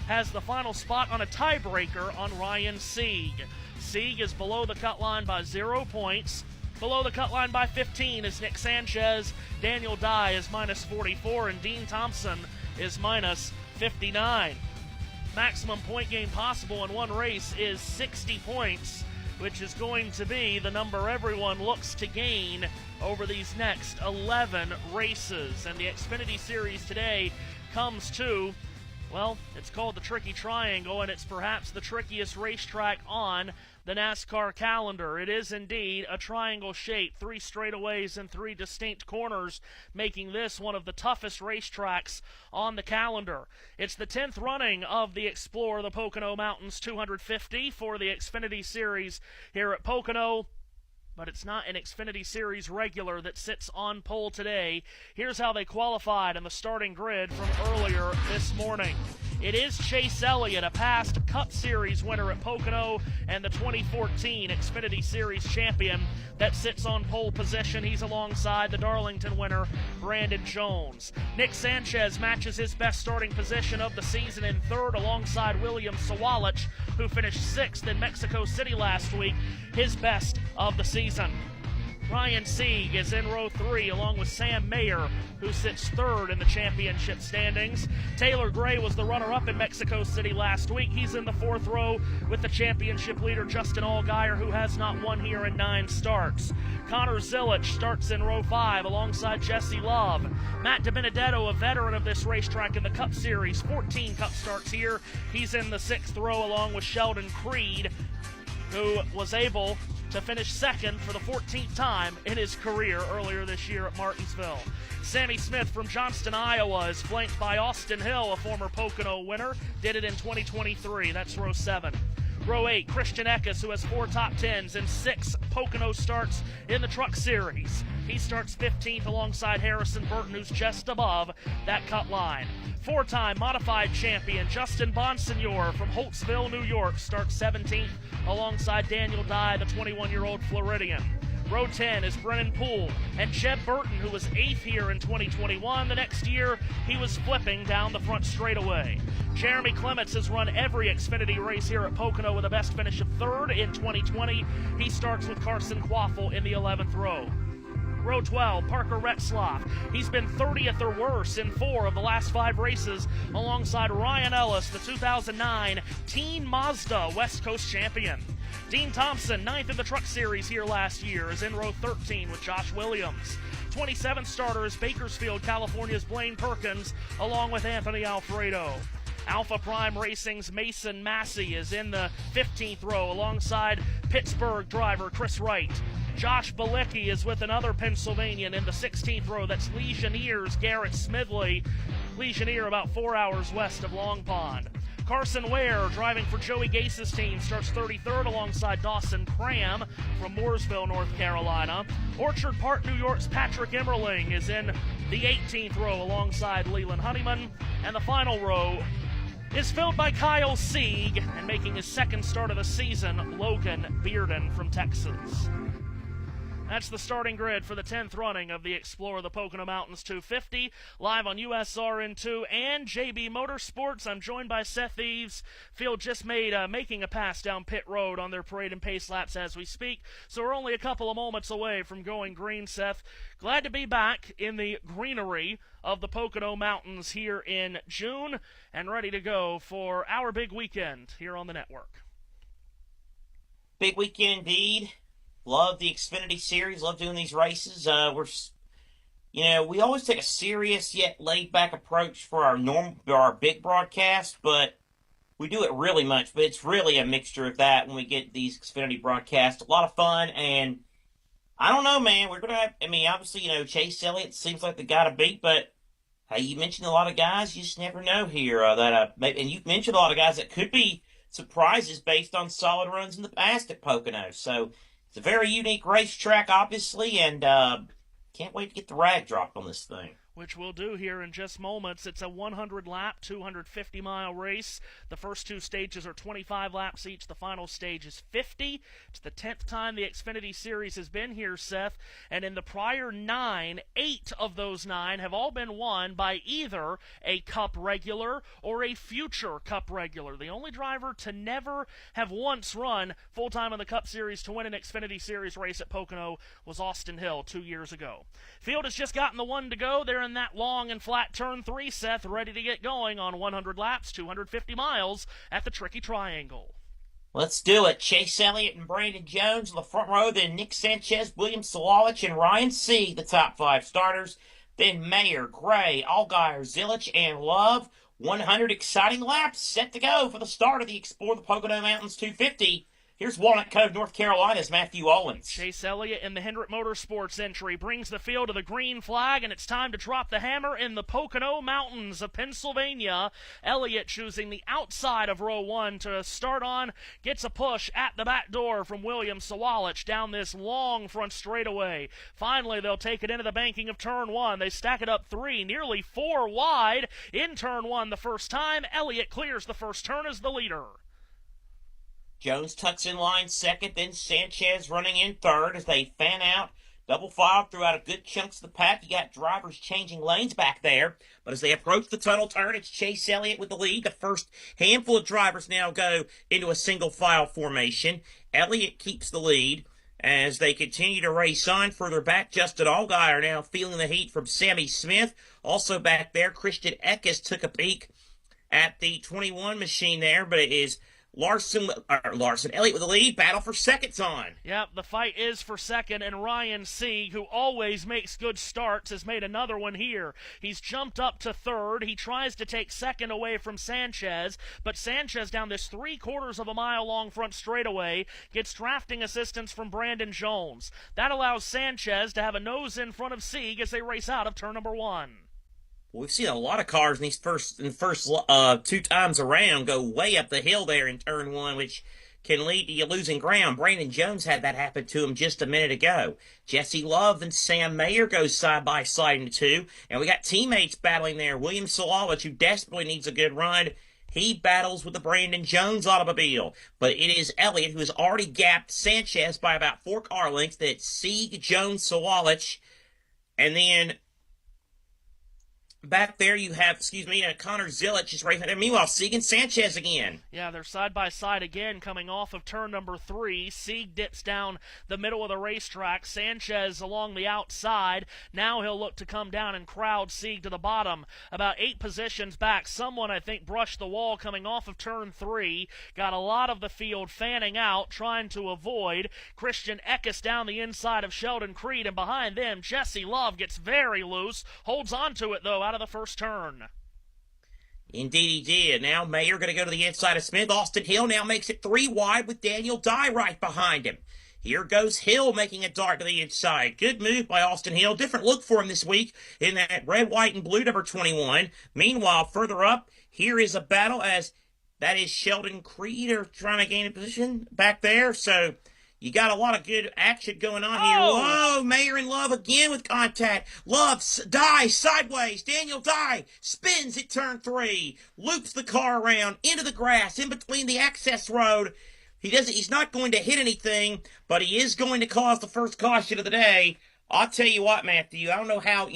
has the final spot on a tiebreaker on Ryan Sieg. Sieg is below the cut line by 0 points. Below the cut line by 15 is Nick Sanchez. Daniel Dye is minus 44, and Dean Thompson is minus 59. Maximum point gain possible in one race is 60 points, which is going to be the number everyone looks to gain over these next 11 races. And the Xfinity Series today comes to, well, it's called the Tricky Triangle, and it's perhaps the trickiest racetrack on the NASCAR calendar. It is indeed a triangle shape, 3 straightaways and 3 distinct corners, making this one of the toughest racetracks on the calendar. It's the 10th running of the Explore the Pocono Mountains 250 for the Xfinity Series here at Pocono. But it's not an Xfinity Series regular that sits on pole today. Here's how they qualified in the starting grid from earlier this morning. It is Chase Elliott, a past Cup Series winner at Pocono and the 2014 Xfinity Series champion, that sits on pole position. He's alongside the Darlington winner, Brandon Jones. Nick Sanchez matches his best starting position of the season in third alongside William Sawalich, who finished 6th in Mexico City last week, his best of the season. Ryan Sieg is in row 3 along with Sam Mayer, who sits 3rd in the championship standings. Taylor Gray was the runner-up in Mexico City last week. He's in the 4th row with the championship leader Justin Allgaier, who has not won here in 9 starts. Connor Zilic starts in row 5 alongside Jesse Love. Matt DiBenedetto, a veteran of this racetrack in the Cup Series, 14 Cup starts here. He's in the 6th row along with Sheldon Creed, who was able to finish 2nd for the 14th time in his career earlier this year at Martinsville. Sammy Smith from Johnston, Iowa is flanked by Austin Hill, a former Pocono winner, did it in 2023. That's row 7. Row 8, Christian Eckes, who has 4 top 10s and 6 Pocono starts in the Truck Series. He starts 15th alongside Harrison Burton, who's just above that cut line. 4-time modified champion Justin Bonsignor from Holtsville, New York, starts 17th alongside Daniel Dye, the 21-year-old Floridian. Row 10 is Brennan Poole and Jeb Burton, who was 8th here in 2021. The next year, he was flipping down the front straightaway. Jeremy Clements has run every Xfinity race here at Pocono with a best finish of 3rd in 2020. He starts with Carson Quaffle in the 11th row. Row 12, Parker Retzlaff. He's been 30th or worse in 4 of the last 5 races alongside Ryan Ellis, the 2009 Teen Mazda West Coast champion. Dean Thompson, 9th in the Truck Series here last year, is in row 13 with Josh Williams. 27th starter is Bakersfield, California's Blaine Perkins, along with Anthony Alfredo. Alpha Prime Racing's Mason Massey is in the 15th row alongside Pittsburgh driver Chris Wright. Josh Balicki is with another Pennsylvanian in the 16th row. That's Legionnaires' Garrett Smidley. Legionnaire about 4 hours west of Long Pond. Carson Ware, driving for Joey Gase's team, starts 33rd alongside Dawson Cram from Mooresville, North Carolina. Orchard Park, New York's Patrick Emmerling is in the 18th row alongside Leland Honeyman. And the final row is filled by Kyle Sieg, and making his 2nd start of the season, Logan Bearden from Texas. That's the starting grid for the 10th running of the Explore the Pocono Mountains 250, live on USRN2 and JB Motorsports. I'm joined by Seth Eves. Field just making a pass down pit road on their parade and pace laps as we speak, so we're only a couple of moments away from going green, Seth. Glad to be back in the greenery of the Pocono Mountains here in June and ready to go for our big weekend here on the network. Big weekend indeed. Love the Xfinity Series. Love doing these races. We always take a serious yet laid-back approach for our big broadcast, but we do it really much. But it's really a mixture of that when we get these Xfinity broadcasts. A lot of fun, and I don't know, man. We're gonna have. Obviously, Chase Elliott seems like the guy to beat, but hey, you mentioned a lot of guys. You just never know here and you mentioned a lot of guys that could be surprises based on solid runs in the past at Pocono. So it's a very unique racetrack, obviously, and can't wait to get the rag dropped on this thing. which we'll do here in just moments. It's a 100-lap, 250-mile race. The first two stages are 25 laps each. The final stage is 50. It's the 10th time the Xfinity Series has been here, Seth, and in the prior 9, 8 of those 9 have all been won by either a Cup regular or a future Cup regular. The only driver to never have once run full-time in the Cup Series to win an Xfinity Series race at Pocono was Austin Hill 2 years ago. Field has just gotten the one to go. They're in that long and flat turn 3, Seth, ready to get going on 100 laps, 250 miles at the Tricky Triangle. Let's do it. Chase Elliott and Brandon Jones in the front row, then Nick Sanchez, William Sawalich, and Ryan Sieg, the top 5 starters. Then Mayer, Gray, Allgaier, Zilich, and Love. 100 exciting laps set to go for the start of the Explore the Pocono Mountains 250. Here's Walnut Cove, North Carolina's Matthew Owens. Chase Elliott in the Hendrick Motorsports entry brings the field to the green flag, and it's time to drop the hammer in the Pocono Mountains of Pennsylvania. Elliott choosing the outside of row 1 to start on, gets a push at the back door from William Sawalich down this long front straightaway. Finally, they'll take it into the banking of turn 1. They stack it up 3, nearly 4 wide in turn 1 the first time. Elliott clears the first turn as the leader. Jones tucks in line second, then Sanchez running in third as they fan out. Double file throughout a good chunks of the pack. You got drivers changing lanes back there. But as they approach the tunnel turn, it's Chase Elliott with the lead. The first handful of drivers now go into a single file formation. Elliott keeps the lead as they continue to race on. Further back, Justin Allgaier now feeling the heat from Sammy Smith. Also back there, Christian Eckes took a peek at the 21 machine there, but it is Elliott with the lead. Battle for second's on. Yep, the fight is for second, and Ryan Sieg, who always makes good starts, has made another one here. He's jumped up to third. He tries to take second away from Sanchez, but Sanchez down this 3/4 of a mile long front straightaway gets drafting assistance from Brandon Jones. That allows Sanchez to have a nose in front of Sieg as they race out of turn number 1. We've seen a lot of cars in these first 2 times around go way up the hill there in turn 1, which can lead to you losing ground. Brandon Jones had that happen to him just a minute ago. Jesse Love and Sam Mayer go side by side in 2, and we got teammates battling there. William Sawalich, who desperately needs a good run, he battles with the Brandon Jones automobile. But it is Elliott who has already gapped Sanchez by about 4 car lengths. That's Sieg, Jones, Sawalich, and then back there you have, Connor Zilich is right there. Meanwhile, Sieg and Sanchez again. Yeah, they're side by side again coming off of turn number 3. Sieg dips down the middle of the racetrack. Sanchez along the outside. Now he'll look to come down and crowd Sieg to the bottom. About 8 positions back. Someone, I think, brushed the wall coming off of turn 3. Got a lot of the field fanning out, trying to avoid. Christian Eckes down the inside of Sheldon Creed, and behind them, Jesse Love gets very loose. Holds on to it, though, out of the first turn. Indeed he did. Now Mayer going to go to the inside of Smith. Austin Hill now makes it 3 wide with Daniel Dye right behind him. Here goes Hill making a dart to the inside. Good move by Austin Hill. Different look for him this week in that red, white, and blue number 21. Meanwhile, further up, here is a battle as that is Sheldon Creed are trying to gain a position back there. So you got a lot of good action going on here. Whoa, Mayer and Love again with contact. Love, Dye, sideways. Daniel Dye spins at turn 3. Loops the car around into the grass in between the access road. He's not going to hit anything, but he is going to cause the first caution of the day. I'll tell you what, Matthew, I don't know how,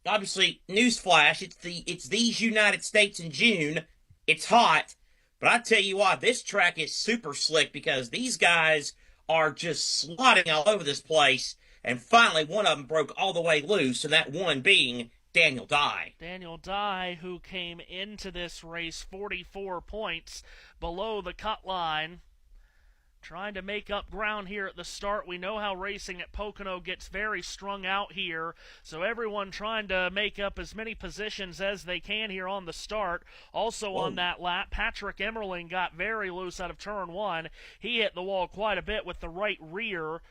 obviously, newsflash, it's these United States in June. It's hot. But I tell you what, this track is super slick because these guys are just slotting all over this place, and finally one of them broke all the way loose, and that one being Daniel Dye. Daniel Dye, who came into this race 44 points below the cut line, trying to make up ground here at the start. We know how racing at Pocono gets very strung out here, so everyone trying to make up as many positions as they can here on the start. Also on that lap, Patrick Emmerling got very loose out of turn 1. He hit the wall quite a bit with the right rear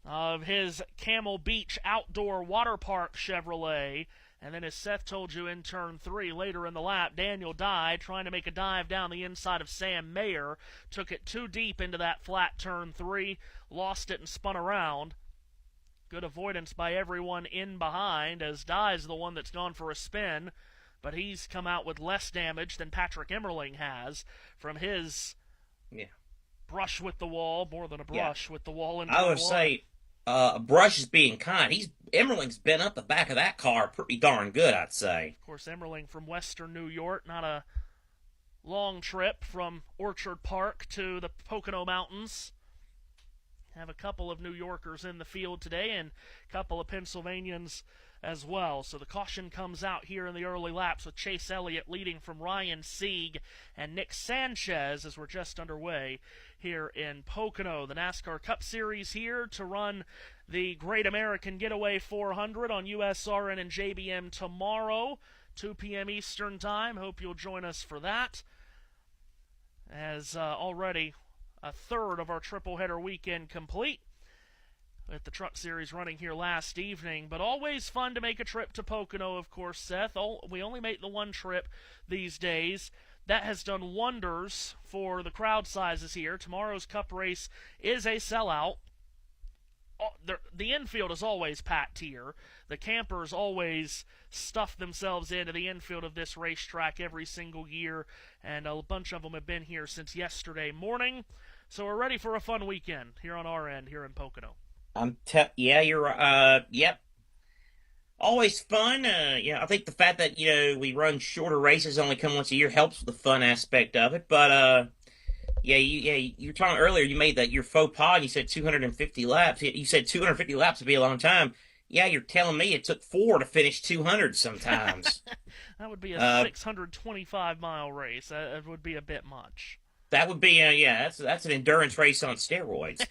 of his Camel Beach Outdoor Water Park Chevrolet. And then, as Seth told you in turn 3, later in the lap, Daniel Dye trying to make a dive down the inside of Sam Mayer. Took it too deep into that flat turn 3, lost it and spun around. Good avoidance by everyone in behind, as Dye's the one that's gone for a spin, but he's come out with less damage than Patrick Emmerling has from his brush with the wall, more than a brush with the wall in turn I would one. say a brush is being kind. Emmerling's been up the back of that car pretty darn good, I'd say. Of course, Emmerling from western New York, not a long trip from Orchard Park to the Pocono Mountains. Have a couple of New Yorkers in the field today and a couple of Pennsylvanians as well. So the caution comes out here in the early laps with Chase Elliott leading from Ryan Sieg and Nick Sanchez as we're just underway here in Pocono. The NASCAR Cup Series here to run the Great American Getaway 400 on USRN and JBM tomorrow, 2 p.m. Eastern Time. Hope you'll join us for that, as already a third of our triple header weekend complete with the Truck Series running here last evening. But always fun to make a trip to Pocono, of course, Seth. We only make the one trip these days. That has done wonders for the crowd sizes here. Tomorrow's Cup race is a sellout. The infield is always packed here. The campers always stuff themselves into the infield of this racetrack every single year, and a bunch of them have been here since yesterday morning. So we're ready for a fun weekend here on our end here in Pocono. Yep. Always fun. I think the fact that, we run shorter races, only come once a year, helps with the fun aspect of it. But, you were talking earlier, you made your faux pas, and you said 250 laps. You said 250 laps would be a long time. Yeah, you're telling me it took 4 to finish 200 sometimes. That would be a 625-mile race. That would be a bit much. That would be, that's an endurance race on steroids.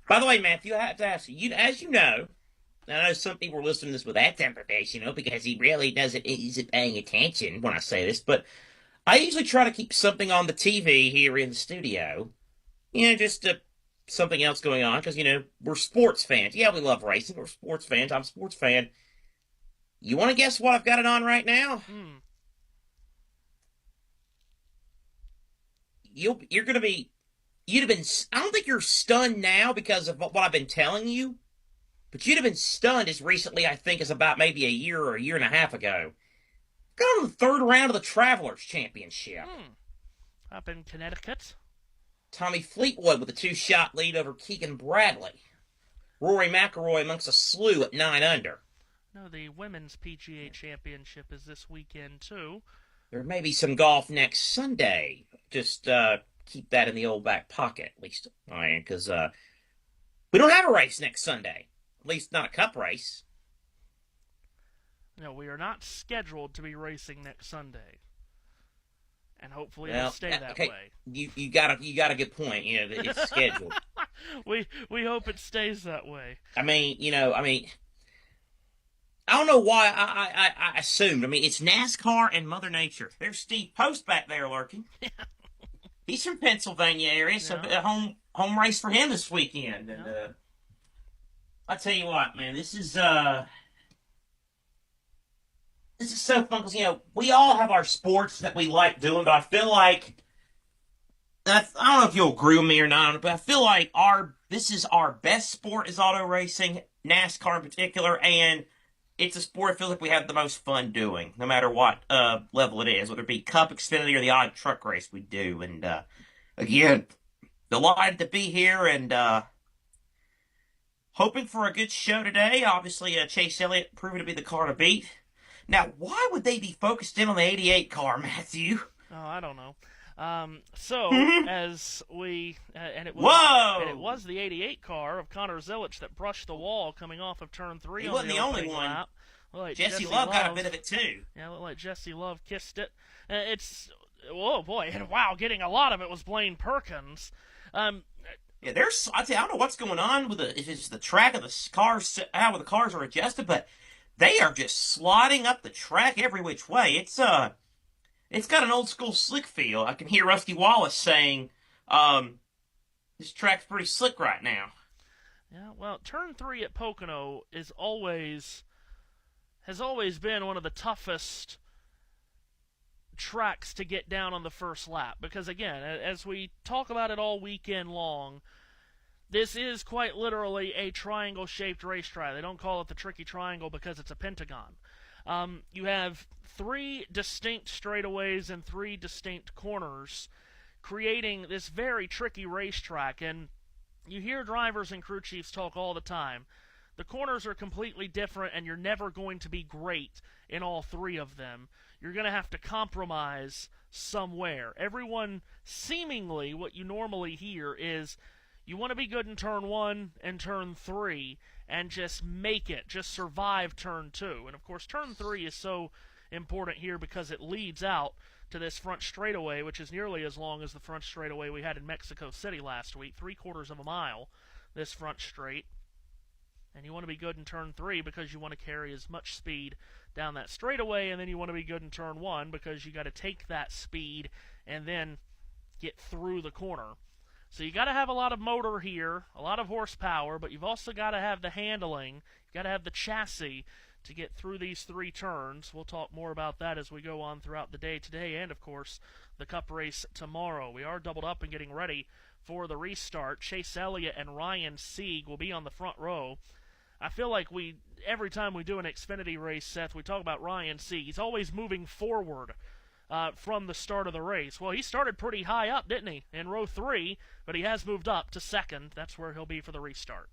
By the way, Matthew, I have to ask you, as you know, I know some people are listening to this with that information, because he really isn't paying attention when I say this, but I usually try to keep something on the TV here in the studio, just something else going on, because, we're sports fans. Yeah, we love racing. We're sports fans. I'm a sports fan. You want to guess what I've got it on right now? You're going to be, I don't think you're stunned now because of what I've been telling you, but you'd have been stunned as recently, I think, as about maybe a year or a year and a half ago. Got on the third round of the Travelers Championship. Up in Connecticut. Tommy Fleetwood with a 2-shot lead over Keegan Bradley. Rory McIlroy amongst a slew at 9 under. No, the Women's PGA Championship is this weekend, too. There may be some golf next Sunday. Just keep that in the old back pocket, at least, because we don't have a race next Sunday. At least not a cup race. No, we are not scheduled to be racing next Sunday. And hopefully it'll stay that way. You got a good point. It's scheduled. we hope it stays that way. I don't know why I assumed. It's NASCAR and Mother Nature. There's Steve Post back there lurking. He's from Pennsylvania area, so a home race for him this weekend. And I tell you what, man, this is so fun because we all have our sports that we like doing, but I feel like I don't know if you'll agree with me or not, but I feel like this is our best sport is auto racing, NASCAR in particular, and it's a sport I feel like we have the most fun doing, no matter what level it is, whether it be Cup, Xfinity, or the odd truck race we do. And again, delighted to be here and hoping for a good show today. Obviously, Chase Elliott proving to be the car to beat. Now, why would they be focused in on the 88 car, Matthew? Oh, I don't know. As we and it was the 88 car of Connor Zilic that brushed the wall coming off of turn 3. He wasn't the only one. Lap. Like Jesse Love got a bit of it too. Yeah, looked like Jesse Love kissed it. Oh boy, and wow, getting a lot of it was Blaine Perkins. I don't know what's going on with if it's the track of the cars, how the cars are adjusted, but they are just sliding up the track every which way. It's got an old school slick feel. I can hear Rusty Wallace saying, this track's pretty slick right now. Yeah, well, turn 3 at Pocono has always been one of the toughest tracks to get down on the first lap. Because again, as we talk about it all weekend long, This is quite literally a triangle-shaped racetrack. They don't call it the Tricky Triangle because it's a pentagon. You have 3 distinct straightaways and 3 distinct corners, creating this very tricky racetrack. And you hear drivers and crew chiefs talk all the time. The corners are completely different, and you're never going to be great in all 3 of them. You're going to have to compromise somewhere. Everyone, seemingly, what you normally hear is, you want to be good in turn 1 and turn 3, and just make it. Just survive turn 2. And, of course, turn 3 is so important here because it leads out to this front straightaway, which is nearly as long as the front straightaway we had in Mexico City last week, 3/4 of a mile, this front straight. And you want to be good in turn 3 because you want to carry as much speed down that straightaway, and then you want to be good in turn 1 because you got to take that speed and then get through the corner. So you got to have a lot of motor here, a lot of horsepower, but you've also got to have the handling, you got to have the chassis to get through these 3 turns. We'll talk more about that as we go on throughout the day today and, of course, the Cup race tomorrow. We are doubled up and getting ready for the restart. Chase Elliott and Ryan Sieg will be on the front row. I feel like every time we do an Xfinity race, Seth, we talk about Ryan Sieg. He's always moving forward from the start of the race. Well, he started pretty high up, didn't he, in row 3, but he has moved up to 2nd. That's where he'll be for the restart.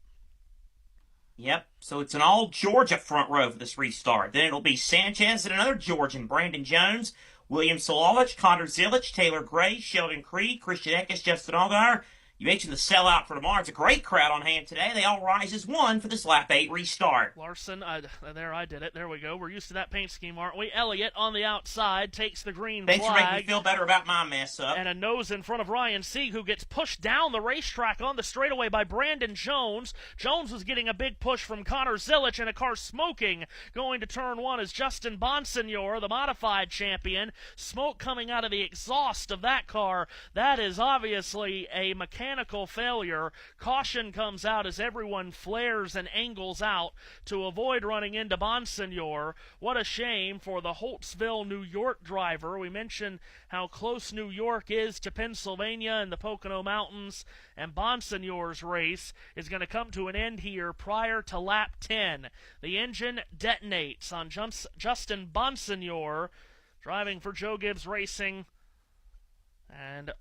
Yep, so it's an all-Georgia front row for this restart. Then it'll be Sanchez and another Georgian, Brandon Jones, William Solovich, Connor Zilich, Taylor Gray, Sheldon Creed, Christian Eckes, Justin Allgaier. You mentioned the sellout for tomorrow. It's a great crowd on hand today. They all rise as one for this lap 8 restart. Larson, I did it. There we go. We're used to that paint scheme, aren't we? Elliott on the outside takes the green flag. Thanks for making me feel better about my mess up. And a nose in front of Ryan Sieg, who gets pushed down the racetrack on the straightaway by Brandon Jones. Jones was getting a big push from Connor Zilich, and a car smoking going to turn 1 is Justin Bonsignor, the modified champion. Smoke coming out of the exhaust of that car. That is obviously a mechanical failure. Caution comes out as everyone flares and angles out to avoid running into Bonsignor. What a shame for the Holtsville, New York driver. We mentioned how close New York is to Pennsylvania and the Pocono Mountains, and Bonsignor's race is going to come to an end here prior to lap 10. The engine detonates on Justin Bonsignor, driving for Joe Gibbs Racing, and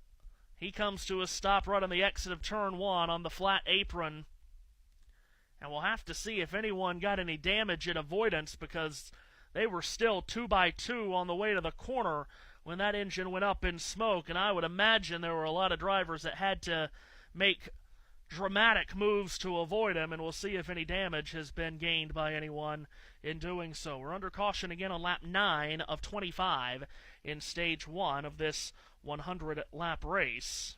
he comes to a stop right on the exit of turn 1 on the flat apron. And we'll have to see if anyone got any damage in avoidance, because they were still 2x2 on the way to the corner when that engine went up in smoke. And I would imagine there were a lot of drivers that had to make dramatic moves to avoid him, and we'll see if any damage has been gained by anyone in doing so. We're under caution again on lap 9 of 25 in stage 1 of this 100-lap race.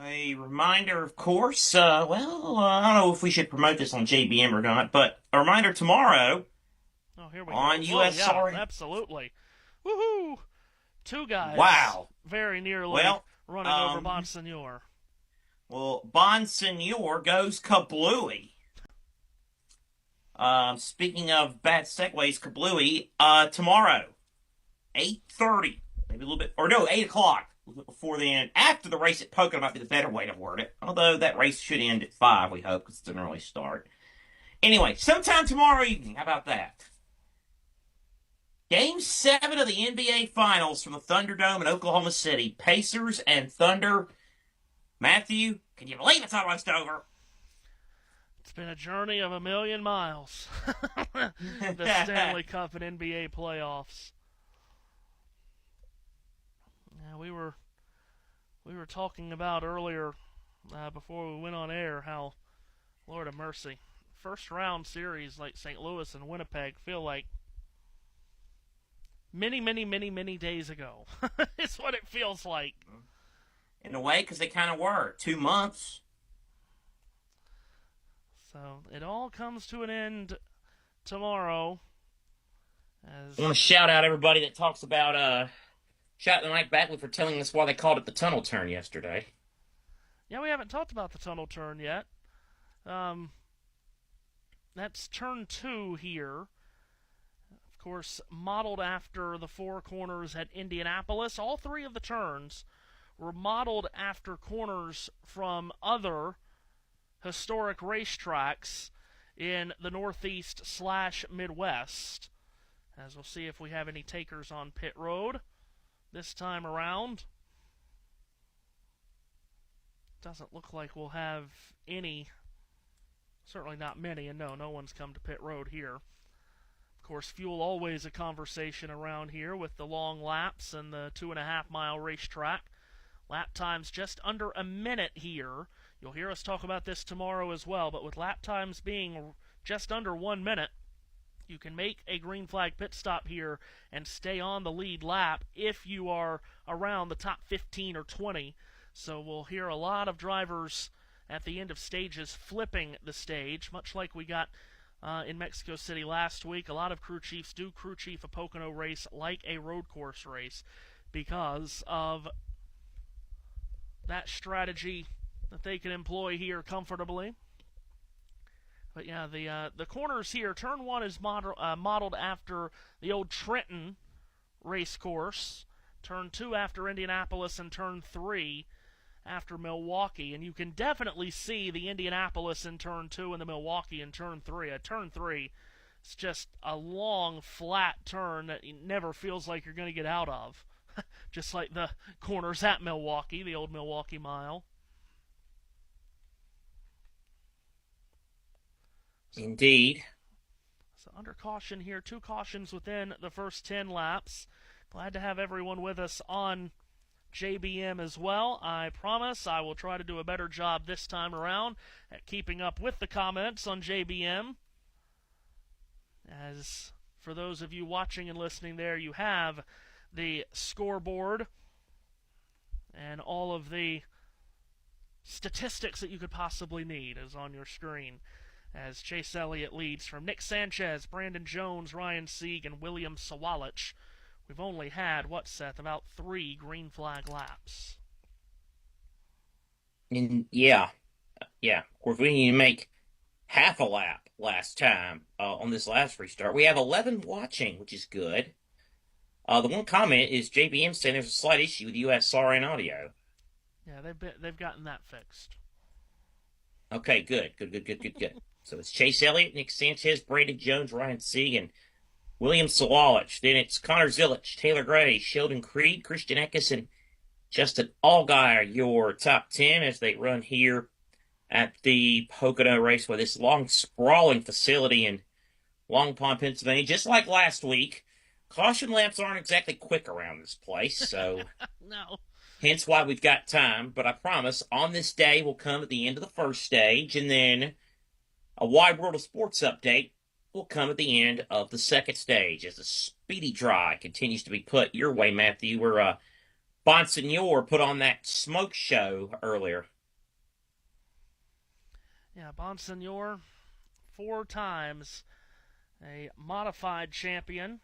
A reminder, of course, I don't know if we should promote this on JBM or not, but a reminder tomorrow here we on go. USR. Yeah, absolutely. Woohoo! 2 guys. Wow. Very nearly running over Bonsignor. Well, Bonsignor goes kablooey. Speaking of bad segues, kablooey, tomorrow, 8:30, maybe a little bit, or no, 8 o'clock, a little bit before the end. After the race at Pocono might be the better way to word it, although that race should end at 5, we hope, because it's an early start. Anyway, sometime tomorrow evening, how about that? Game 7 of the NBA Finals from the Thunderdome in Oklahoma City. Pacers and Thunder. Matthew, can you believe it's almost over? It's been a journey of 1,000,000 miles. The Stanley Cup and NBA playoffs. Yeah, we were talking about earlier, before we went on air, how, Lord of mercy, first round series like St. Louis and Winnipeg feel like many days ago. It's what it feels like. In a way, because they kind of were. 2 months. So it all comes to an end tomorrow. I want to shout out everybody that talks about, shout out to Mike Batley for telling us why they called it the tunnel turn yesterday. Yeah, we haven't talked about the tunnel turn yet. That's turn 2 here. Of course, modeled after the 4 corners at Indianapolis. All 3 of the turns were modeled after corners from other historic racetracks in the Northeast/Midwest. As we'll see if we have any takers on pit road this time around. Doesn't look like we'll have any, certainly not many, and no one's come to pit road here. Of course, fuel always a conversation around here with the long laps and the 2.5-mile racetrack. Lap times just under a minute here. You'll hear us talk about this tomorrow as well, but with lap times being just under 1 minute, you can make a green flag pit stop here and stay on the lead lap if you are around the top 15 or 20. So we'll hear a lot of drivers at the end of stages flipping the stage, much like we got in Mexico City last week. A lot of crew chiefs do crew chief a Pocono race like a road course race because of that strategy that they can employ here comfortably. But yeah, the corners here, turn 1 is modeled after the old Trenton race course, turn 2 after Indianapolis, and turn 3 after Milwaukee. And you can definitely see the Indianapolis in turn 2 and the Milwaukee in turn 3. Turn 3 is just a long, flat turn that never feels like you're going to get out of. Just like the corners at Milwaukee, the old Milwaukee Mile. Indeed. So under caution here, 2 cautions within the first 10 laps. Glad to have everyone with us on JBM as well. I promise I will try to do a better job this time around at keeping up with the comments on JBM. As for those of you watching and listening there, you have the scoreboard and all of the statistics that you could possibly need is on your screen. As Chase Elliott leads from Nick Sanchez, Brandon Jones, Ryan Sieg, and William Sawalich. We've only had, Seth, about 3 green flag laps. Yeah. Of course, we need to make half a lap last time on this last restart. We have 11 watching, which is good. The one comment is JBM saying there's a slight issue with USRN audio. Yeah, they've gotten that fixed. Okay, good. So it's Chase Elliott, Nick Sanchez, Brandon Jones, Ryan Sieg, and William Sawalich. Then it's Connor Zillich, Taylor Gray, Sheldon Creed, Christian Eckes, and Justin Allgaier, your top 10 as they run here at the Pocono Raceway, this long, sprawling facility in Long Pond, Pennsylvania. Just like last week, caution laps aren't exactly quick around this place, so no. Hence why we've got time. But I promise, on this day, we'll come at the end of the first stage, and then a Wide World of Sports update will come at the end of the second stage as the speedy dry continues to be put your way, Matthew, where Bonsignor put on that smoke show earlier. Yeah, Bonsignor, 4 times a modified champion.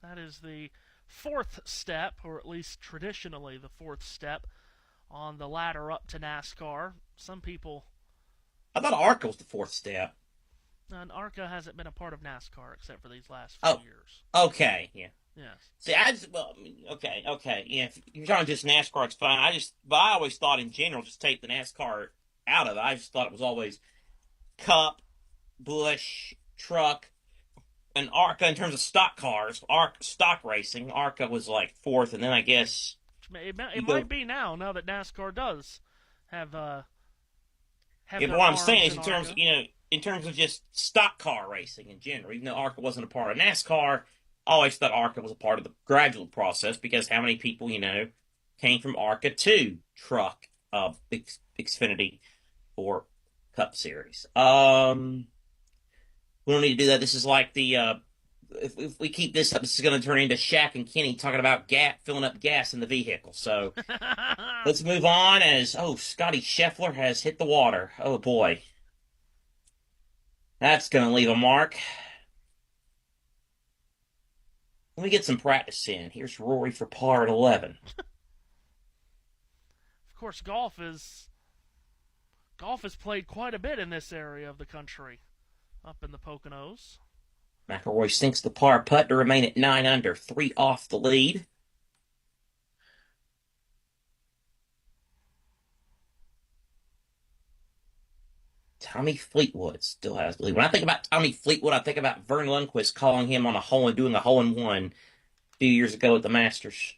That is the 4th step, or at least traditionally the 4th step, on the ladder up to NASCAR. Some people... I thought ARCA was the 4th step. And ARCA hasn't been a part of NASCAR except for these last few years. Okay, yeah. Yes. See, okay. Yeah, if you're talking just NASCAR, it's fine. I always thought in general, just take the NASCAR out of it. I just thought it was always Cup, Busch, Truck, and ARCA in terms of stock cars. Stock racing, ARCA was like 4th, and then I guess it might be now that NASCAR does have. What I'm saying is in terms of just stock car racing in general, even though ARCA wasn't a part of NASCAR, I always thought ARCA was a part of the gradual process because how many people, came from ARCA to Truck, Xfinity, or Cup Series. We don't need to do that. This is like the, if we keep this up, this is going to turn into Shaq and Kenny talking about filling up gas in the vehicle. So let's move on as, Scotty Scheffler has hit the water. Oh, boy. That's going to leave a mark. Let me get some practice in. Here's Rory for par at 11. Of course, golf is played quite a bit in this area of the country, up in the Poconos. McIlroy sinks the par putt to remain at 9 under, 3 off the lead. Tommy Fleetwood still has the lead. When I think about Tommy Fleetwood, I think about Vern Lundquist calling him on a hole and doing a hole-in-one a few years ago at the Masters.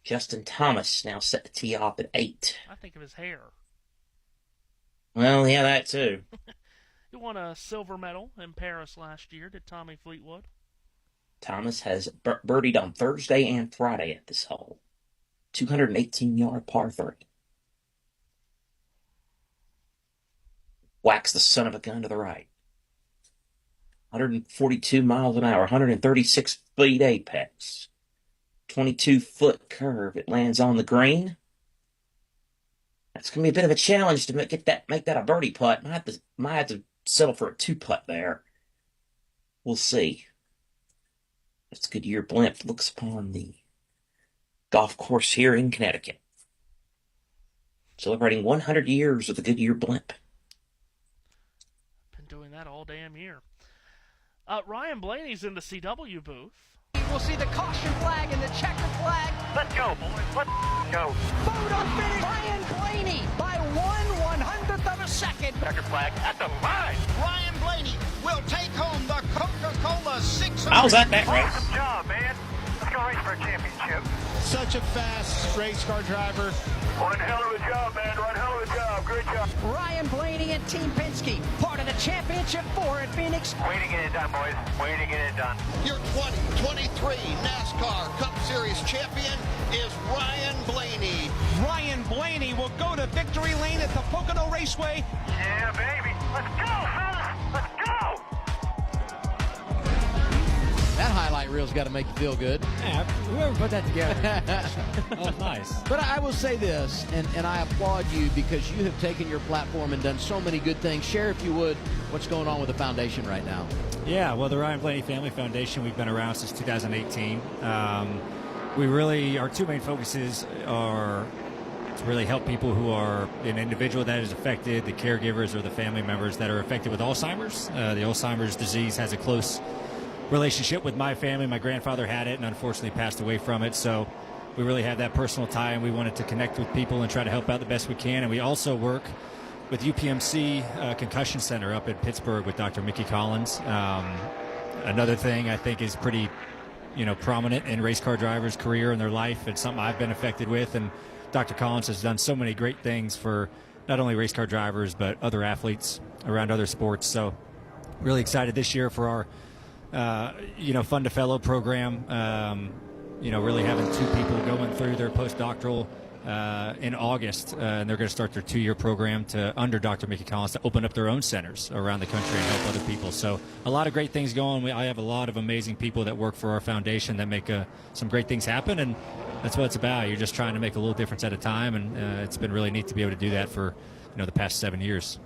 Justin Thomas now set to tee off at 8. I think of his hair. Well, yeah, that too. He won a silver medal in Paris last year, did Tommy Fleetwood. Thomas has birdied on Thursday and Friday at this hole. 218-yard par 3. Whacks the son of a gun to the right. 142 miles an hour, 136 feet apex. 22-foot curve. It lands on the green. That's going to be a bit of a challenge to make that a birdie putt. Might have to settle for a 2-putt there. We'll see. It's Goodyear Blimp looks upon the golf course here in Connecticut. Celebrating 100 years of the Goodyear Blimp. Been doing that all damn year. Ryan Blaney's in the CW booth. We'll see the caution flag and the checker flag. Let's go, boys. Let's go. Photo finish. Ryan Blaney by 1/100th of a second. Checker flag at the line. Ryan Blaney will take home the Coca-Cola 600. How's that race? Awesome job, man. Let's go race for a championship. Such a fast race car driver. One hell of a job, man. One hell of a job. Great job. Ryan Blaney and Team Penske, part of the championship 4 at Phoenix. Way to get it done, boys. Way to get it done. Your 2023 NASCAR Cup Series champion is Ryan Blaney. Ryan Blaney will go to victory lane at the Pocono Raceway. Yeah, baby. Let's go, fellas. Let's go. That highlight reel's got to make you feel good. Yeah, whoever put that together. That was nice. But I will say this, and I applaud you because you have taken your platform and done so many good things. Share, if you would, what's going on with the foundation right now. Yeah, well, the Ryan Blaney Family Foundation, we've been around since 2018. Our two main focuses are to really help people who are an individual that is affected, the caregivers or the family members that are affected with Alzheimer's. The Alzheimer's disease has a close relationship with my family. My grandfather had it and unfortunately passed away from it, so we really had that personal tie, and we wanted to connect with people and try to help out the best we can. And we also work with UPMC Concussion Center up in Pittsburgh with Dr. Mickey Collins. Another thing I think is pretty prominent in race car drivers' career and their life. It's something I've been affected with, and Dr. Collins has done so many great things for not only race car drivers but other athletes around other sports. So really excited this year for our Fund to Fellow program, really having 2 people going through their postdoctoral in August, and they're going to start their 2-year program under Dr. Mickey Collins to open up their own centers around the country and help other people. So a lot of great things going. I have a lot of amazing people that work for our foundation that make some great things happen, and that's what it's about. You're just trying to make a little difference at a time, and it's been really neat to be able to do that for the past 7 years.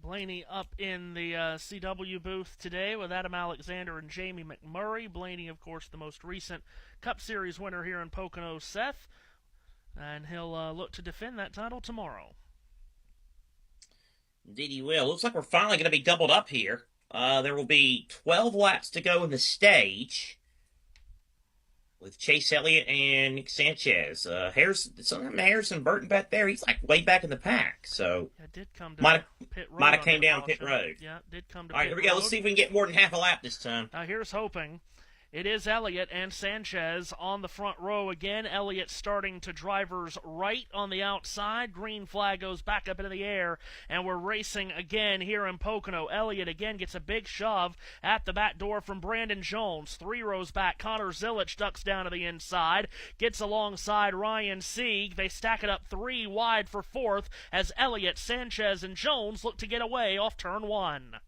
Blaney up in the CW booth today with Adam Alexander and Jamie McMurray. Blaney, of course, the most recent Cup Series winner here in Pocono, Seth. And he'll look to defend that title tomorrow. Indeed he will. Looks like we're finally going to be doubled up here. There will be 12 laps to go in the stage with Chase Elliott and Nick Sanchez. Harrison Burton back there, he's like way back in the pack. So did come to pit road. Might have came down pit road. Yeah, did come to All right, pit here we go. road. Let's see if we can get more than half a lap this time. Now here's hoping. It is Elliott and Sanchez on the front row again. Elliott starting to driver's right on the outside. Green flag goes back up into the air, and we're racing again here in Pocono. Elliott again gets a big shove at the back door from Brandon Jones. 3 rows back, Connor Zilic ducks down to the inside, gets alongside Ryan Sieg. They stack it up 3 wide for 4th as Elliott, Sanchez, and Jones look to get away off turn 1.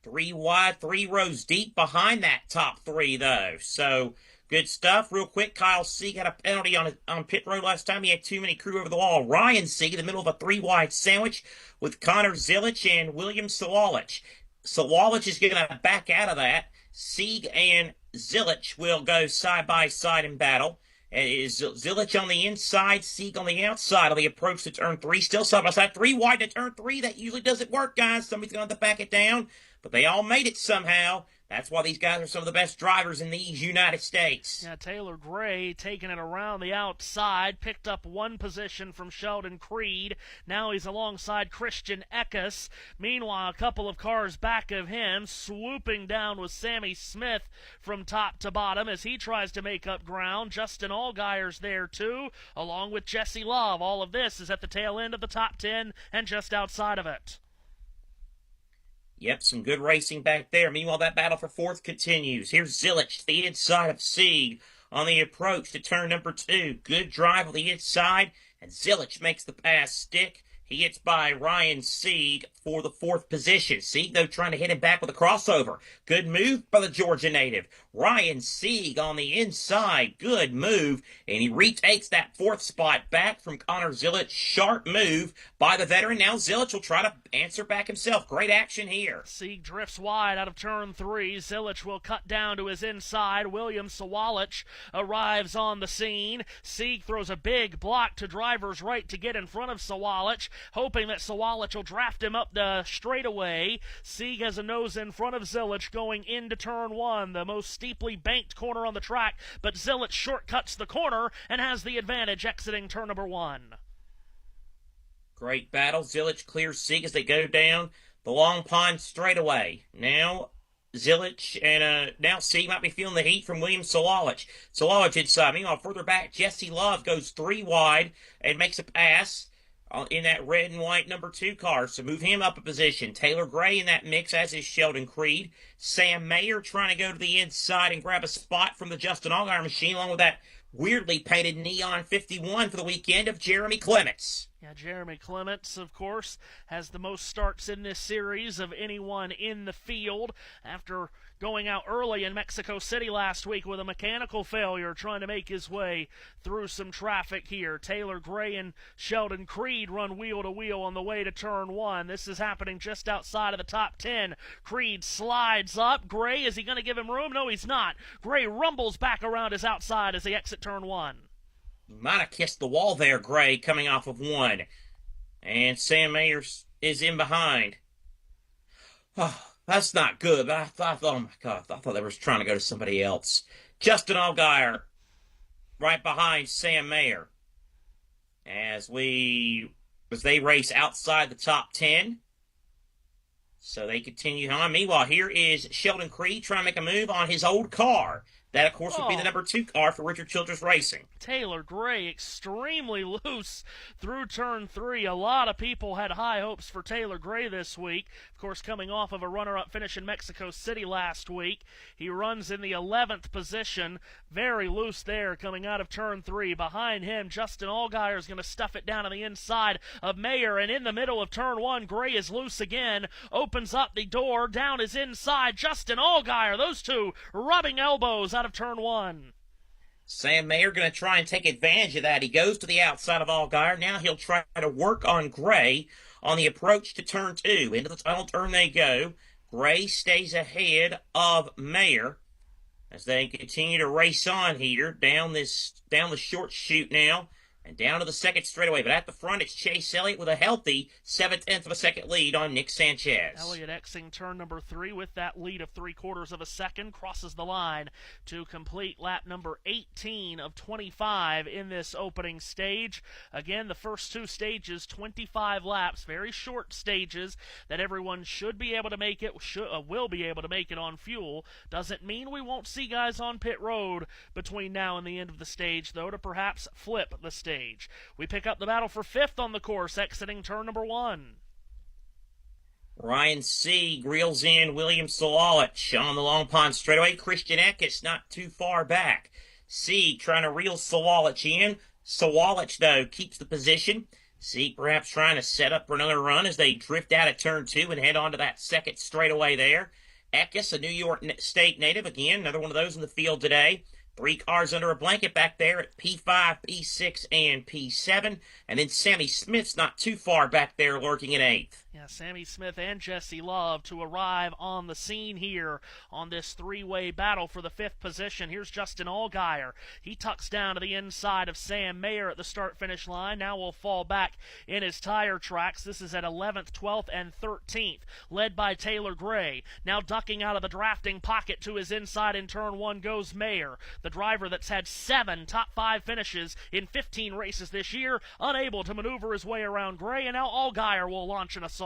3 wide, 3 rows deep behind that top 3, though. So, good stuff. Real quick, Kyle Sieg had a penalty on pit road last time. He had too many crew over the wall. Ryan Sieg in the middle of a 3-wide sandwich with Connor Zilic and William Sawalich. Sawalich is going to back out of that. Sieg and Zilic will go side by side in battle. It is Zilic on the inside, Sieg on the outside on the approach to turn 3. Still side by side. 3 wide to turn 3. That usually doesn't work, guys. Somebody's going to have to back it down. But they all made it somehow. That's why these guys are some of the best drivers in these United States. Yeah, Taylor Gray taking it around the outside, picked up one position from Sheldon Creed. Now he's alongside Christian Eckes. Meanwhile, a couple of cars back of him, swooping down with Sammy Smith from top to bottom as he tries to make up ground. Justin Allgaier's there too, along with Jesse Love. All of this is at the tail end of the top 10 and just outside of it. Yep, some good racing back there. Meanwhile, that battle for fourth continues. Here's Zilich to the inside of Sieg on the approach to turn number 2. Good drive on the inside, and Zilich makes the pass stick. He gets by Ryan Sieg for the 4th position. Sieg, though, trying to hit him back with a crossover. Good move by the Georgia native. Ryan Sieg on the inside. Good move. And he retakes that 4th spot back from Connor Zilich. Sharp move by the veteran. Now Zilich will try to answer back himself. Great action here. Sieg drifts wide out of turn 3. Zilich will cut down to his inside. William Sawalich arrives on the scene. Sieg throws a big block to driver's right to get in front of Sawalich, hoping that Sawalich will draft him up the straightaway. Sieg has a nose in front of Zilich going into turn 1, the most steeply banked corner on the track, but Zilich shortcuts the corner and has the advantage exiting turn number 1. Great battle. Zilich clears Sieg as they go down the Long Pond straightaway. Now Zilich and now Sieg might be feeling the heat from William Sawalich. Sawalich inside. Meanwhile, further back, Jesse Love goes 3 wide and makes a pass in that red and white number 2 car, so move him up a position. Taylor Gray in that mix, as is Sheldon Creed. Sam Mayer trying to go to the inside and grab a spot from the Justin Allgaier machine, along with that weirdly painted neon 51 for the weekend of Jeremy Clements. Yeah, Jeremy Clements, of course, has the most starts in this series of anyone in the field after going out early in Mexico City last week with a mechanical failure, trying to make his way through some traffic here. Taylor Gray and Sheldon Creed run wheel to wheel on the way to turn 1. This is happening just outside of the top 10. Creed slides up. Gray, is he going to give him room? No, he's not. Gray rumbles back around his outside as they exit turn 1. Might have kissed the wall there, Gray, coming off of 1. And Sam Mayer is in behind. Oh, that's not good. But I thought, oh my God, I thought they were trying to go to somebody else. Justin Allgaier right behind Sam Mayer as they race outside the top 10. So they continue on. Meanwhile, here is Sheldon Creed trying to make a move on his old car. That, of course, would be the number 2 car for Richard Childress Racing. Taylor Gray extremely loose through turn 3. A lot of people had high hopes for Taylor Gray this week. Of course, coming off of a runner-up finish in Mexico City last week. He runs in the 11th position. Very loose there coming out of turn 3. Behind him, Justin Allgaier is going to stuff it down on the inside of Mayer. And in the middle of turn 1, Gray is loose again. Opens up the door. Down is inside Justin Allgaier. Those two rubbing elbows out of turn 1. Sam Mayer going to try and take advantage of that. He goes to the outside of Allgaier. Now he'll try to work on Gray on the approach to turn 2. Into the final turn they go. Gray stays ahead of Mayer as they continue to race on here down the short chute now. And down to the second straightaway. But at the front, it's Chase Elliott with a healthy 7/10 of a second lead on Nick Sanchez. Elliott Xing turn number 3 with that lead of 3/4 of a second. Crosses the line to complete lap number 18 of 25 in this opening stage. Again, the first 2 stages, 25 laps. Very short stages that everyone should be able to make it, will be able to make it on fuel. Doesn't mean we won't see guys on pit road between now and the end of the stage, though, to perhaps flip the stage. We pick up the battle for 5th on the course, exiting turn number 1. Ryan Sieg reels in William Sawalich on the Long Pond straightaway. Christian Eckes not too far back. Sieg trying to reel Sawalich in. Sawalich, though, keeps the position. Sieg perhaps trying to set up for another run as they drift out of turn 2 and head on to that second straightaway there. Eckes, a New York State native, again, another one of those in the field today. 3 cars under a blanket back there at P5, P6, and P7. And then Sammy Smith's not too far back there lurking in 8th. Yeah, Sammy Smith and Jesse Love to arrive on the scene here on this three-way battle for the 5th position. Here's Justin Allgaier. He tucks down to the inside of Sam Mayer at the start-finish line. Now will fall back in his tire tracks. This is at 11th, 12th, and 13th, led by Taylor Gray. Now ducking out of the drafting pocket to his inside in turn 1 goes Mayer, the driver that's had 7 top 5 finishes in 15 races this year, unable to maneuver his way around Gray, and now Allgaier will launch an assault.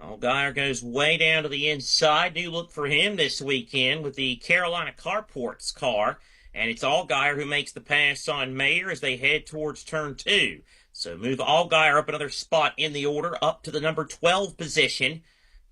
Allgaier goes way down to the inside. New look for him this weekend with the Carolina Carports car. And it's Allgaier who makes the pass on Mayer as they head towards turn 2. So move Allgaier up another spot in the order, up to the number 12 position.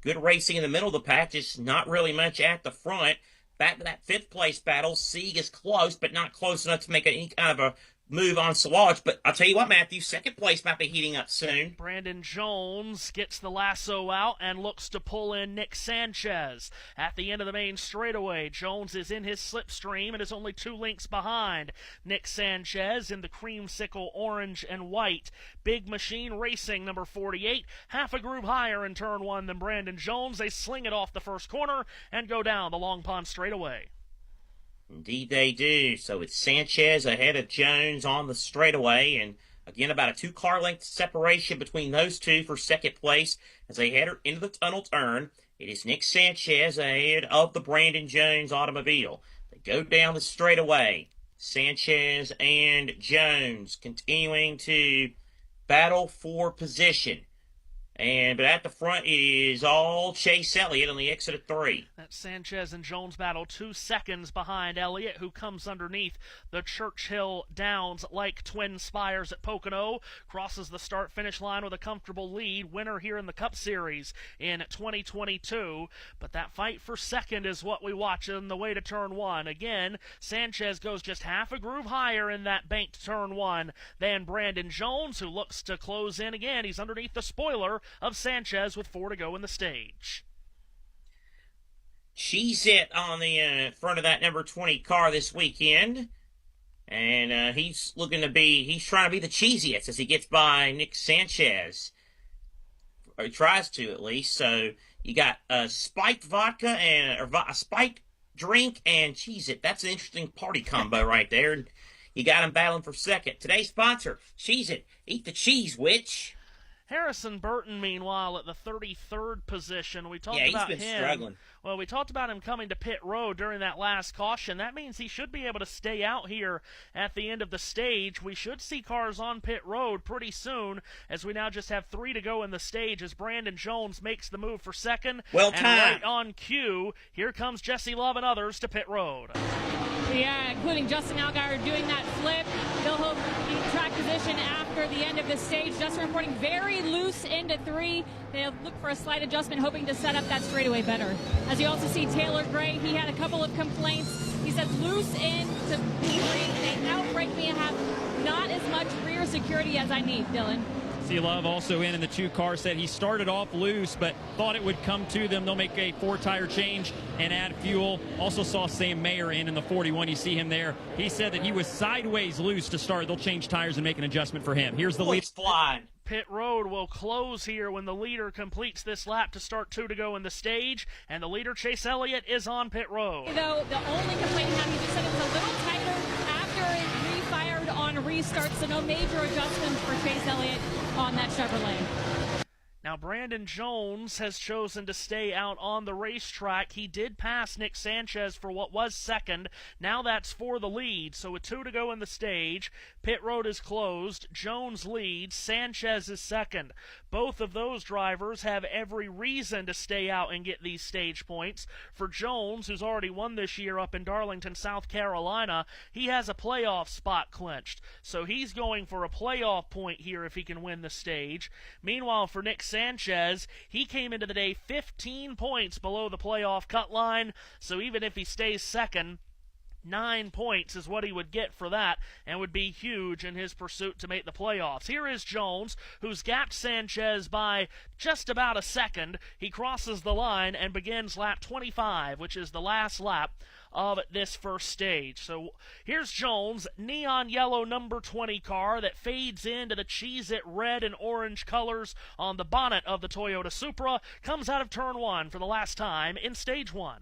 Good racing in the middle of the pack, just not really much at the front. Back to that 5th place battle. Sieg is close, but not close enough to make any kind of a move on Salage. But I'll tell you what, Matthew, 2nd place might be heating up soon. Brandon Jones gets the lasso out and looks to pull in Nick Sanchez. At the end of the main straightaway, Jones is in his slipstream and is only 2 lengths behind Nick Sanchez in the creamsicle orange and white. Big Machine Racing, number 48, half a groove higher in turn 1 than Brandon Jones. They sling it off the first corner and go down the Long Pond straightaway. Indeed they do. So it's Sanchez ahead of Jones on the straightaway, and again about a 2-car length separation between those two for 2nd place as they head into the tunnel turn. It is Nick Sanchez ahead of the Brandon Jones automobile. They go down the straightaway. Sanchez and Jones continuing to battle for position. But at the front is all Chase Elliott on the exit of 3. That Sanchez and Jones battle 2 seconds behind Elliott, who comes underneath the Churchill Downs like twin spires at Pocono, crosses the start-finish line with a comfortable lead, winner here in the Cup Series in 2022. But that fight for 2nd is what we watch on the way to turn 1. Again, Sanchez goes just half a groove higher in that banked turn 1 than Brandon Jones, who looks to close in again. He's underneath the spoiler of Sanchez with 4 to go in the stage. Cheez-It on the front of that number 20 car this weekend. And he's trying to be the cheesiest as he gets by Nick Sanchez. Or he tries to, at least. So you got spiked vodka and a spiked drink and Cheez-It. That's an interesting party combo right there. And you got him battling for 2nd. Today's sponsor, Cheez-It. Eat the cheese, witch. Harrison Burton, meanwhile, at the 33rd position. We talked he's about been him. Struggling. Well, we talked about him coming to pit road during that last caution. That means he should be able to stay out here at the end of the stage. We should see cars on pit road pretty soon, as we now just have 3 to go in the stage as Brandon Jones makes the move for 2nd. Well and timed. right on cue, here comes Jesse Love and others to pit road. Yeah, including Justin Allgaier doing that flip. They'll hope track position after the end of the stage. Justin reporting very loose into 3. They'll look for a slight adjustment, hoping to set up that straightaway better. As you also see Taylor Gray, he had a couple of complaints. He said loose into 3. They outbrake me and have not as much rear security as I need, Dylan. See Love also in the 2 car set. He started off loose, but thought it would come to them. They'll make a 4-tire change and add fuel. Also saw Sam Mayer in the 41. You see him there. He said that he was sideways loose to start. They'll change tires and make an adjustment for him. Here's the lead. Flying. Pit road will close here when the leader completes this lap to start 2 to go in the stage, and the leader, Chase Elliott, is on pit road. Though the only complaint he had, he just said it was a little tighter after it refired on restart, so no major adjustments for Chase Elliott on that Chevrolet. Now, Brandon Jones has chosen to stay out on the racetrack. He did pass Nick Sanchez for what was 2nd. Now that's for the lead. So with 2 to go in the stage, pit road is closed. Jones leads. Sanchez is 2nd. Both of those drivers have every reason to stay out and get these stage points. For Jones, who's already won this year up in Darlington, South Carolina, he has a playoff spot clinched. So he's going for a playoff point here if he can win the stage. Meanwhile, for Nick Sanchez, he came into the day 15 points below the playoff cut line, so even if he stays 2nd, 9 points is what he would get for that and would be huge in his pursuit to make the playoffs. Here is Jones, who's gapped Sanchez by just about a second. He crosses the line and begins lap 25, which is the last lap of this first stage. So here's Jones, neon yellow number 20 car that fades into the Cheez-It red and orange colors on the bonnet of the Toyota Supra, comes out of turn 1 for the last time in stage 1.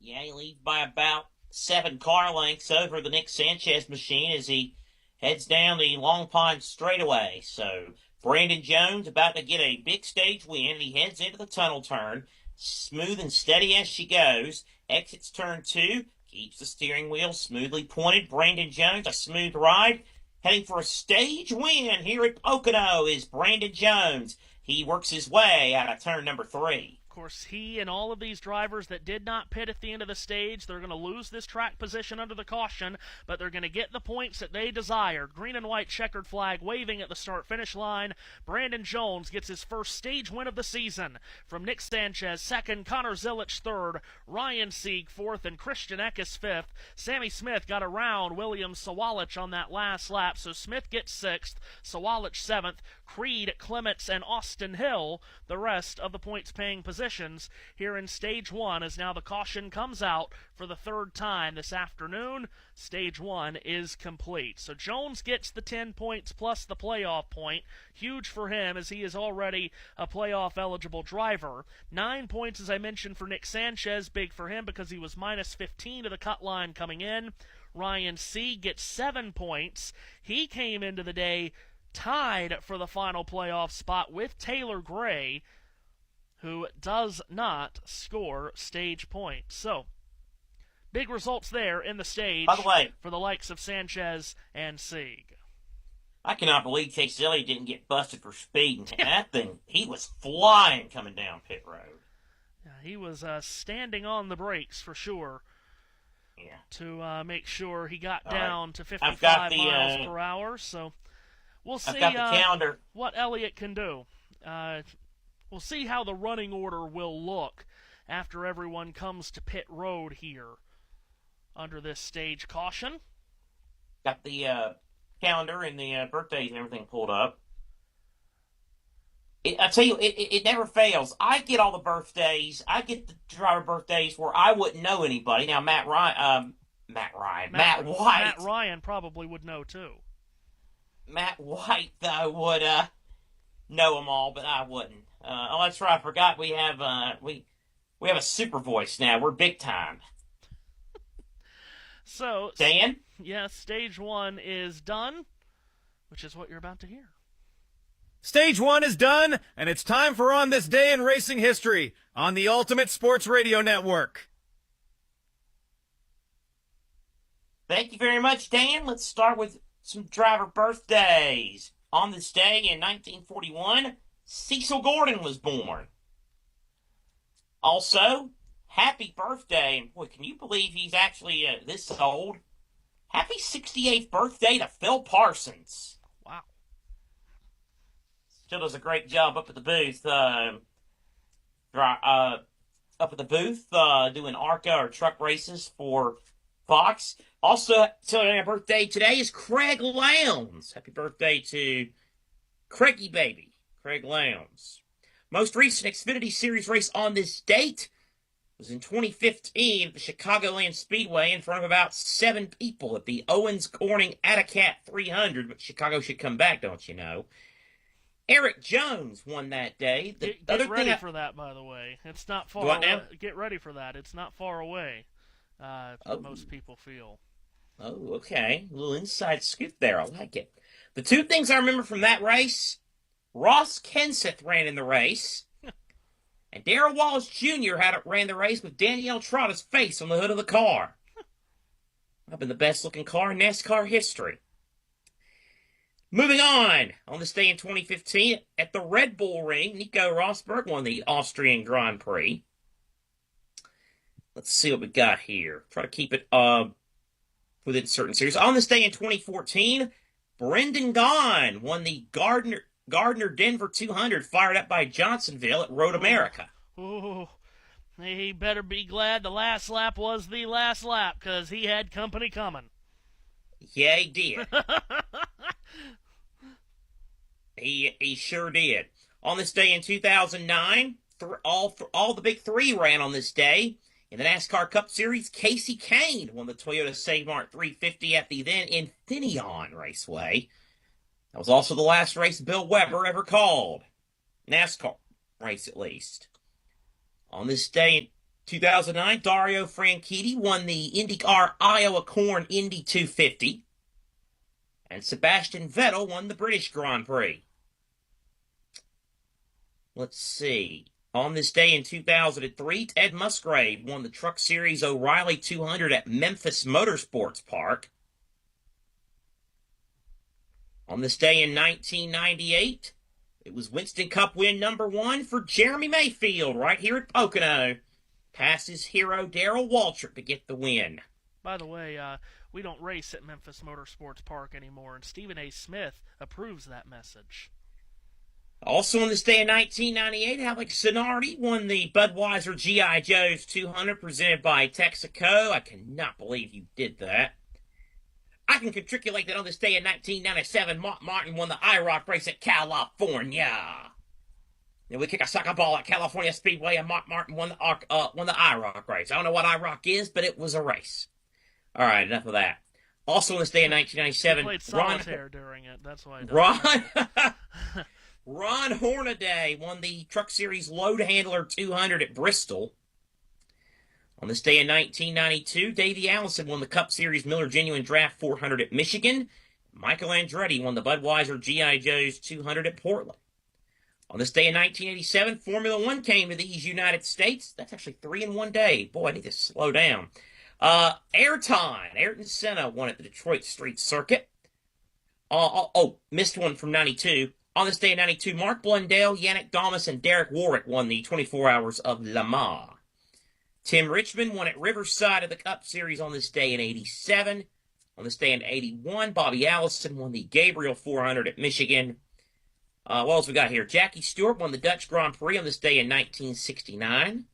Yeah, he leads by about 7 car lengths over the Nick Sanchez machine as he heads down the Long Pond straightaway. So Brandon Jones about to get a big stage win. He heads into the tunnel turn, smooth and steady as she goes. Exits turn 2, keeps the steering wheel smoothly pointed. Brandon Jones, a smooth ride, heading for a stage win here at Pocono is Brandon Jones. He works his way out of turn number 3. Of course, he and all of these drivers that did not pit at the end of the stage, they're going to lose this track position under the caution, but they're going to get the points that they desired. Green and white checkered flag waving at the start-finish line. Brandon Jones gets his first stage win of the season. From Nick Sanchez, second, Connor Zilich, third, Ryan Sieg, fourth, and Christian Eckes, fifth. Sammy Smith got around William Sawalich on that last lap, so Smith gets sixth, Sawalich seventh, Creed, Clements, and Austin Hill, the rest of the points-paying positions here in Stage 1 as now the caution comes out for the third time this afternoon. Stage 1 is complete. So Jones gets the 10 points plus the playoff point. Huge for him as he is already a playoff-eligible driver. 9 points, as I mentioned, for Nick Sanchez. Big for him because he was minus 15 to the cut line coming in. Ryan Sieg gets 7 points. He came into the day tied for the final playoff spot with Taylor Gray, who does not score stage points. So, big results there in the stage By the way, for the likes of Sanchez and Sieg. I cannot believe Chase Elliott didn't get busted for speeding. That thing, he was flying coming down pit road. Yeah, he was standing on the brakes for sure. Yeah. To make sure he got down to 55 miles per hour. So we'll see I've got the calendar. What Elliott can do. We'll see how the running order will look after everyone comes to pit road here under this stage caution. Got the calendar and the birthdays and everything pulled up. I tell you, it never fails. I get all the birthdays. I get the driver birthdays where I wouldn't know anybody. Now, Matt White. Matt Ryan probably would know, too. Matt White, though, would know them all, but I wouldn't. Oh, that's right. I forgot we have we have a super voice now. We're big time. So, Dan? Yes, stage 1 is done, which is what you're about to hear. Stage 1 is done, and it's time for On This Day in Racing History on the Ultimate Sports Radio Network. Thank you very much, Dan. Let's start with some driver birthdays. On this day in 1941, Cecil Gordon was born. Also, happy birthday, and boy, can you believe he's actually this old? Happy 68th birthday to Phil Parsons. Wow. Still does a great job up at the booth. Doing ARCA or truck races for Fox. Also, celebrating a birthday today is Craig Lowndes. Happy birthday to Craigie Baby, Craig Lowndes. Most recent Xfinity Series race on this date was in 2015 at the Chicagoland Speedway in front of about 7 people at the Owens Corning Atticat 300, but Chicago should come back, don't you know? Eric Jones won that day. Get ready for that, by the way. It's not far away. Get ready for that. It's not far away, most people feel. Oh, okay. A little inside scoop there. I like it. The two things I remember from that race, Ross Kenseth ran in the race, and Darrell Wallace Jr. ran the race with Danielle Trotta's face on the hood of the car. Might have been the best-looking car in NASCAR history. Moving on this day in 2015, at the Red Bull Ring, Nico Rosberg won the Austrian Grand Prix. Let's see what we got here. Try to keep it within certain series. On this day in 2014, Brendan Gaughan won the Gardner Denver 200, fired up by Johnsonville at Road America. Ooh, He better be glad the last lap was the last lap, because he had company coming. Yeah, he did. He sure did. On this day in 2009, all the big three ran on this day. In the NASCAR Cup Series, Casey Kane won the Toyota Save Mart 350 at the then Infineon Raceway. That was also the last race Bill Weber ever called. NASCAR race, at least. On this day in 2009, Dario Franchitti won the IndyCar Iowa Corn Indy 250. And Sebastian Vettel won the British Grand Prix. Let's see. On this day in 2003, Ted Musgrave won the Truck Series O'Reilly 200 at Memphis Motorsports Park. On this day in 1998, it was Winston Cup win number 1 for Jeremy Mayfield right here at Pocono. Passes hero Darrell Waltrip to get the win. By the way, we don't race at Memphis Motorsports Park anymore, and Stephen A. Smith approves that message. Also on this day in 1998, Alex Zanardi won the Budweiser G.I. Joe's 200 presented by Texaco. I cannot believe you did that. I can matriculate that on this day in 1997, Mark Martin won the IROC race at California. Then we kick a soccer ball at California Speedway, and Mark Martin won the IROC race. I don't know what IROC is, but it was a race. All right, enough of that. Also on this day in 1997, he played solitaire during it. That's why. Ron Hornaday won the Truck Series Load Handler 200 at Bristol. On this day in 1992, Davey Allison won the Cup Series Miller Genuine Draft 400 at Michigan. Michael Andretti won the Budweiser G.I. Joe's 200 at Portland. On this day in 1987, Formula One came to these United States. That's actually 3 in one day. Boy, I need to slow down. Ayrton Senna won at the Detroit Street Circuit. Missed one from 92. On this day in 92, Mark Blundell, Yannick Dalmas, and Derek Warwick won the 24 Hours of Le Mans. Tim Richmond won at Riverside of the Cup Series on this day in 87. On this day in 81, Bobby Allison won the Gabriel 400 at Michigan. What else we got here? Jackie Stewart won the Dutch Grand Prix on this day in 1969.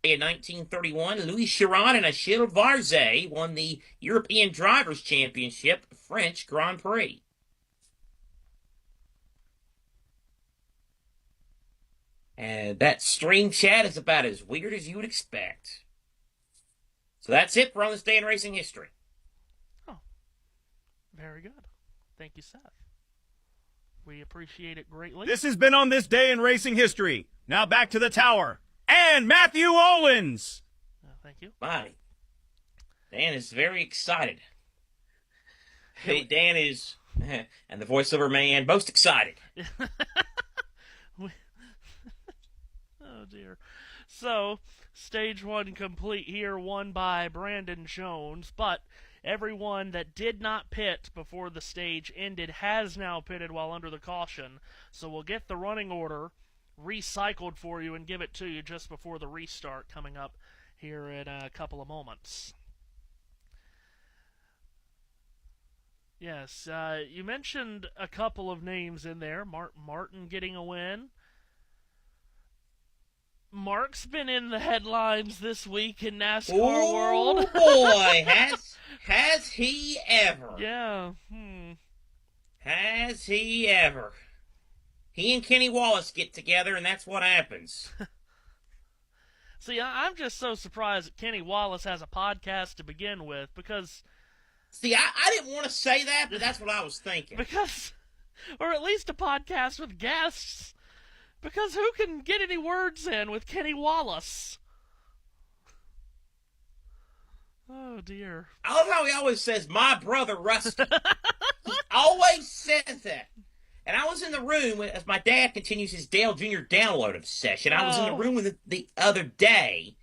In 1931, Louis Chiron and Achille Varze won the European Drivers' Championship French Grand Prix. And that stream chat is about as weird as you would expect. So that's it for On This Day in Racing History. Oh, very good. Thank you, Seth. We appreciate it greatly. This has been On This Day in Racing History. Now back to the tower. And Matthew Owens. Thank you. Bye. Dan is very excited. Hey, Dan is, and the voiceover man, most excited. Oh, dear. So, stage 1 complete here, won by Brandon Jones, but everyone that did not pit before the stage ended has now pitted while under the caution, so we'll get the running order recycled for you and give it to you just before the restart coming up here in a couple of moments. Yes, you mentioned a couple of names in there. Martin getting a win. Mark's been in the headlines this week in NASCAR world. Oh, boy, has he ever? Yeah. Has he ever? He and Kenny Wallace get together, and that's what happens. See, I'm just so surprised that Kenny Wallace has a podcast to begin with, because... See, I didn't want to say that, but that's what I was thinking. Or at least a podcast with guests. Because who can get any words in with Kenny Wallace? Oh, dear. I love how he always says, my brother Rusty. He always says that. And I was in the room as my dad continues his Dale Jr. download obsession. I was in the room with the other day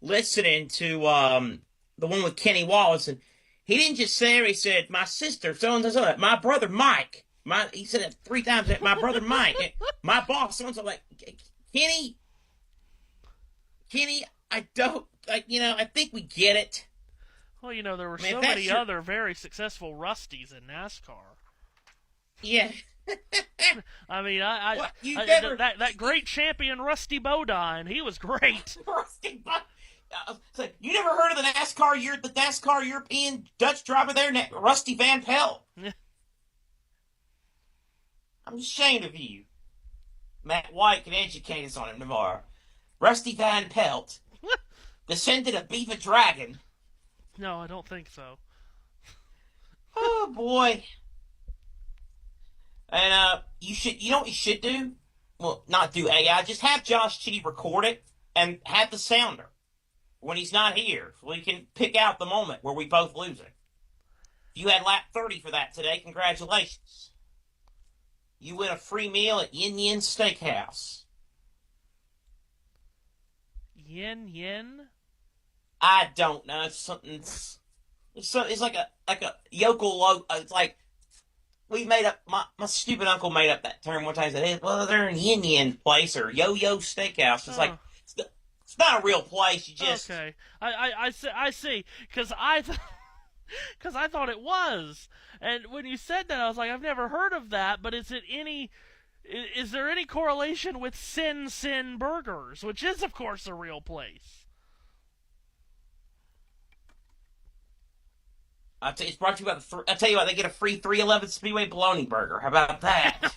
listening to the one with Kenny Wallace, and he didn't just say it, he said, my sister, so-and-so, my brother Mike. He said it 3 times, my brother Mike. My boss, so-and-so, like, Kenny, I don't, I think we get it. Well, there were so many other very successful Rusties in NASCAR. Yeah. I mean, that great champion Rusty Bodine, he was great. Rusty so you never heard of the NASCAR European Dutch driver there, Rusty Van Pelt? I'm ashamed of you. Matt White can educate us on him tomorrow. Rusty Van Pelt, descendant of Beaver Dragon. No, I don't think so. Oh boy. And you know what you should do? Well, not do AI, just have Josh Chitty record it and have the sounder when he's not here, so we can pick out the moment where we both lose it. If you had lap 30 for that today, congratulations. You win a free meal at Yin Yin Steakhouse. Yin Yin? I don't know. It's like a yokel logo. It's like we made up. My stupid uncle made up that term one time. He said, "Hey, well, they're in Yin Yin place or Yo Yo Steakhouse." It's like it's not a real place. You just okay. I see. Because I thought it was, and when you said that, I was like, I've never heard of that. But is there any correlation with Sin Burgers, which is of course a real place? it's brought to you by I'll tell you what, they get a free 311 Speedway bologna burger. How about that?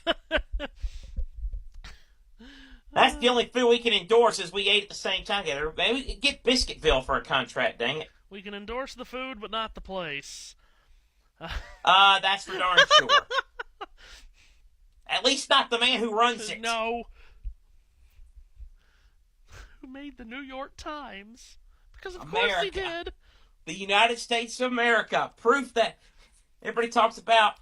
That's the only food we can endorse as we ate at the same time together. Maybe get Biscuitville for a contract, dang it. We can endorse the food, but not the place. That's for darn sure. At least not the man who runs it. No. Who made the New York Times? Because of course he did. The United States of America. Proof that everybody talks about,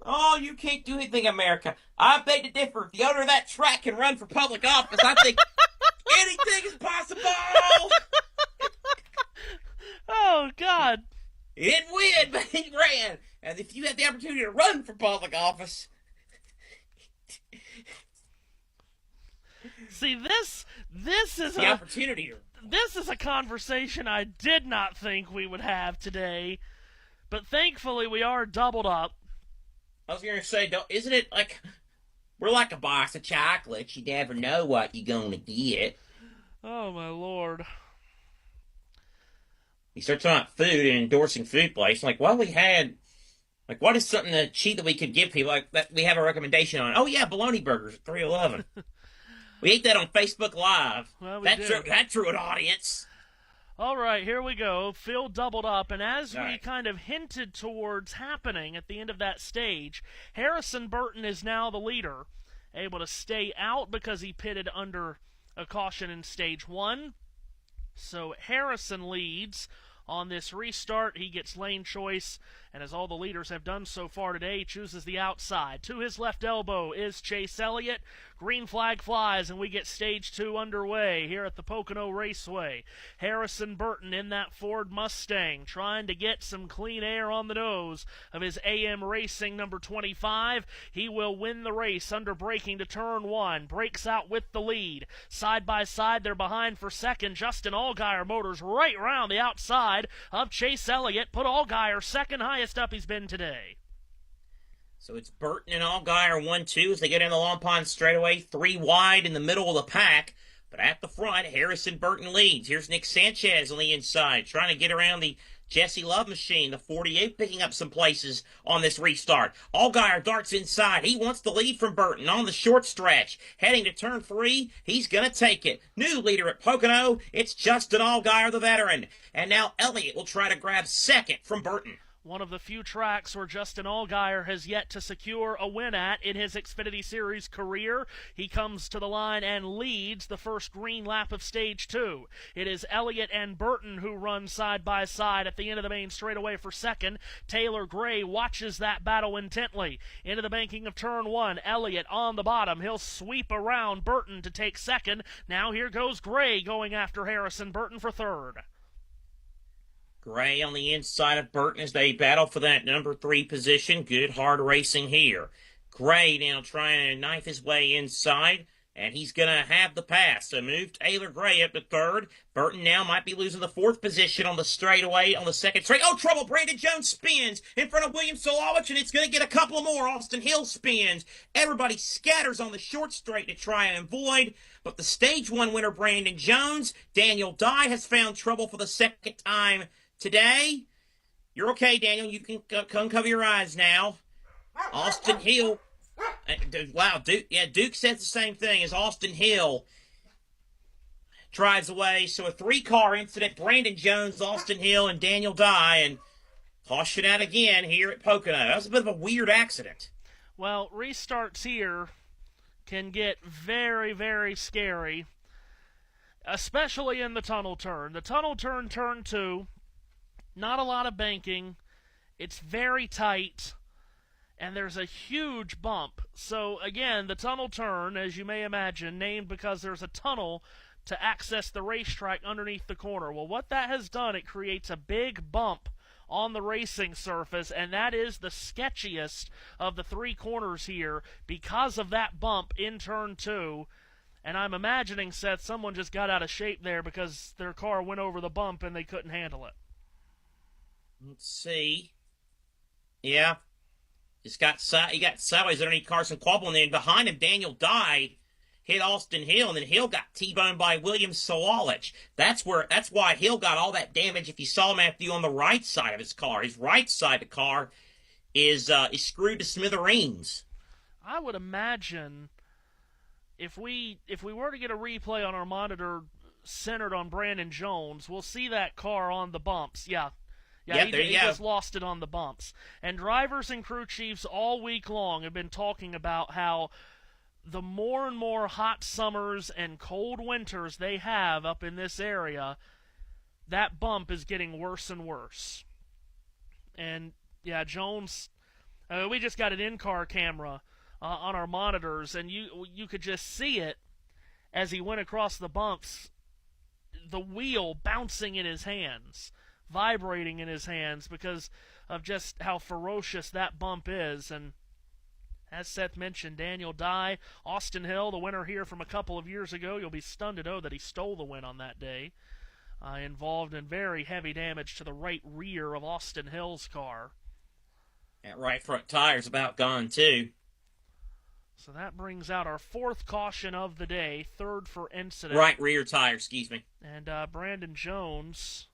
oh, you can't do anything, America. I beg to differ. If the owner of that track can run for public office, I think anything is possible. Oh, God. He didn't win, but he ran. And if you had the opportunity to run for public office. See, this is the opportunity. This is a conversation I did not think we would have today, but thankfully we are doubled up. I was going to say, isn't it like we're like a box of chocolates? You never know what you're going to get. Oh, my Lord. You start talking about food and endorsing food places. Like, what is something cheap that we could give people? Like, that we have a recommendation on. Oh, yeah, bologna burgers at 311. We ate that on Facebook Live. Well, that drew an audience. All right, here we go. Phil doubled up, and as we kind of hinted towards happening at the end of that stage, Harrison Burton is now the leader, able to stay out because he pitted under a caution in stage 1. So Harrison leads on this restart. He gets lane choice, and as all the leaders have done so far today, he chooses the outside. To his left elbow is Chase Elliott. Green flag flies, and we get stage 2 underway here at the Pocono Raceway. Harrison Burton in that Ford Mustang, trying to get some clean air on the nose of his AM Racing number 25. He will win the race under braking to turn 1. Breaks out with the lead. Side by side, they're behind for second. Justin Allgaier Motors right around the outside of Chase Elliott. Put Allgaier second highest up he's been today. So it's Burton and Allgaier 1-2 as they get in the Long Pond straightaway, 3 wide in the middle of the pack. But at the front, Harrison Burton leads. Here's Nick Sanchez on the inside, trying to get around the Jesse Love machine, the 48, picking up some places on this restart. Allgaier darts inside. He wants the lead from Burton on the short stretch. Heading to turn 3, he's going to take it. New leader at Pocono, it's Justin Allgaier, the veteran. And now Elliott will try to grab second from Burton. One of the few tracks where Justin Allgaier has yet to secure a win at in his Xfinity Series career. He comes to the line and leads the first green lap of stage 2. It is Elliott and Burton who run side by side at the end of the main straightaway for second. Taylor Gray watches that battle intently. Into the banking of turn 1, Elliott on the bottom. He'll sweep around Burton to take second. Now here goes Gray going after Harrison Burton for third. Gray on the inside of Burton as they battle for that number 3 position. Good hard racing here. Gray now trying to knife his way inside. And he's going to have the pass. So move Taylor Gray up to third. Burton now might be losing the fourth position on the straightaway on the second straight. Oh, trouble. Brandon Jones spins in front of William Solowich, and it's going to get a couple more. Austin Hill spins. Everybody scatters on the short straight to try and avoid. But the stage one winner, Brandon Jones, Daniel Dye has found trouble for the second time today. You're okay, Daniel. You can come cover your eyes now. Austin Hill. Wow, Duke says the same thing as Austin Hill drives away. So a three-car incident, Brandon Jones, Austin Hill, and Daniel Dye, and caution out again here at Pocono. That was a bit of a weird accident. Well, restarts here can get very, very scary, especially in the tunnel turn. The tunnel turn, turn 2, not a lot of banking. It's very tight. And there's a huge bump. So, again, the tunnel turn, as you may imagine, named because there's a tunnel to access the racetrack underneath the corner. Well, what that has done, it creates a big bump on the racing surface, and that is the sketchiest of the three corners here because of that bump in turn 2. And I'm imagining, Seth, someone just got out of shape there because their car went over the bump and they couldn't handle it. Let's see. Yeah. He got sideways underneath Carson Quabble, and then behind him, Daniel Dye hit Austin Hill, and then Hill got T-boned by William Sawalich. That's why Hill got all that damage. If you saw Matthew on the right side of his car, his right side of the car is screwed to smithereens. I would imagine if we were to get a replay on our monitor centered on Brandon Jones, we'll see that car on the bumps. Yeah, he just lost it on the bumps. And drivers and crew chiefs all week long have been talking about how the more and more hot summers and cold winters they have up in this area, that bump is getting worse and worse. And, yeah, Jones, we just got an in-car camera on our monitors, and you could just see it as he went across the bumps, the wheel bouncing in his hands, vibrating in his hands because of just how ferocious that bump is. And as Seth mentioned, Daniel Dye, Austin Hill, the winner here from a couple of years ago. You'll be stunned to know that he stole the win on that day. Involved in very heavy damage to the right rear of Austin Hill's car. That right front tire's about gone, too. So that brings out our fourth caution of the day, third for incident. Right rear tire, excuse me. And Brandon Jones,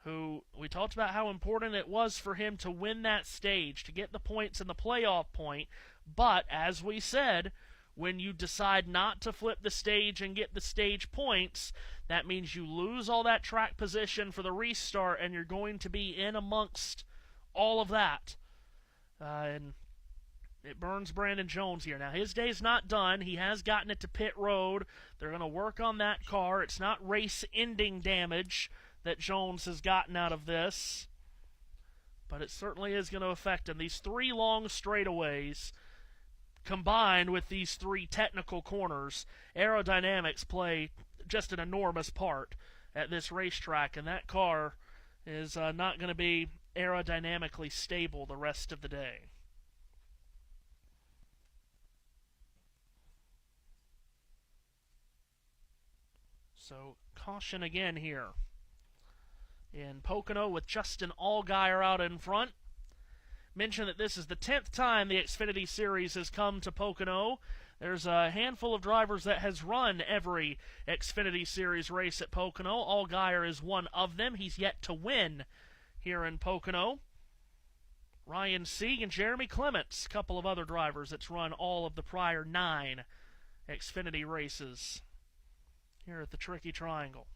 who we talked about how important it was for him to win that stage, to get the points in the playoff point. But, as we said, when you decide not to flip the stage and get the stage points, that means you lose all that track position for the restart, and you're going to be in amongst all of that. And it burns Brandon Jones here. Now, his day's not done. He has gotten it to pit road. They're going to work on that car. It's not race-ending damage that Jones has gotten out of this, but it certainly is going to affect him. These three long straightaways, combined with these three technical corners, aerodynamics play just an enormous part at this racetrack, and that car is not going to be aerodynamically stable the rest of the day. So, caution again here in Pocono with Justin Allgaier out in front. Mention that this is the 10th time the Xfinity Series has come to Pocono. There's a handful of drivers that has run every Xfinity Series race at Pocono. Allgaier is one of them. He's yet to win here in Pocono. Ryan Sieg and Jeremy Clements, a couple of other drivers that's run all of the prior 9 Xfinity races here at the Tricky Triangle.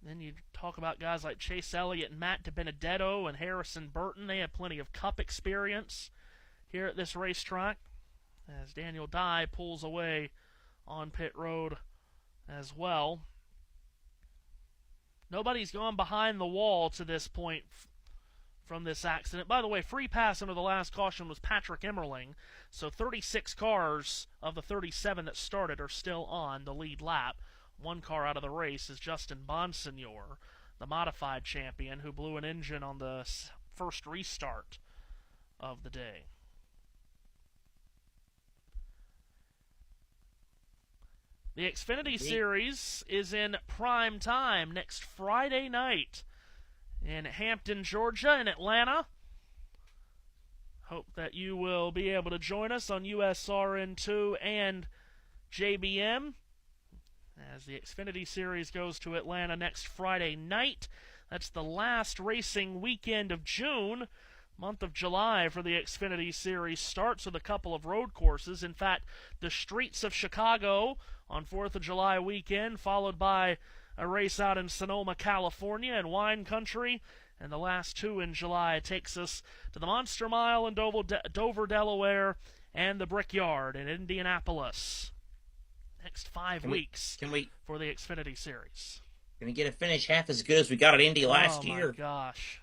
Then you talk about guys like Chase Elliott and Matt DiBenedetto and Harrison Burton. They have plenty of Cup experience here at this racetrack as Daniel Dye pulls away on pit road as well. Nobody's gone behind the wall to this point from this accident. By the way, free pass under the last caution was Patrick Emmerling, so 36 cars of the 37 that started are still on the lead lap. One car out of the race is Justin Bonsignor, the modified champion, who blew an engine on the first restart of the day. The Xfinity Series is in prime time next Friday night in Hampton, Georgia, and Atlanta. Hope that you will be able to join us on USRN2 and JBM as the Xfinity Series goes to Atlanta next Friday night. That's the last racing weekend of June. Month of July for the Xfinity Series starts with a couple of road courses. In fact, the streets of Chicago on 4th of July weekend, followed by a race out in Sonoma, California, and wine country. And the last two in July takes us to the Monster Mile in Dover, Delaware, and the Brickyard in Indianapolis. Next 5 weeks for the Xfinity Series. Can we get a finish half as good as we got at Indy last year? Oh, my gosh.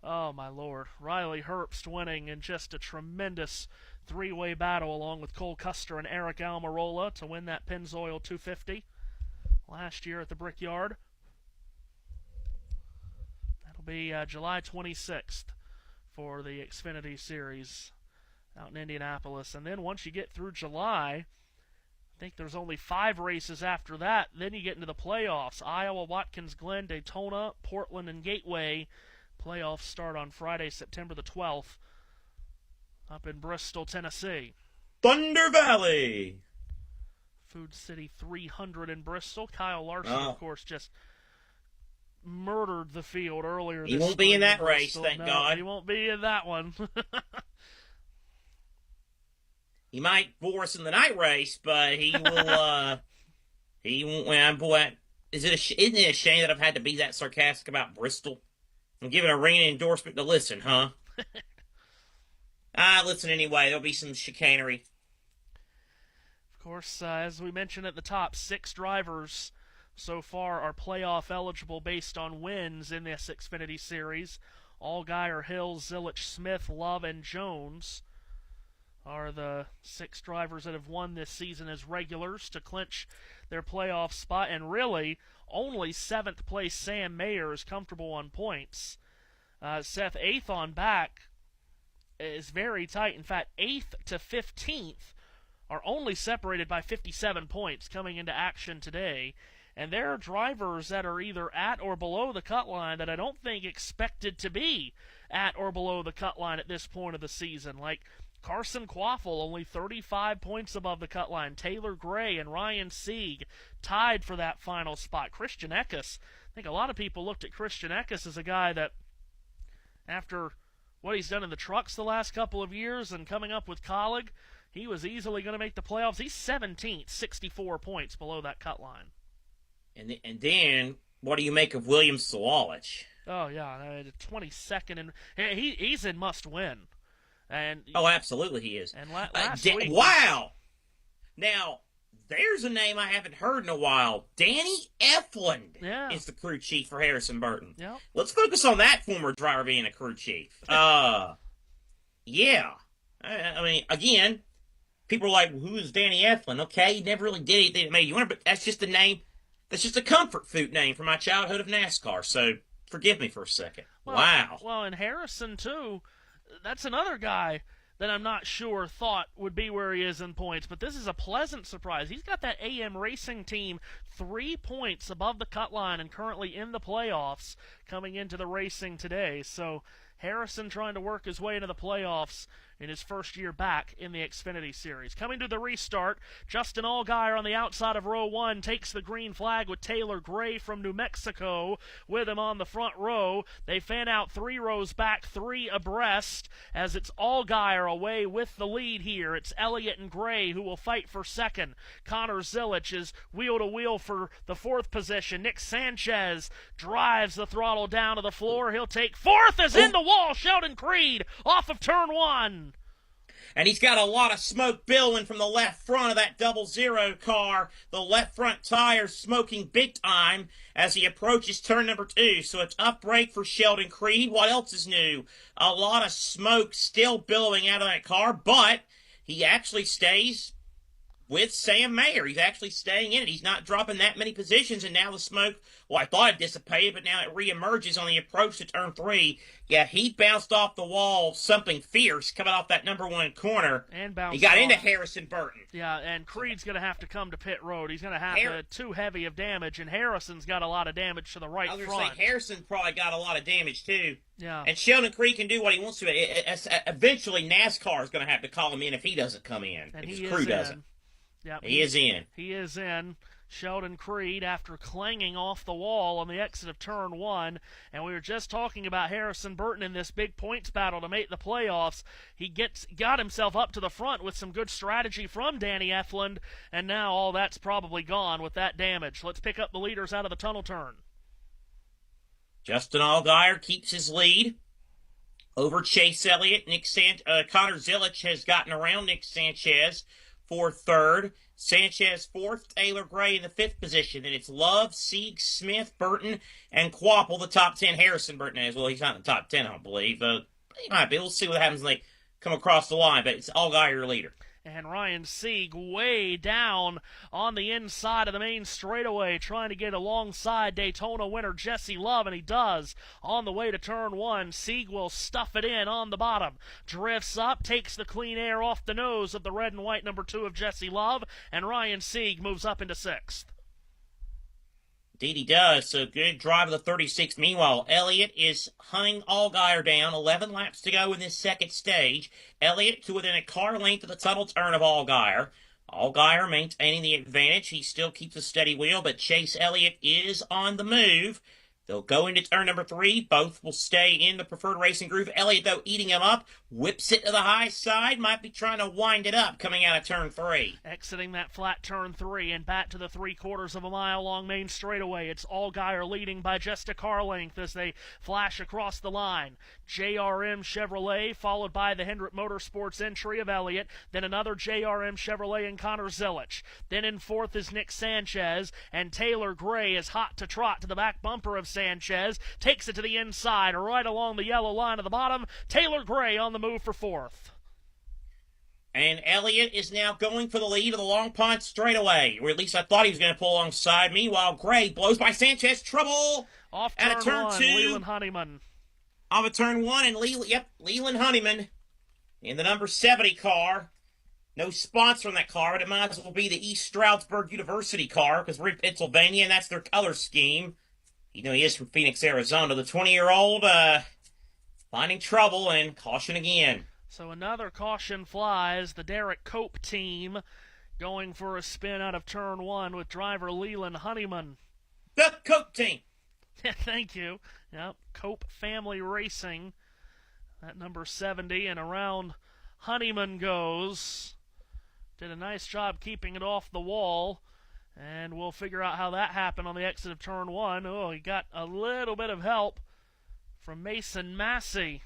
Oh, my Lord. Riley Herbst winning in just a tremendous three-way battle along with Cole Custer and Eric Almirola to win that Pennzoil 250 last year at the Brickyard. That'll be July 26th for the Xfinity Series out in Indianapolis. And then once you get through July, I think there's only 5 races after that. Then you get into the playoffs. Iowa, Watkins Glen, Daytona, Portland, and Gateway. Playoffs start on Friday, September the 12th, up in Bristol, Tennessee. Thunder Valley. Food City 300 in Bristol. Kyle Larson, of course, just murdered the field earlier this He won't be in that race, Bristol. thank No, God. He won't be in that one. He might bore us in the night race, but he will, he won't win. Boy, isn't it a shame that I've had to be that sarcastic about Bristol? I'm giving a ringing endorsement to listen, huh? Listen anyway. There'll be some chicanery. Of course, as we mentioned at the top, 6 drivers so far are playoff eligible based on wins in this Xfinity Series. Allgaier, Hill, Zilich, Smith, Love, and Jones are the 6 drivers that have won this season as regulars to clinch their playoff spot. And really, only 7th place Sam Mayer is comfortable on points. Seth 8th on back is very tight. In fact, 8th to 15th are only separated by 57 points coming into action today. And there are drivers that are either at or below the cut line that I don't think expected to be at or below the cut line at this point of the season, like Carson Quaffle, only 35 points above the cut line. Taylor Gray and Ryan Sieg tied for that final spot. Christian Eckes, I think a lot of people looked at Christian Eckes as a guy that, after what he's done in the trucks the last couple of years and coming up with Colleague, he was easily going to make the playoffs. He's 17th, 64 points below that cut line. And then, what do you make of William Sawalich? Oh, yeah, 22nd, and he's in must-win. And absolutely he is. And last week, wow! Now, there's a name I haven't heard in a while. Danny Eflin is the crew chief for Harrison Burton. Yep. Let's focus on that former driver being a crew chief. Yeah. I mean, again, people are like, who is Danny Eflin? Okay, he never really did anything that made you wonder, but that's just a name. That's just a comfort food name from my childhood of NASCAR, so forgive me for a second. Wow. Well, and Harrison, too, that's another guy that I'm not sure thought would be where he is in points, but this is a pleasant surprise. He's got that AM Racing team 3 points above the cut line and currently in the playoffs coming into the racing today. So Harrison trying to work his way into the playoffs in his first year back in the Xfinity Series. Coming to the restart, Justin Allgaier on the outside of row 1 takes the green flag with Taylor Gray from New Mexico with him on the front row. They fan out 3 rows back, 3 abreast, as it's Allgaier away with the lead here. It's Elliott and Gray who will fight for second. Connor Zilich is wheel-to-wheel for the 4th position. Nick Sanchez drives the throttle down to the floor. He'll take 4th as in the wall. Sheldon Creed off of turn 1. And he's got a lot of smoke billowing from the left front of that 00 car. The left front tires smoking big time as he approaches turn number 2. So it's up brake for Sheldon Creed. What else is new? A lot of smoke still billowing out of that car, but he actually stays with Sam Mayer. He's actually staying in it. He's not dropping that many positions, and now the smoke, well, I thought it dissipated, but now it reemerges on the approach to turn 3. Yeah, he bounced off the wall something fierce coming off that number 1 corner. And bounced He got off. into Harrison Burton. Yeah, and Creed's going to have to come to pit road. He's going to have too heavy of damage, and Harrison's got a lot of damage to the right front. I was going to say, Harrison probably got a lot of damage, too. Yeah. And Sheldon Creed can do what he wants to. Eventually, NASCAR is going to have to call him in if he doesn't come in. And if his crew doesn't. Yep, he is in. He is in. Sheldon Creed, after clanging off the wall on the exit of turn 1, and we were just talking about Harrison Burton in this big points battle to make the playoffs. He got himself up to the front with some good strategy from Danny Efland, and now all that's probably gone with that damage. Let's pick up the leaders out of the tunnel turn. Justin Allgaier keeps his lead over Chase Elliott. Connor Zilic has gotten around Nick Sanchez for 3rd. Sanchez 4th, Taylor Gray in the 5th position. And it's Love, Sieg, Smith, Burton, and Quapple, the top 10. Harrison Burton as well. He's not in the top 10, I don't believe. He might be. We'll see what happens when they come across the line. But it's Allgaier leader. And Ryan Sieg way down on the inside of the main straightaway, trying to get alongside Daytona winner Jesse Love, and he does. On the way to turn 1, Sieg will stuff it in on the bottom. Drifts up, takes the clean air off the nose of the red and white number 2 of Jesse Love, and Ryan Sieg moves up into 6th. Indeed he does. So good drive of the 36. Meanwhile, Elliott is hunting Allgaier down. 11 laps to go in this second stage. Elliott to within a car length of the tunnel turn of Allgaier. Allgaier maintaining the advantage. He still keeps a steady wheel, but Chase Elliott is on the move. They'll go into turn number 3. Both will stay in the preferred racing groove. Elliott, though, eating him up. Whips it to the high side. Might be trying to wind it up coming out of turn 3. Exiting that flat turn 3 and back to the 3/4 of a mile long main straightaway. It's Allgaier leading by just a car length as they flash across the line. JRM Chevrolet followed by the Hendrick Motorsports entry of Elliott. Then another JRM Chevrolet and Connor Zilic. Then in 4th is Nick Sanchez. And Taylor Gray is hot to trot to the back bumper of Sanchez. Takes it to the inside right along the yellow line of the bottom. Taylor Gray on the move for 4th. And Elliott is now going for the lead of the Long Pond straightaway, or at least I thought he was going to pull alongside. Meanwhile, Gray blows by Sanchez. Trouble off at turn 1, 2. Leland Honeyman. Off of turn 1, and Leland Honeyman in the number 70 car. No sponsor on that car, but it might as well be the East Stroudsburg University car because we're in Pennsylvania, and that's their color scheme. You know, he is from Phoenix, Arizona. The 20-year-old finding trouble and caution again. So another caution flies. The Derek Cope team going for a spin out of turn 1 with driver Leland Honeyman. The Cope team. Thank you. Yep, Cope Family Racing. That number 70, and around Honeyman goes. Did a nice job keeping it off the wall. And we'll figure out how that happened on the exit of turn 1. Oh, he got a little bit of help from Mason Massey,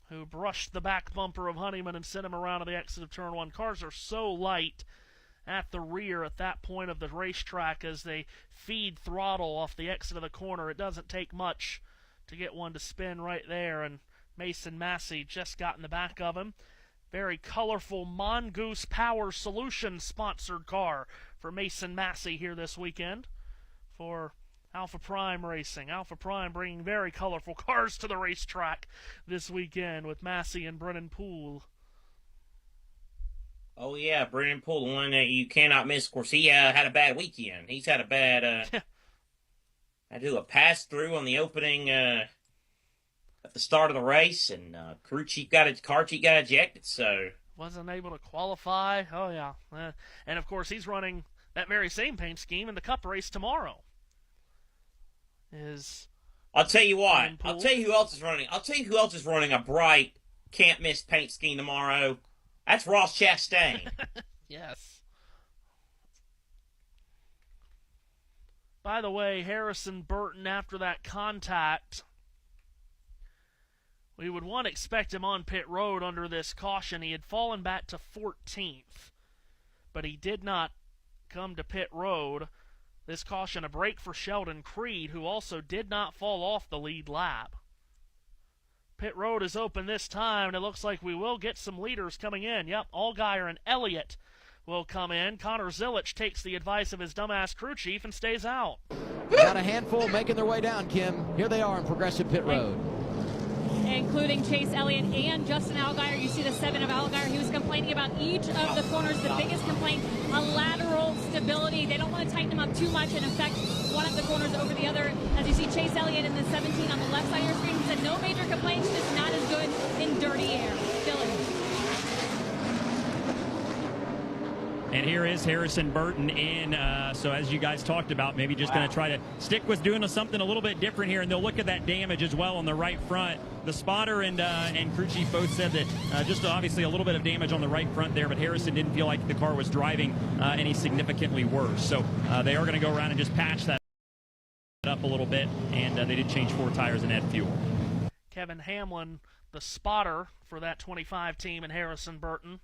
who brushed the back bumper of Honeyman and sent him around to the exit of turn 1. Cars are so light at the rear at that point of the racetrack as they feed throttle off the exit of the corner. It doesn't take much to get one to spin right there, and Mason Massey just got in the back of him. Very colorful Mongoose Power Solutions sponsored car for Mason Massey here this weekend for Alpha Prime Racing. Alpha Prime bringing very colorful cars to the racetrack this weekend with Massey and Brennan Poole. Oh, yeah, Brennan Poole, the one that you cannot miss. Of course, he had a bad weekend. He's had a bad, I do a pass-through on the opening at the start of the race, and car chief got ejected, so... Wasn't able to qualify. Oh, yeah. And, of course, he's running that very same paint scheme in the Cup race tomorrow. I'll tell you what. I'll tell you who else is running. I'll tell you who else is running a bright, can't-miss paint scheme tomorrow. That's Ross Chastain. Yes. By the way, Harrison Burton, after that contact, we would expect him on pit road under this caution. He had fallen back to 14th, but he did not come to pit road. This caution, a break for Sheldon Creed, who also did not fall off the lead lap. Pit road is open this time, and it looks like we will get some leaders coming in. Yep, Allgaier and Elliott will come in. Connor Zilich takes the advice of his dumbass crew chief and stays out. Got a handful making their way down, Kim. Here they are on Progressive Pit Road. Including Chase Elliott and Justin Allgaier. You see the 7 of Allgaier. He was complaining about each of the corners. The biggest complaint, a lateral stability. They don't want to tighten them up too much and affect one of the corners over the other. As you see Chase Elliott in the 17 on the left side of your screen, he said no major complaints, just not as good in dirty air. Dylan. And here is Harrison Burton in. So as you guys talked about, maybe just going to try to stick with doing something a little bit different here. And they'll look at that damage as well on the right front. The spotter and crew chief both said that just obviously a little bit of damage on the right front there, but Harrison didn't feel like the car was driving any significantly worse. So they are going to go around and just patch that up a little bit. And they did change 4 tires and add fuel. Kevin Hamlin, the spotter for that 25 team, and Harrison Burton.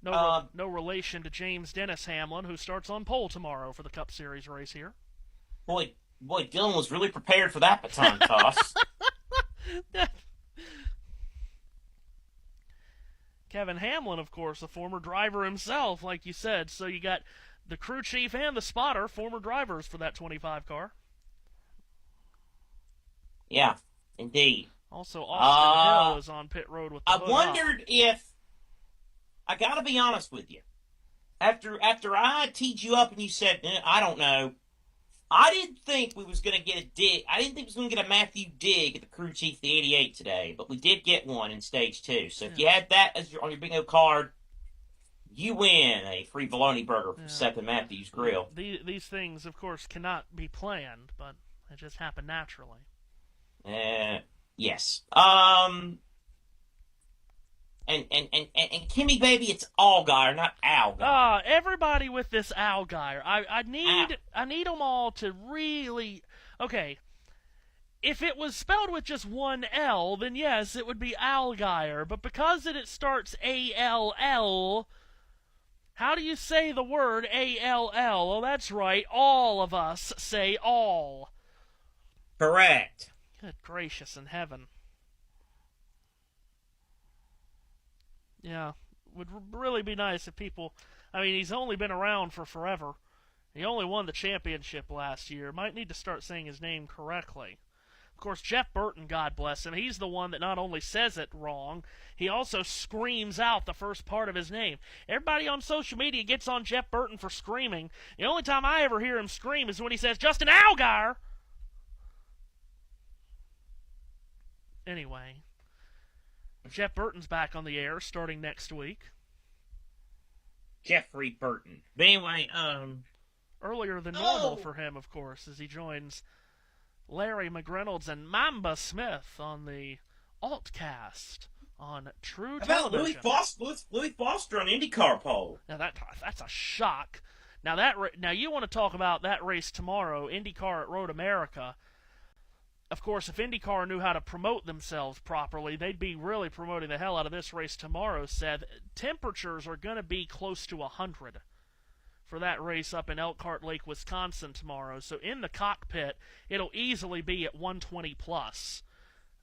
No relation to James Dennis Hamlin, who starts on pole tomorrow for the Cup Series race here. Boy, Dylan was really prepared for that baton toss. Kevin Hamlin, of course, a former driver himself, like you said. So you got the crew chief and the spotter, former drivers for that 25 car. Yeah, indeed. Also, Austin Hill is on pit road with the I hood wondered up. if, I got to be honest with you, after I teed you up and you said, I don't know, I didn't think we was going to get a dig. I didn't think we was going to get a Matthew dig at the crew chief, the 88 today, but we did get one in stage 2. So if you had that as on your bingo card, you win a free bologna burger from Seth and Matthews Grill. These things, of course, cannot be planned, but it just happened naturally. Yes. And Kimmy, baby, it's Allgaier, not Allgaier. Everybody with this Allgaier. I need them all to really. Okay, if it was spelled with just one L, then yes, it would be Allgaier. But because it starts A-L-L, how do you say the word A-L-L? Oh, that's right. All of us say all. Correct. Good gracious in heaven. Yeah, would really be nice if people. I mean, he's only been around for forever. He only won the championship last year. Might need to start saying his name correctly. Of course, Jeff Burton, God bless him, he's the one that not only says it wrong, he also screams out the first part of his name. Everybody on social media gets on Jeff Burton for screaming. The only time I ever hear him scream is when he says, Justin Allgaier! Anyway, Jeff Burton's back on the air starting next week. Jeffrey Burton. But anyway, earlier than normal for him, of course, as he joins Larry McReynolds and Mamba Smith on the Altcast on True Television. How about Louis Foster on IndyCar pole? Now that's a shock. Now you want to talk about that race tomorrow, IndyCar at Road America. Of course, if IndyCar knew how to promote themselves properly, they'd be really promoting the hell out of this race tomorrow, Seth. Temperatures are going to be close to 100 for that race up in Elkhart Lake, Wisconsin tomorrow. So in the cockpit, it'll easily be at 120 plus.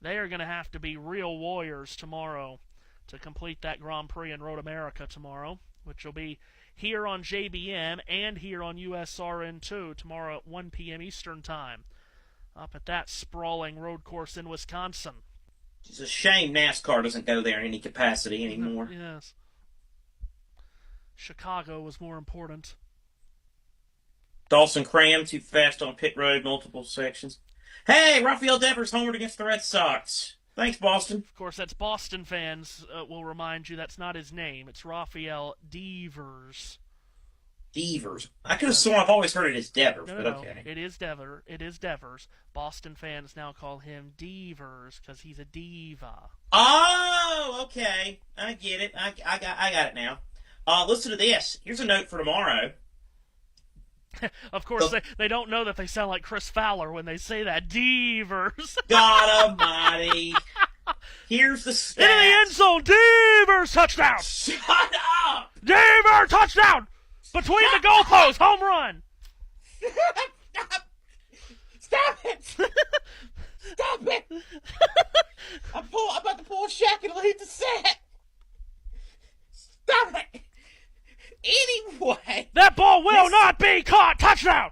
They are going to have to be real warriors tomorrow to complete that Grand Prix in Road America tomorrow, which will be here on JBM and here on USRN2 tomorrow at 1 p.m. Eastern Time. Up at that sprawling road course in Wisconsin. It's a shame NASCAR doesn't go there in any capacity anymore. Yes. Chicago was more important. Dawson Cram, too fast on pit road, multiple sections. Hey, Rafael Devers homered against the Red Sox. Thanks, Boston. Of course, that's Boston fans will remind you that's not his name. It's Rafael Devers. Devers. I could have sworn I've always heard it as Devers, but okay. It is Devers. Boston fans now call him Devers because he's a diva. Oh, okay. I get it. I got it now. Listen to this. Here's a note for tomorrow. Of course, they don't know that they sound like Chris Fowler when they say that. Devers. God almighty. Here's the stats. Into the end zone. Devers touchdown. Shut up. Devers touchdown. Between the goalposts, home run! Stop it! Stop it! I'm about to pull Shaq and leave the set! Stop it! Anyway. That ball will not be caught. Touchdown.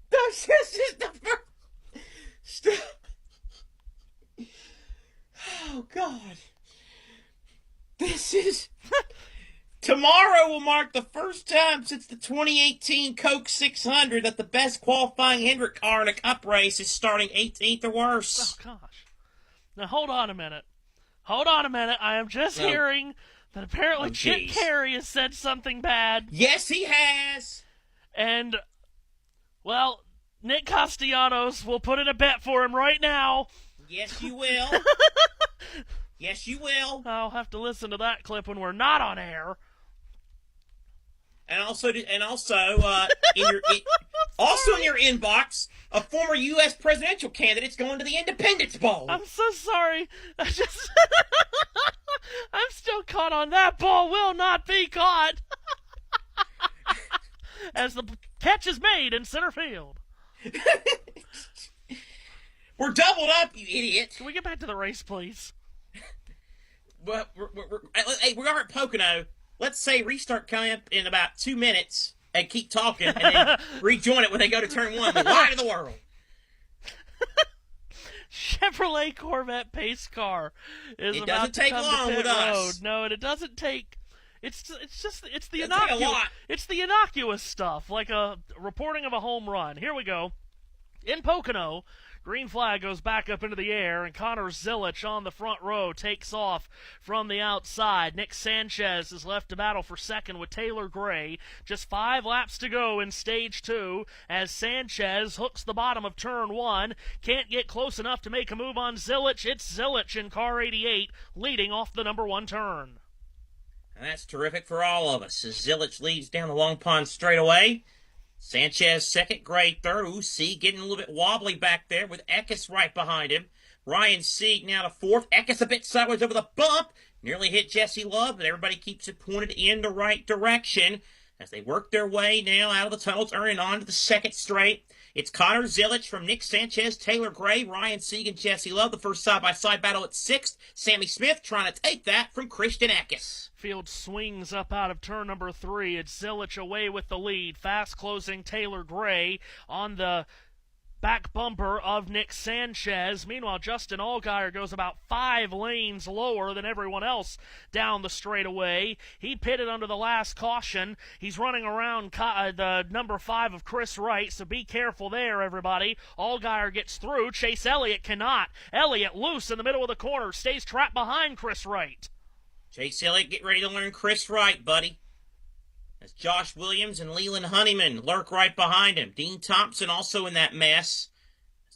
This is the first. Stop. Oh, God. This is... Tomorrow will mark the first time since the 2018 Coke 600 that the best qualifying Hendrick car in a cup race is starting 18th or worse. Oh, gosh. Now, hold on a minute. I am just hearing that apparently Chip Carey has said something bad. Yes, he has. And, well, Nick Castellanos will put in a bet for him right now. Yes, you will. Yes, you will. I'll have to listen to that clip when we're not on air. And also, in your inbox, a former U.S. presidential candidate's going to the Independence Bowl. I'm so sorry. I'm still caught on that ball will not be caught. As the catch is made in center field. We're doubled up, you idiot. Can we get back to the race, please? Well, we are at Pocono. Let's say restart coming up in about 2 minutes and keep talking and then rejoin it when they go to turn 1. Why in the world? Chevrolet Corvette pace car is about to come to pit road. No, and it doesn't take. It's the innocuous stuff, like a reporting of a home run. Here we go. In Pocono, green flag goes back up into the air, and Connor Zilich on the front row takes off from the outside. Nick Sanchez is left to battle for second with Taylor Gray. Just 5 laps to go in stage 2 as Sanchez hooks the bottom of turn 1. Can't get close enough to make a move on Zilich. It's Zilich in car 88 leading off the number 1 turn. And that's terrific for all of us as Zilich leads down the Long Pond straightaway. Sanchez second, Gray third. Ooh, Sieg getting a little bit wobbly back there with Eckes right behind him. Ryan Sieg now to fourth. Eckes a bit sideways over the bump. Nearly hit Jesse Love, but everybody keeps it pointed in the right direction as they work their way now out of the tunnels, earning on to the second straight. It's Connor Zilich from Nick Sanchez, Taylor Gray, Ryan Sieg, and Jesse Love. The first side-by-side battle at 6th. Sammy Smith trying to take that from Christian Eckes. Field swings up out of turn number 3. It's Zilich away with the lead. Fast closing Taylor Gray on the back bumper of Nick Sanchez. Meanwhile, Justin Allgaier goes about 5 lanes lower than everyone else down the straightaway. He pitted under the last caution. He's running around the number 5 of Chris Wright, so be careful there, everybody. Allgaier gets through. Chase Elliott cannot. Elliott loose in the middle of the corner, stays trapped behind Chris Wright. Chase Elliott, get ready to learn Chris Wright, buddy. As Josh Williams and Leland Honeyman lurk right behind him. Dean Thompson also in that mess.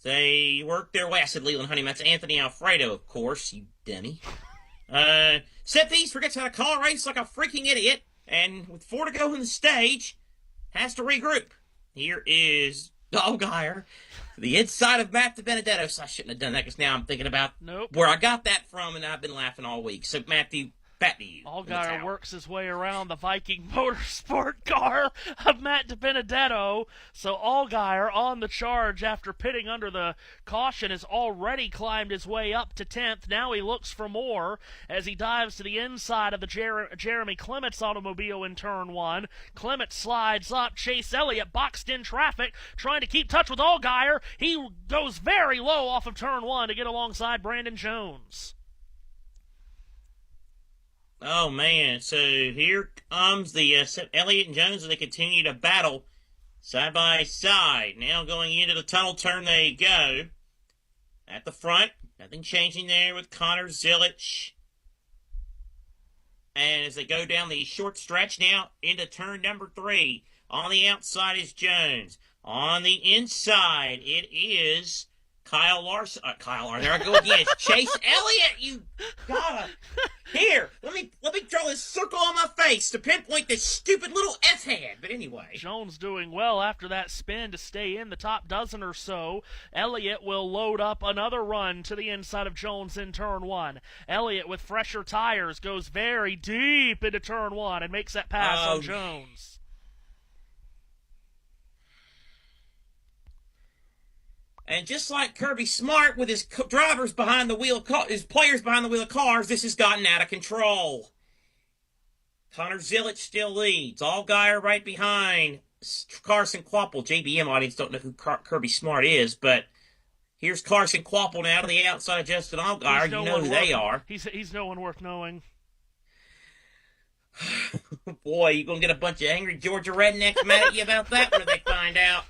They work their way. I said Leland Honeyman. That's Anthony Alfredo, of course, you dummy. Seth East forgets how to call a race like a freaking idiot. And with 4 to go in the stage, has to regroup. Here is Allgaier. The inside of Matt DiBenedetto. So I shouldn't have done that because now I'm thinking about where I got that from, and I've been laughing all week. So, Matthew, back to you. Allgaier works his way around the Viking Motorsport car of Matt DiBenedetto. So Allgaier on the charge after pitting under the caution has already climbed his way up to 10th. Now he looks for more as he dives to the inside of the Jeremy Clements automobile in turn 1. Clements slides up. Chase Elliott boxed in traffic, trying to keep touch with Allgaier. He goes very low off of turn 1 to get alongside Brandon Jones. Oh, man. So here comes the Elliott and Jones as they continue to battle side by side. Now going into the tunnel turn they go. At the front, nothing changing there with Connor Zilich. And as they go down the short stretch now into turn number 3. On the outside is Jones. On the inside, it is Kyle Larson. There I go again. It's Chase Elliott. You gotta. Here, let me draw this circle on my face to pinpoint this stupid little F-head. But anyway. Jones doing well after that spin to stay in the top dozen or so. Elliott will load up another run to the inside of Jones in turn 1. Elliott with fresher tires goes very deep into turn 1 and makes that pass on Jones. And just like Kirby Smart with his drivers behind the wheel, his players behind the wheel of cars, this has gotten out of control. Connor Zilic still leads. Allgaier right behind Carson Kvapil. JBM audience don't know who Kirby Smart is, but here's Carson Kvapil now to the outside of Justin Allgaier. You know who they are. He's no one worth knowing. Boy, you going to get a bunch of angry Georgia rednecks mad at you about that when they find out.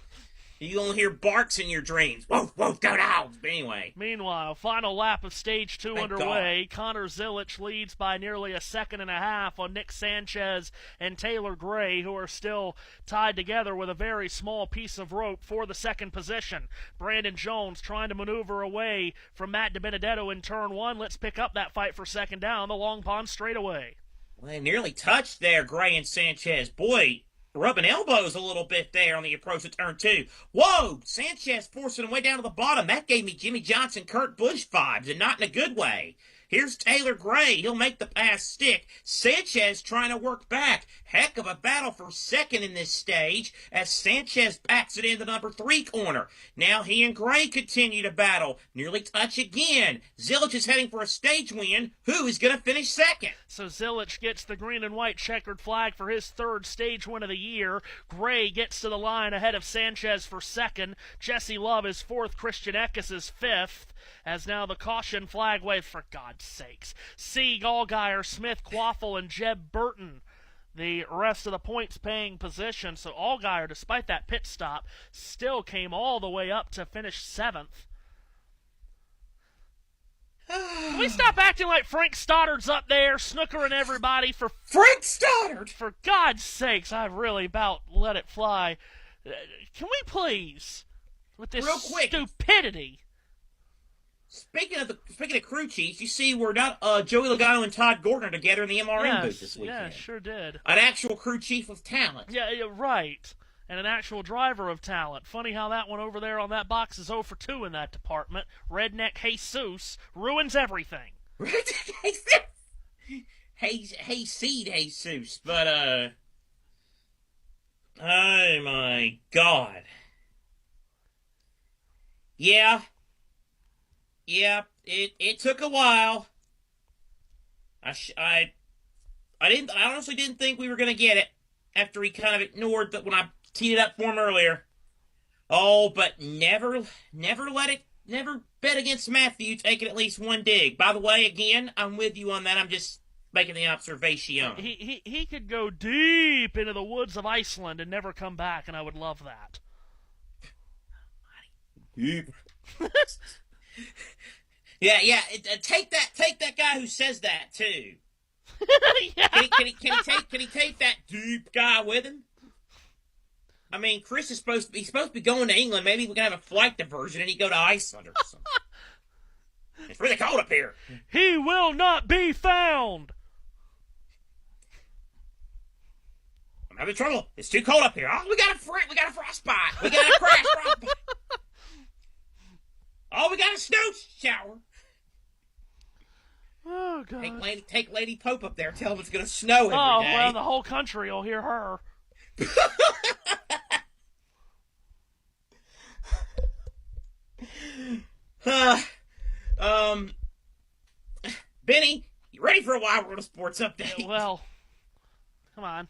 You going to hear barks in your dreams. Whoa, whoa, go dogs. But anyway. Meanwhile, final lap of Stage 2 underway. Connor Zilic leads by nearly a second and a half on Nick Sanchez and Taylor Gray, who are still tied together with a very small piece of rope for the second position. Brandon Jones trying to maneuver away from Matt DiBenedetto in turn 1. Let's pick up that fight for second down the Long Pond straightaway. Well, they nearly touched there, Gray and Sanchez. Boy, rubbing elbows a little bit there on the approach to turn 2. Whoa! Sanchez forcing him way down to the bottom. That gave me Jimmy Johnson, Kurt Busch vibes, and not in a good way. Here's Taylor Gray. He'll make the pass stick. Sanchez trying to work back. Heck of a battle for second in this stage as Sanchez backs it into number 3 corner. Now he and Gray continue to battle. Nearly touch again. Zilic is heading for a stage win. Who is going to finish second? So Zilic gets the green and white checkered flag for his 3rd stage win of the year. Gray gets to the line ahead of Sanchez for 2nd. Jesse Love is 4th. Christian Eckes is 5th. As now the caution flag wave, for God's sakes. Sieg, Allgaier, Smith, Kvapil, and Jeb Burton, the rest of the points-paying position. So Allgaier, despite that pit stop, still came all the way up to finish 7th. Can we stop acting like Frank Stoddard's up there, snookering everybody for Frank Stoddard? For God's sakes, I've really about let it fly. Can we please, with this real quick stupidity? Speaking of crew chiefs, you see we're not Joey Logano and Todd Gordon are together in the MRN booth this weekend. Yeah, sure did. An actual crew chief of talent. Yeah, right. And an actual driver of talent. Funny how that one over there on that box is 0 for 2 in that department. Redneck Jesus ruins everything. Redneck Jesus. Hayseed Jesus. But, oh my God. Yeah, it took a while. I honestly didn't think we were going to get it after he kind of ignored that when I teed it up for him earlier. Oh, but never bet against Matthew taking at least one dig. By the way, again, I'm with you on that. I'm just making the observation. He could go deep into the woods of Iceland and never come back, and I would love that. Yeah. Take that guy who says that too. Yeah. Can he take that deep guy with him? I mean, Chris is supposed to be going to England. Maybe we can have a flight diversion and he go to Iceland or something. It's really cold up here. He will not be found. I'm having trouble. It's too cold up here. Oh, we got a frostbite. We got a crash frostbite. Oh, we got a snow shower. Oh, God. Take Lady Pope up there. Tell him it's going to snow every day. Oh, well, the whole country will hear her. Benny, you ready for a Wild World of Sports update? Yeah, well, come on.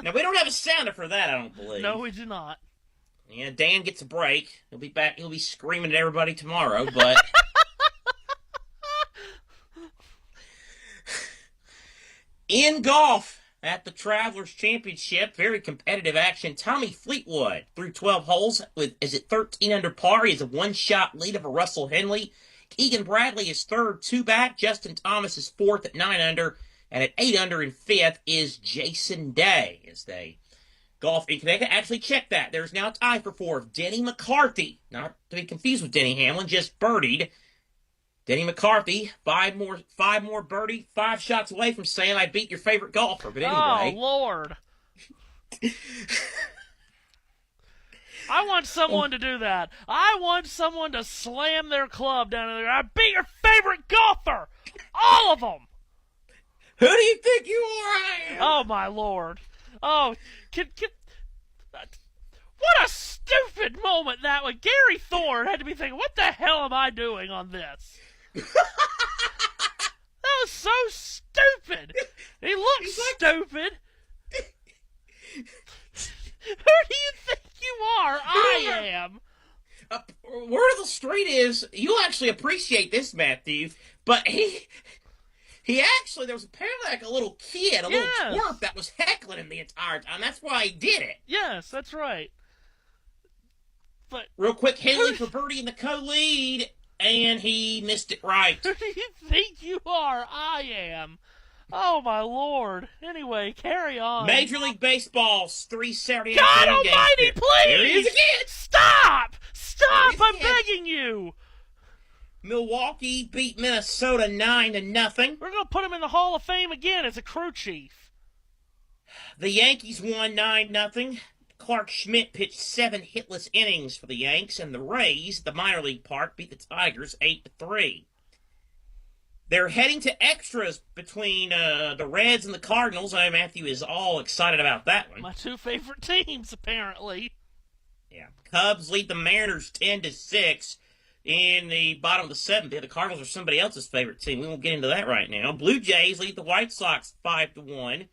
Now, we don't have a sounder for that, I don't believe. No, we do not. Yeah, Dan gets a break. He'll be back. He'll be screaming at everybody tomorrow, but... In golf, at the Travelers Championship, very competitive action. Tommy Fleetwood through 12 holes is at 13 under par. He has a one-shot lead over Russell Henley. Keegan Bradley is third, 2 back. Justin Thomas is fourth at 9 under. And at 8 under and fifth is Jason Day as they golf in Connecticut. Actually, check that. There's now a tie for 4. Denny McCarthy, not to be confused with Denny Hamlin, just birdied. Denny McCarthy, five more birdie, 5 shots away from saying I beat your favorite golfer. But anyway. Oh, Lord. I want someone to do that. I want someone to slam their club down in there. I beat your favorite golfer. All of them. Who do you think you are? Oh, my Lord. Oh, what a stupid moment that was. Gary Thorne had to be thinking, what the hell am I doing on this? That was so stupid. He looks stupid. Who do you think you are? I am. Word of the street is, you'll actually appreciate this, Matthew, but he actually, there was apparently like a little kid, a little twerp that was heckling him the entire time. That's why he did it. Yes, that's right. But real quick, Haley for birdie in the co-lead, and he missed it right. Who do you think you are? I am. Oh, my Lord. Anyway, carry on. Major League Baseball's 3 Saturday God afternoon games. almighty, please! There he is again! Stop! Stop! I'm begging you! Milwaukee beat Minnesota 9-0. We're going to put him in the Hall of Fame again as a crew chief. The Yankees won 9-0. Clark Schmidt pitched 7 hitless innings for the Yanks, and the Rays, the minor league park, beat the Tigers 8-3. They're heading to extras between the Reds and the Cardinals. I know Matthew is all excited about that one. My 2 favorite teams, apparently. Yeah. Cubs lead the Mariners 10-6 in the bottom of the 7th. The Cardinals are somebody else's favorite team. We won't get into that right now. Blue Jays lead the White Sox 5-1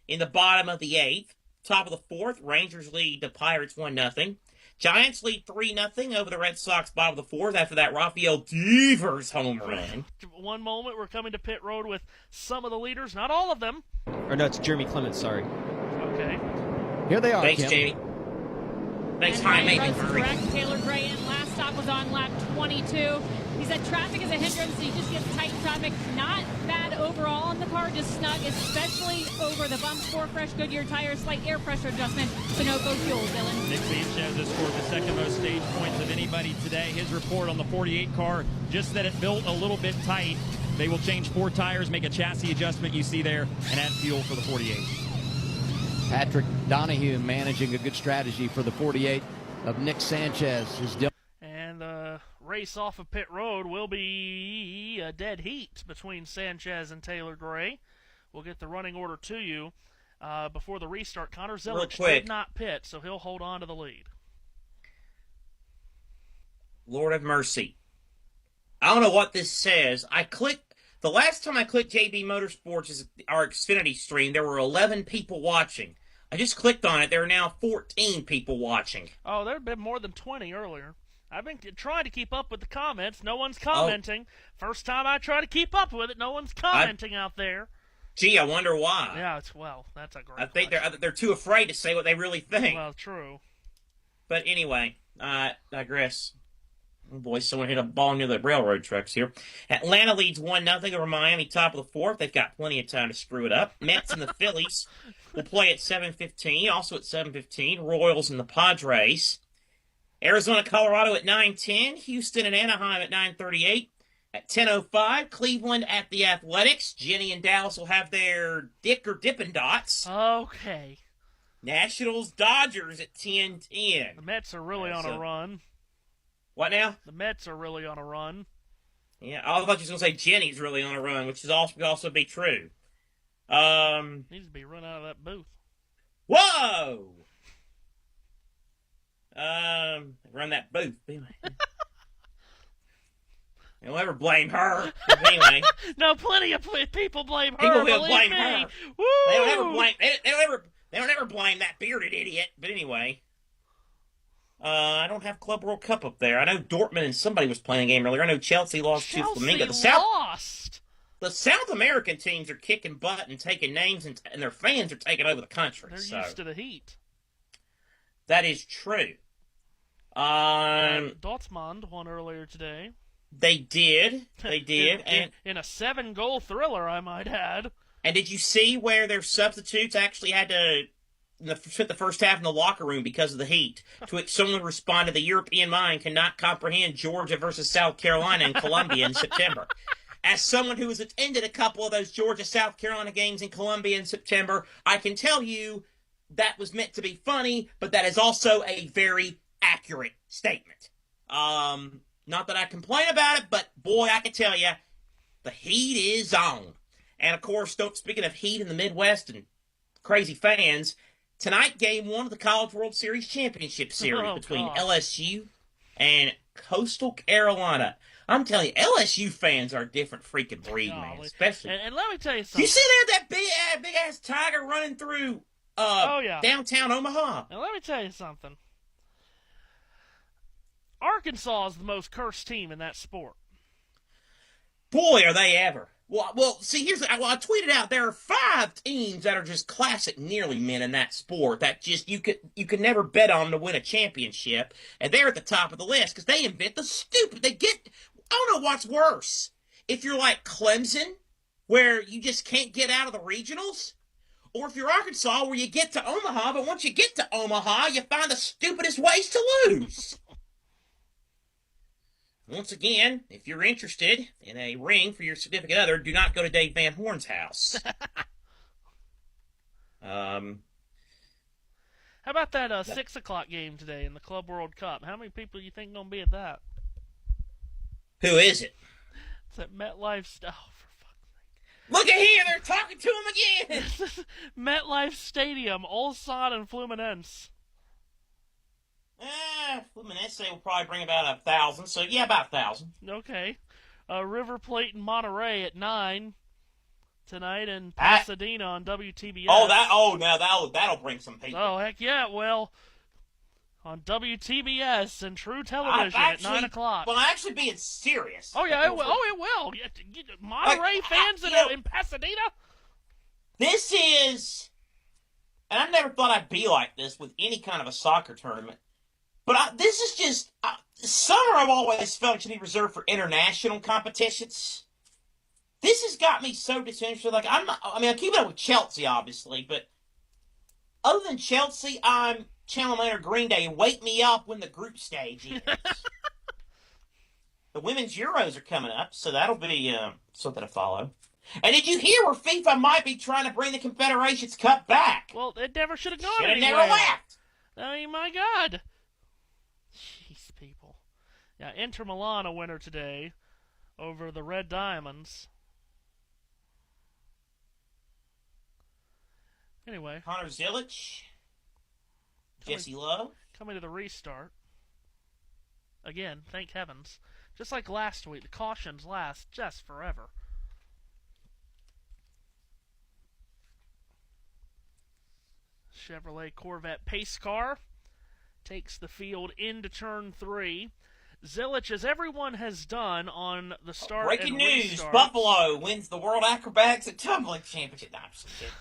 in the bottom of the 8th. Top of the 4th, Rangers lead the Pirates 1-0. Giants lead 3-0 over the Red Sox, bottom of the 4th, after that Rafael Devers home run. One moment, we're coming to pit road with some of the leaders, not all of them. Or no, it's Jeremy Clements, sorry. Okay. Here they are, Thanks, Kim. Jamie. Thanks, And Hi, Making Ryan Hurry. correct. Taylor Gray in. Last stop was on lap 22. He said traffic is a hindrance, so you just get tight traffic. Not bad overall in the car, just snug, especially over the bumps. 4 fresh Goodyear tires, slight air pressure adjustment, Sunoco fuel, Dylan. Nick Sanchez has scored the second most stage points of anybody today. His report on the 48 car, just that it built a little bit tight. They will change 4 tires, make a chassis adjustment you see there, and add fuel for the 48. Patrick Donahue managing a good strategy for the 48 of Nick Sanchez. And the race off of pit road will be a dead heat between Sanchez and Taylor Gray. We'll get the running order to you before the restart. Connor Zilic did not pit, so he'll hold on to the lead. Lord have mercy. I don't know what this says. The last time I clicked JB Motorsports, our Xfinity stream, there were 11 people watching. I just clicked on it. There are now 14 people watching. Oh, there have been more than 20 earlier. I've been trying to keep up with the comments. No one's commenting. First time I try to keep up with it, no one's commenting out there. Gee, I wonder why. Yeah, that's a great I think they're too afraid to say what they really think. Well, true. But anyway, I digress. Oh boy, someone hit a ball near the railroad tracks here. Atlanta leads 1-0 over Miami, top of the 4th. They've got plenty of time to screw it up. Mets and the Phillies will play at 7:15. Also at 7:15, Royals and the Padres. Arizona, Colorado at 9:10. Houston and Anaheim at 9:38. At 10:05, Cleveland at the Athletics. Jenny and Dallas will have their Dick or Dippin' Dots. Okay. Nationals, Dodgers at 10:10. The Mets are really on a run. What now? The Mets are really on a run. Yeah, I thought you were going to say Jenny's really on a run, which is also be true. Needs to be run out of that booth. Whoa! Run that booth. Don't ever blame her. Anyway. No, plenty of people blame her. People will blame her. Woo! They don't ever blame that bearded idiot. But anyway. I don't have Club World Cup up there. I know Dortmund and somebody was playing a game earlier. I know Chelsea lost to Flamingo. The South American teams are kicking butt and taking names, and their fans are taking over the country. They're used to the heat. That is true. Dortmund won earlier today. They did. In a 7-goal thriller, I might add. And did you see where their substitutes actually had to spent the first half in the locker room because of the heat? To which someone responded, "The European mind cannot comprehend Georgia versus South Carolina and Columbia in September." As someone who has attended a couple of those Georgia-South Carolina games in Columbia in September, I can tell you that was meant to be funny, but that is also a very accurate statement. Not that I complain about it, but boy, I can tell you, the heat is on. And of course, speaking of heat in the Midwest and crazy fans, tonight, Game 1 of the College World Series Championship Series between LSU and Coastal Carolina. I'm telling you, LSU fans are a different freaking breed, man. Especially. And let me tell you something. You see that big ass tiger running through downtown Omaha? And let me tell you something. Arkansas is the most cursed team in that sport. Boy, are they ever. Well, see, I tweeted out there are 5 teams that are just classic nearly men in that sport that just you could never bet on to win a championship, and they're at the top of the list because they invent the stupid. I don't know what's worse. If you're like Clemson, where you just can't get out of the regionals, or if you're Arkansas, where you get to Omaha, but once you get to Omaha, you find the stupidest ways to lose. Once again, if you're interested in a ring for your significant other, do not go to Dave Van Horn's house. How about that 6 o'clock game today in the Club World Cup? How many people do you think are going to be at that? Who is it? It's at MetLife. Oh, for fuck's sake. Look at here, they're talking to him again! MetLife Stadium, Ulsan and Fluminense. Fluminense will probably bring about 1,000, so yeah, about 1,000. Okay. River Plate and Monterey at 9 tonight in Pasadena on WTBS. That'll bring some people. Oh, heck yeah, well, on WTBS and True Television at 9 o'clock. Well, I'm actually being serious. Oh, yeah, it will. Monterey fans in Pasadena? This is, and I never thought I'd be like this with any kind of a soccer tournament, but this is just, summer I've always felt to be reserved for international competitions. This has got me so disinterested. Like, I keep it up with Chelsea, obviously, but other than Chelsea, I'm Channel Manor Green Day. Wake me up when the group stage is. The Women's Euros are coming up, so that'll be something to follow. And did you hear where FIFA might be trying to bring the Confederations Cup back? Well, it never should have gone anywhere. Should have never left. I mean, my God. Jeez, people. Yeah, Inter Milan a winner today over the Red Diamonds. Anyway. Connor Zilic. Jesse Love. Coming to the restart. Again, thank heavens. Just like last week, the cautions last just forever. Chevrolet Corvette pace car takes the field into turn 3. Zilic, as everyone has done on the start Breaking and news, restart, Buffalo wins the World Acrobatics and Tumbling Championship. No, I'm just kidding.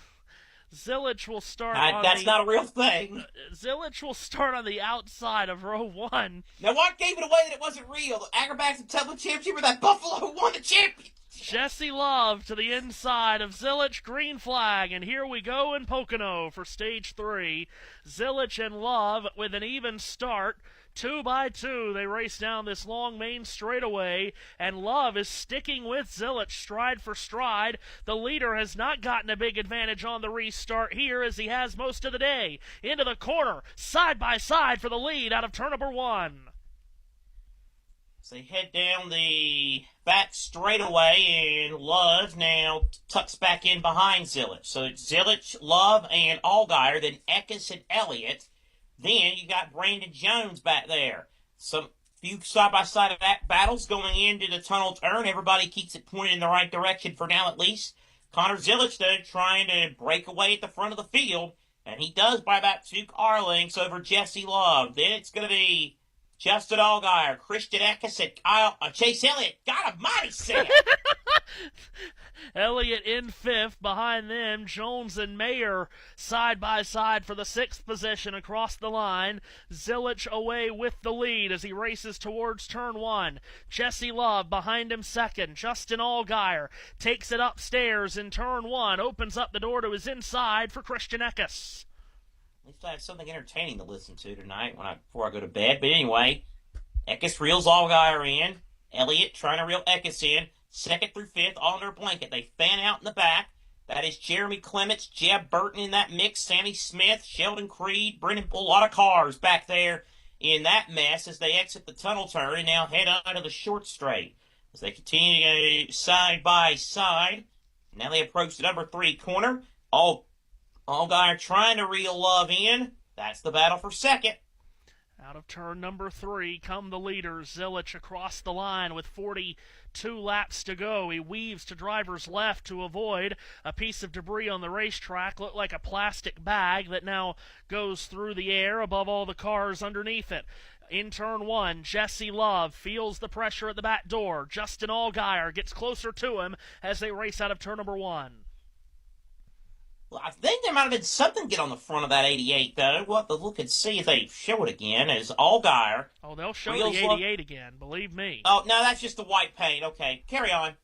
Zilic will start that's not a real thing. Zilic will start on the outside of row 1. Now, what gave it away that it wasn't real? The Acrobatics and Tumbling Championship, or that Buffalo won the championship? Jesse Love to the inside of Zilic, green flag, and here we go in Pocono for stage 3. Zilic and Love with an even start. 2 by 2, they race down this long main straightaway, and Love is sticking with Zilic stride for stride. The leader has not gotten a big advantage on the restart here, as he has most of the day. Into the corner, side by side for the lead out of turn number 1. So they head down the back straightaway, and Love now tucks back in behind Zilic. So it's Zilic, Love, and Allgaier, then Eckes and Elliott. Then you got Brandon Jones back there. Some few side-by-side battles going into the tunnel turn. Everybody keeps it pointed in the right direction for now, at least. Connor Zilic, though, trying to break away at the front of the field, and he does by about 2 car lengths over Jesse Love. Then it's going to be Justin Allgaier, Christian Eckes, and Chase Elliott. God almighty, set. Elliott in 5th. Behind them, Jones and Mayer side by side for the 6th position across the line. Zilic away with the lead as he races towards turn 1. Jesse Love behind him 2nd. Justin Allgaier takes it upstairs in turn 1. Opens up the door to his inside for Christian Eckes. At least I have something entertaining to listen to tonight before I go to bed. But anyway, Eckes reels Allgaier in. Elliott trying to reel Eckes in. 2nd through 5th, all under a blanket. They fan out in the back. That is Jeremy Clements, Jeb Burton in that mix, Sammy Smith, Sheldon Creed, Brendan Poole. A lot of cars back there in that mess as they exit the tunnel turn and now head on to the short straight. As they continue to go side by side. Now they approach the number 3 corner. Allgaier trying to reel Love in. That's the battle for 2nd. Out of turn number 3 come the leaders. Zilich across the line with 42 laps to go. He weaves to driver's left to avoid a piece of debris on the racetrack. Looked like a plastic bag that now goes through the air above all the cars underneath it. In turn 1, Jesse Love feels the pressure at the back door. Justin Allgaier gets closer to him as they race out of turn number 1. Well, I think there might have been something get on the front of that 88, though. We'll have to look and see if they show it again. As Allgaier. Oh, they'll show the 88 again, believe me. Oh, no, that's just the white paint. Okay, carry on.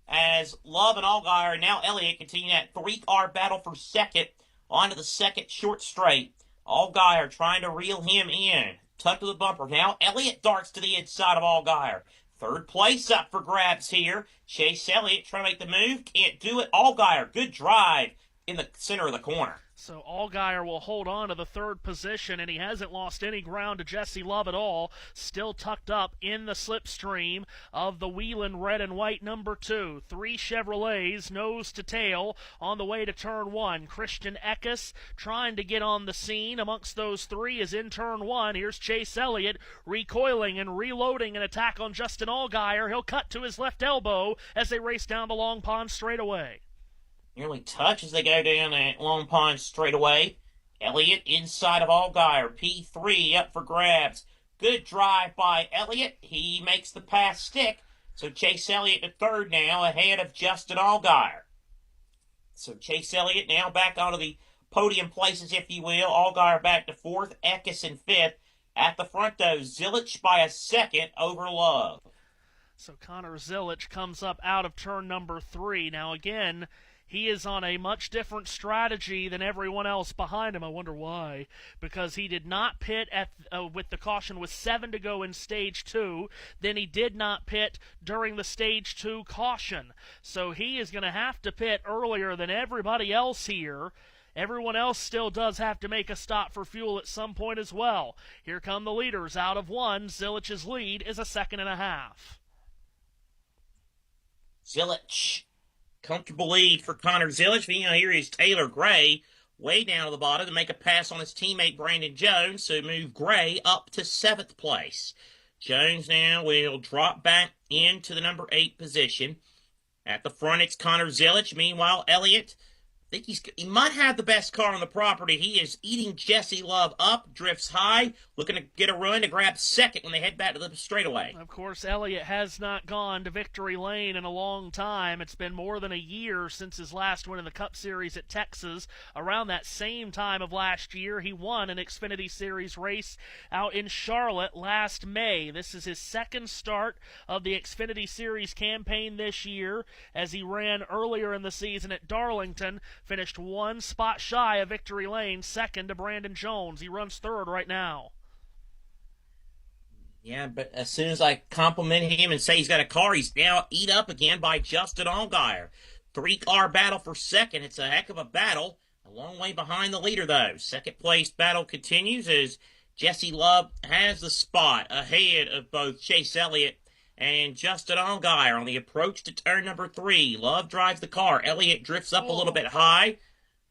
As Love and Allgaier and now Elliott continue that 3-car battle for second onto the second short straight. Allgaier trying to reel him in. Tuck to the bumper. Now Elliott darts to the inside of Allgaier. Third place up for grabs here. Chase Elliott trying to make the move. Can't do it. Allgaier, good drive in the center of the corner. So Allgaier will hold on to the third position, and he hasn't lost any ground to Jesse Love at all. Still tucked up in the slipstream of the Wheelan red and white number 2. 3 Chevrolets, nose to tail, on the way to turn 1. Christian Eckes trying to get on the scene amongst those 3 is in turn 1. Here's Chase Elliott recoiling and reloading an attack on Justin Allgaier. He'll cut to his left elbow as they race down the Long Pond straightaway. Nearly touch as they go down that Long Pond straightaway. Elliott inside of Allgaier. P3 up for grabs. Good drive by Elliott. He makes the pass stick. So Chase Elliott to third now, ahead of Justin Allgaier. So Chase Elliott now back onto the podium places, if you will. Allgaier back to fourth. Eckes in fifth. At the front, though, Zilich by a second over Love. So Connor Zilich comes up out of turn number 3. Now, again, he is on a much different strategy than everyone else behind him. I wonder why. Because he did not pit with the caution with 7 to go in Stage 2. Then he did not pit during the Stage 2 caution. So he is going to have to pit earlier than everybody else here. Everyone else still does have to make a stop for fuel at some point as well. Here come the leaders out of 1. Zilich's lead is a 2.5 seconds. Zilich. Comfortable lead for Connor Zilich. Here is Taylor Gray way down to the bottom to make a pass on his teammate Brandon Jones, so move Gray up to 7th place. Jones now will drop back into the number 8 position. At the front, it's Connor Zilich. Meanwhile, Elliott, I think he might have the best car on the property. He is eating Jesse Love up, drifts high, looking to get a run to grab second when they head back to the straightaway. Of course, Elliott has not gone to victory lane in a long time. It's been more than a year since his last win in the Cup Series at Texas. Around that same time of last year, he won an Xfinity Series race out in Charlotte last May. This is his second start of the Xfinity Series campaign this year, as he ran earlier in the season at Darlington. Finished 1 spot shy of victory lane, second to Brandon Jones. He runs third right now. Yeah, but as soon as I compliment him and say he's got a car, he's now eat up again by Justin Allgaier. 3-car battle for second. It's a heck of a battle. A long way behind the leader, though. Second place battle continues as Jesse Love has the spot ahead of both Chase Elliott and Justin Allgaier on the approach to turn number 3. Love drives the car. Elliott drifts up a little bit high.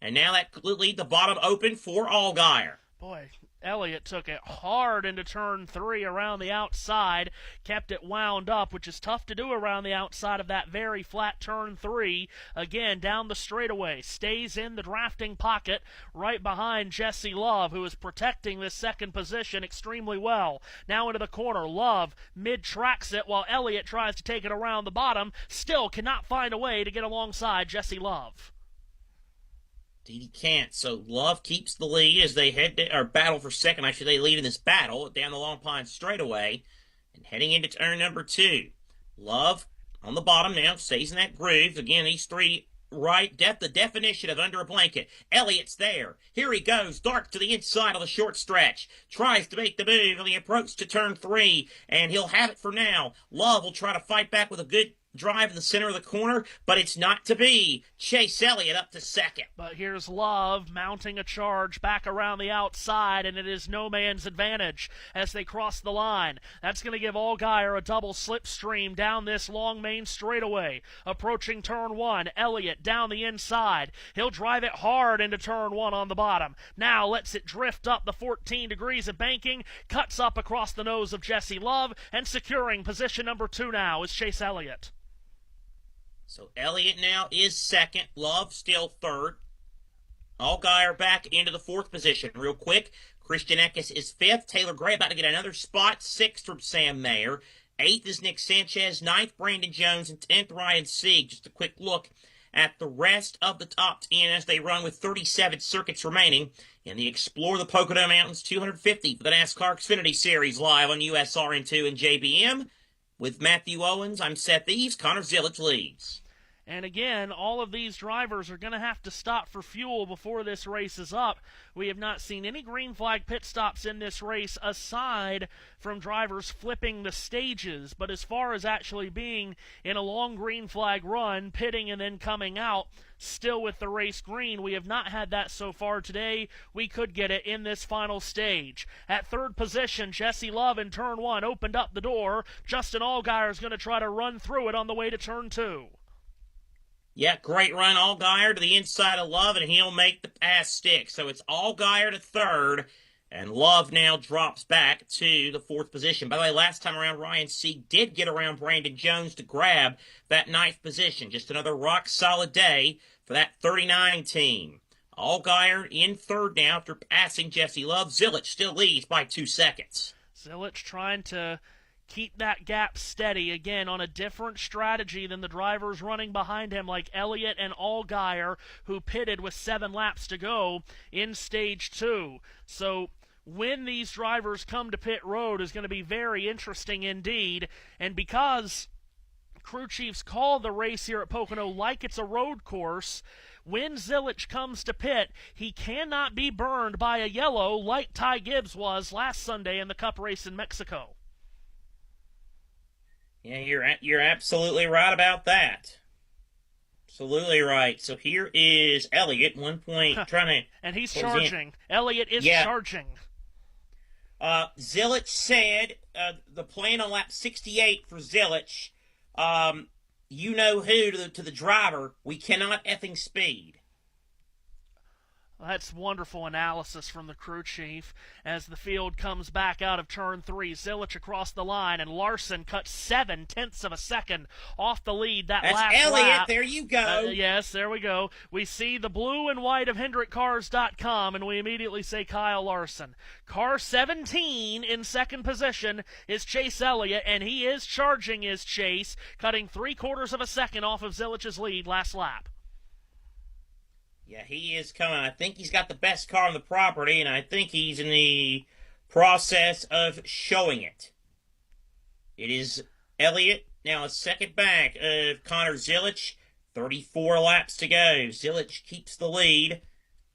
And now that could leave the bottom open for Allgaier. Boy, Elliott took it hard into turn 3 around the outside, kept it wound up, which is tough to do around the outside of that very flat turn 3. Again, down the straightaway, stays in the drafting pocket right behind Jesse Love, who is protecting this second position extremely well. Now into the corner, Love mid-tracks it while Elliott tries to take it around the bottom, still cannot find a way to get alongside Jesse Love. He can't, so Love keeps the lead as they battle for second. I should say lead in this battle down the Long Pond straightaway and heading into turn number 2. Love on the bottom now, stays in that groove. Again, these 3 right, the definition of under a blanket. Elliott's there. Here he goes, dark to the inside of the short stretch. Tries to make the move on the approach to turn 3, and he'll have it for now. Love will try to fight back with a good drive in the center of the corner, but it's not to be. Chase Elliott up to second. But here's Love mounting a charge back around the outside, and it is no man's advantage as they cross the line. That's going to give Allgaier a double slipstream down this long main straightaway. Approaching turn 1, Elliott down the inside. He'll drive it hard into turn 1 on the bottom. Now lets it drift up the 14 degrees of banking, cuts up across the nose of Jesse Love, and securing position number 2 now is Chase Elliott. So Elliott now is second. Love still third. Allgaier back into the 4th position. Real quick, Christian Eckes is 5th. Taylor Gray about to get another spot. 6th from Sam Mayer. 8th is Nick Sanchez. 9th, Brandon Jones. And 10th, Ryan Sieg. Just a quick look at the rest of the top 10 as they run with 37 circuits remaining in the Explore the Pocono Mountains 250 for the NASCAR Xfinity Series live on USRN2 and JBM. With Matthew Owens, I'm Seth Eves. Connor Zilic leads. And again, all of these drivers are going to have to stop for fuel before this race is up. We have not seen any green flag pit stops in this race aside from drivers flipping the stages. But as far as actually being in a long green flag run, pitting and then coming out, still with the race green, we have not had that so far today. We could get it in this final stage. At 3rd position, Jesse Love in turn 1 opened up the door. Justin Allgaier is going to try to run through it on the way to turn 2. Yeah, great run, Allgaier to the inside of Love, and he'll make the pass stick. So it's Allgaier to 3rd, and Love now drops back to the 4th position. By the way, last time around, Ryan Sieg did get around Brandon Jones to grab that 9th position. Just another rock-solid day for that 39 team. Allgaier in 3rd now after passing Jesse Love. Zilic still leads by 2 seconds. Zilic trying to keep that gap steady, again, on a different strategy than the drivers running behind him like Elliott and Allgaier, who pitted with 7 laps to go in Stage 2. So when these drivers come to pit road is going to be very interesting indeed. And because crew chiefs call the race here at Pocono like it's a road course, when Zilic comes to pit, he cannot be burned by a yellow like Ty Gibbs was last Sunday in the Cup race in Mexico. Yeah, you're absolutely right about that. Absolutely right. So here is Elliott, 1 point, trying to... And he's charging. Elliott is charging. Zilic said the plan on lap 68 for Zilic, you know who to the driver, we cannot effing speed. That's wonderful analysis from the crew chief as the field comes back out of turn 3. Zilic across the line, and Larson cuts 0.7 of a second off the lead that That's last Elliott. lap. There you go. Yes, there we go. We see the blue and white of HendrickCars.com, and we immediately say Kyle Larson. Car 17 in 2nd position is Chase Elliott, and he is charging his Chase, cutting 0.75 of a second off of Zilic's lead last lap. Yeah, he is coming. I think he's got the best car on the property, and I think he's in the process of showing it. It is Elliott, now a second back of Connor Zilic. 34 laps to go. Zilic keeps the lead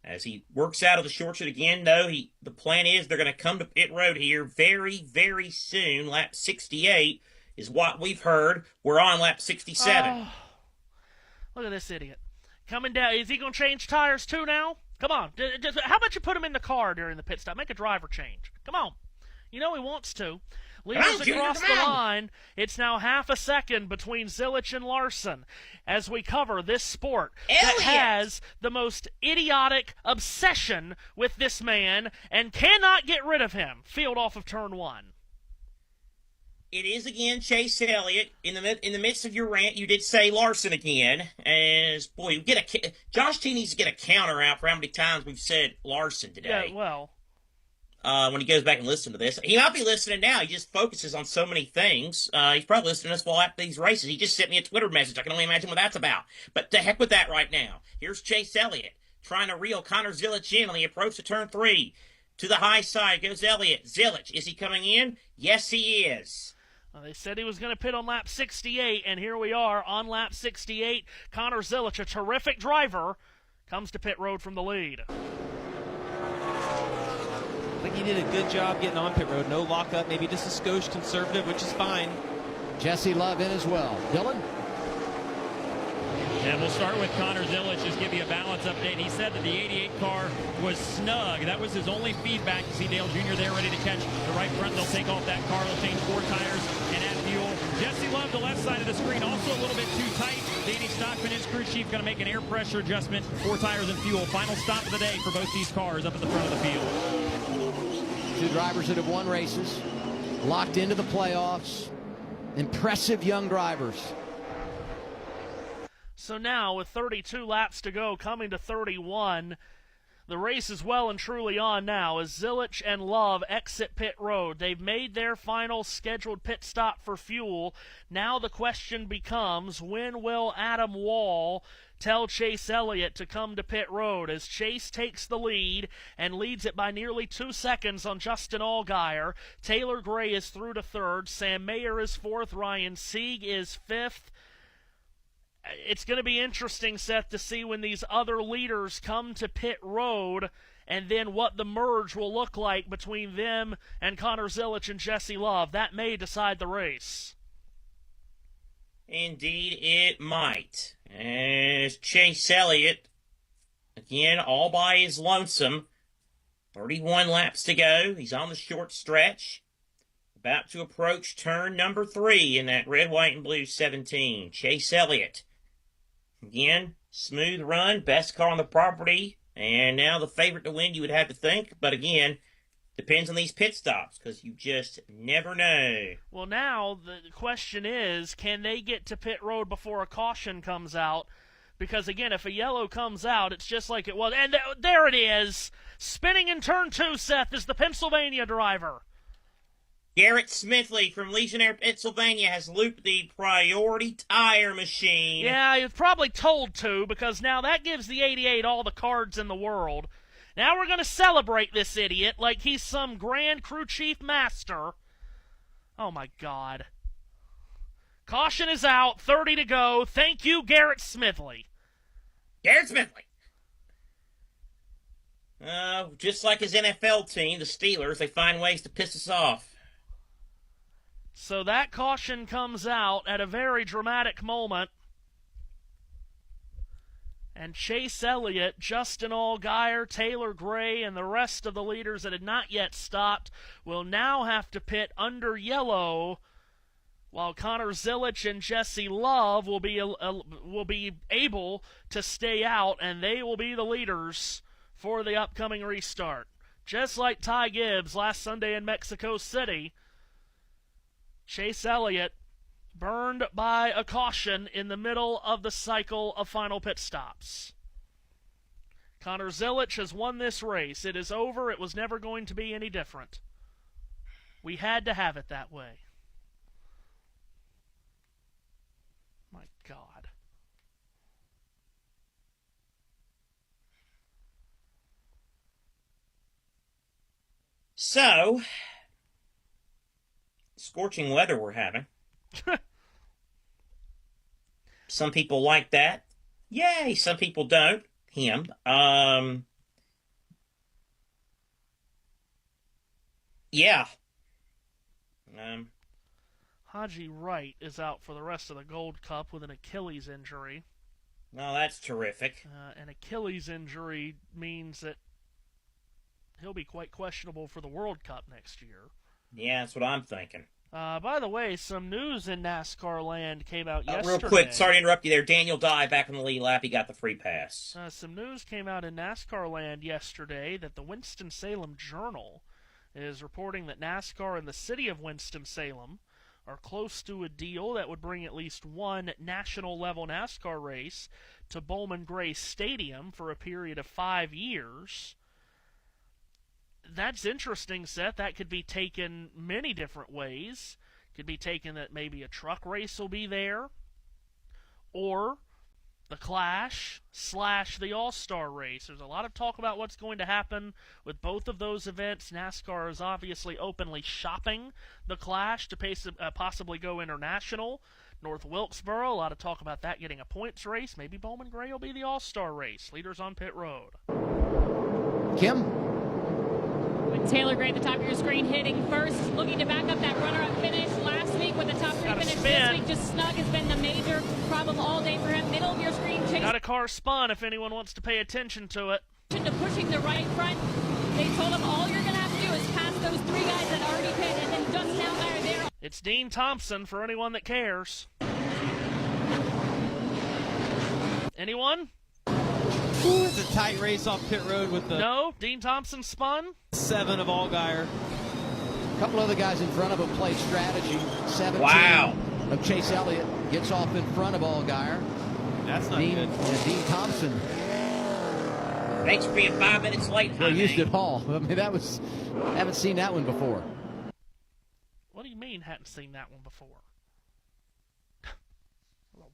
as he works out of the short chute again, though. The plan is they're going to come to pit road here very, very soon. Lap 68 is what we've heard. We're on lap 67. Oh, look at this idiot. Coming down. Is he going to change tires too now? Come on. How about you put him in the car during the pit stop? Make a driver change. Come on. You know he wants to. Leaders across the line. It's now 0.5 second between Zilic and Larson as we cover this sport that has the most idiotic obsession with this man and cannot get rid of him. Field off of turn 1. It is again Chase Elliott. In the midst of your rant, you did say Larson again. As boy, Josh T needs to get a counter out for how many times we've said Larson today. Yeah, well, when he goes back and listens to this, he might be listening now. He just focuses on so many things. He's probably listening to us while after these races. He just sent me a Twitter message. I can only imagine what that's about. But to heck with that right now. Here's Chase Elliott trying to reel Connor Zilic in on the approach to turn 3. To the high side goes Elliott. Zilic, is he coming in? Yes, he is. They said he was going to pit on lap 68, and here we are on lap 68. Connor Zilic, a terrific driver, comes to pit road from the lead. I think he did a good job getting on pit road. No lockup, maybe just a skosh conservative, which is fine. Jesse Love in as well. Dylan? And we'll start with Connor Zilic, just give you a balance update. He said that the 88 car was snug. That was his only feedback. You see Dale Jr. there ready to catch the right front. They'll take off that car. They'll change 4 tires and add fuel. Jesse Love, the left side of the screen, also a little bit too tight. Danny Stockman, his crew chief, going to make an air pressure adjustment. 4 tires and fuel. Final stop of the day for both these cars up at the front of the field. 2 drivers that have won races, locked into the playoffs. Impressive young drivers. So now, with 32 laps to go, coming to 31, the race is well and truly on now as Zilic and Love exit pit road. They've made their final scheduled pit stop for fuel. Now the question becomes, when will Adam Wall tell Chase Elliott to come to pit road as Chase takes the lead and leads it by nearly 2 seconds on Justin Allgaier. Taylor Gray is through to 3rd. Sam Mayer is 4th. Ryan Sieg is 5th. It's going to be interesting, Seth, to see when these other leaders come to pit road and then what the merge will look like between them and Connor Zilic and Jesse Love. That may decide the race. Indeed, it might. As Chase Elliott, again, all by his lonesome. 31 laps to go. He's on the short stretch. About to approach turn number 3 in that red, white, and blue 17. Chase Elliott. Again, smooth run, best car on the property, and now the favorite to win, you would have to think. But again, depends on these pit stops, because you just never know. Well, now the question is, can they get to pit road before a caution comes out? Because, again, if a yellow comes out, it's just like it was. And there it is! Spinning in turn 2, Seth, is the Pennsylvania driver. Garrett Smithley from Legionnaire, Pennsylvania has looped the priority tire machine. Yeah, he was probably told to, because now that gives the 88 all the cards in the world. Now we're going to celebrate this idiot like he's some grand crew chief master. Oh, my God. Caution is out, 30 to go. Thank you, Garrett Smithley. Garrett Smithley. Just like his NFL team, the Steelers, they find ways to piss us off. So that caution comes out at a very dramatic moment. And Chase Elliott, Justin Allgaier, Taylor Gray, and the rest of the leaders that had not yet stopped will now have to pit under yellow, while Connor Zilic and Jesse Love will be able to stay out, and they will be the leaders for the upcoming restart. Just like Ty Gibbs last Sunday in Mexico City, Chase Elliott burned by a caution in the middle of the cycle of final pit stops. Connor Zilic has won this race. It is over. It was never going to be any different. We had to have it that way. My God. So, scorching weather we're having. Some people like that. Yay, some people don't. Him. Yeah. Haji Wright is out for the rest of the Gold Cup with an Achilles injury. Oh, that's terrific. An Achilles injury means that he'll be quite questionable for the World Cup next year. Yeah, that's what I'm thinking. By the way, some news in NASCAR land came out yesterday. Real quick, sorry to interrupt you there. Daniel Dye back in the lead lap. He got the free pass. Some news came out in NASCAR land yesterday that the Winston-Salem Journal is reporting that NASCAR and the city of Winston-Salem are close to a deal that would bring at least one national-level NASCAR race to Bowman Gray Stadium for a period of 5 years. That's interesting, Seth. That could be taken many different ways. Could be taken that maybe a truck race will be there, or the Clash / the All-Star race. There's a lot of talk about what's going to happen with both of those events. NASCAR is obviously openly shopping the Clash to possibly go international. North Wilkesboro, a lot of talk about that getting a points race. Maybe Bowman Gray will be the All-Star race. Leaders on pit road. Kim? With Taylor Gray at the top of your screen hitting first, looking to back up that runner-up finish last week with a top 3 Got a finish spin. this week. Just snug has been the major problem all day for him. Middle of your screen, chase Got a car spun if anyone wants to pay attention to it. to pushing the right front. They told him all you're going to have to do is pass those 3 guys that already pit, and then Justin Allgaier there. It's Dean Thompson for anyone that cares. Anyone? It's a tight race off pit road with the No? Dean Thompson spun? 7 of Allgaier. A couple other guys in front of him played strategy. 17 Wow. of Chase Elliott gets off in front of Allgaier. That's not Dean, good. Dean Thompson Thanks for being 5 minutes late. well, used honey. it all. I mean, haven't seen that one before. What do you mean hadn't seen that one before?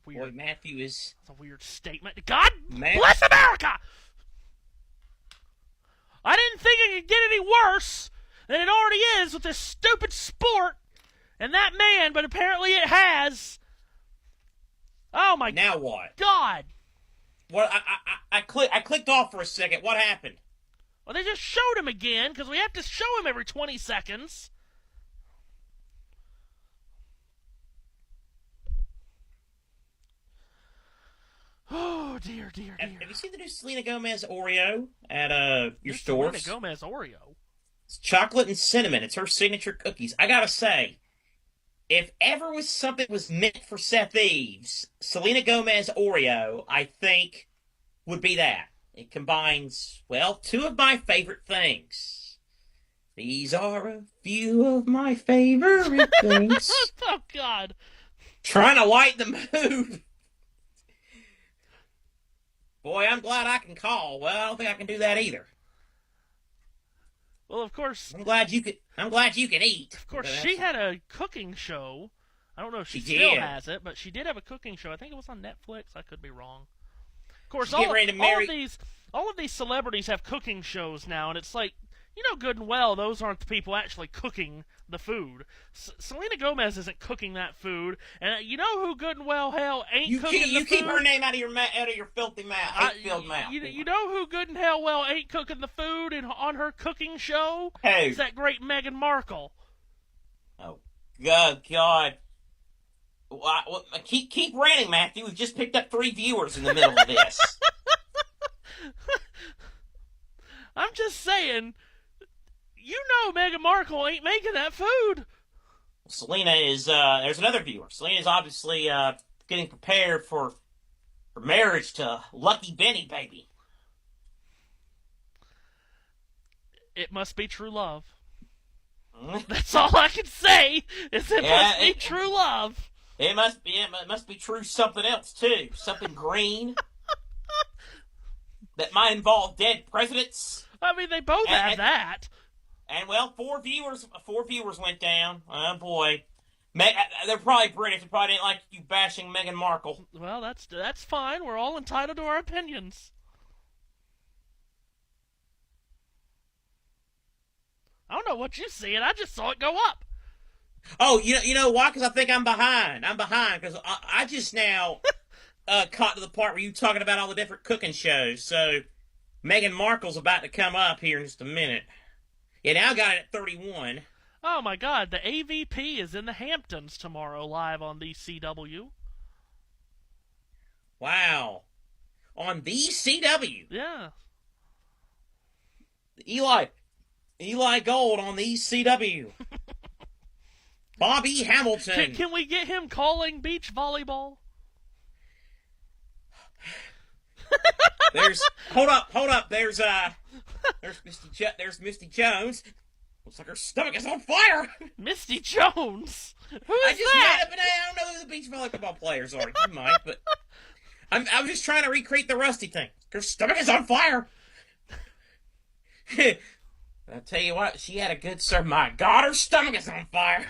Boy, Matthew is... That's a weird statement. God Man. bless America! I didn't think it could get any worse than it already is with this stupid sport and that man, but apparently it has. Oh my Now what? God! What? I clicked off for a second. What happened? Well, they just showed him again because we have to show him every 20 seconds. Oh, dear, dear, dear. Have you seen the new Selena Gomez Oreo at your This stores? Selena Gomez Oreo. It's chocolate and cinnamon. It's her signature cookies. I gotta say, if ever was something was meant for Seth Eves, Selena Gomez Oreo, I think, would be that. It combines, well, 2 of my favorite things. These are a few of my favorite things. Oh, God. Trying to lighten the mood. Boy, I'm glad I can call. Well, I don't think I can do that either. Well, of course. I'm glad you can eat. Of course, she had a cooking show. I don't know if she She still did. has it, but she did have a cooking show. I think it was on Netflix. I could be wrong. Of course, She's getting ready to marry- all of these celebrities have cooking shows now, and it's like, you know good and well those aren't the people actually cooking the food. Selena Gomez isn't cooking that food, and you know who good and well hell ain't cooking the food? You keep her name out of your filthy mouth, hate-filled mouth. You know who good and hell well ain't cooking the food on her cooking show? Who? It's that great Meghan Markle. Oh, God. Well, keep ranting, Matthew. We've just picked up 3 viewers in the middle of this. I'm just saying, you know Meghan Markle ain't making that food. Selena is, there's another viewer. Selena is obviously getting prepared for marriage to Lucky Benny, baby. It must be true love. That's all I can say, is it must be true love. It must be true something else, too. Something green. That might involve dead presidents. I mean, they both have that. And, well, 4 viewers went down. Oh, boy. They're probably British. They probably didn't like you bashing Meghan Markle. Well, that's fine. We're all entitled to our opinions. I don't know what you see, and I just saw it go up. Oh, you know why? Because I think I'm behind. I'm behind because I just now caught to the part where you talking about all the different cooking shows. So Meghan Markle's about to come up here in just a minute. Yeah, now I got it at 31. Oh, my God. The AVP is in the Hamptons tomorrow live on the CW. Wow. On the CW. Yeah. Eli Gold on the CW. Bobby Hamilton. Can we get him calling beach volleyball? Hold up. There's Misty Jones. Looks like her stomach is on fire. Misty Jones? Who is I just that? made up, and I don't know who the beach volleyball players are. You might, but I was just trying to recreate the Rusty thing. Her stomach is on fire. I'll tell you what, she had a good serve. My God, her stomach is on fire.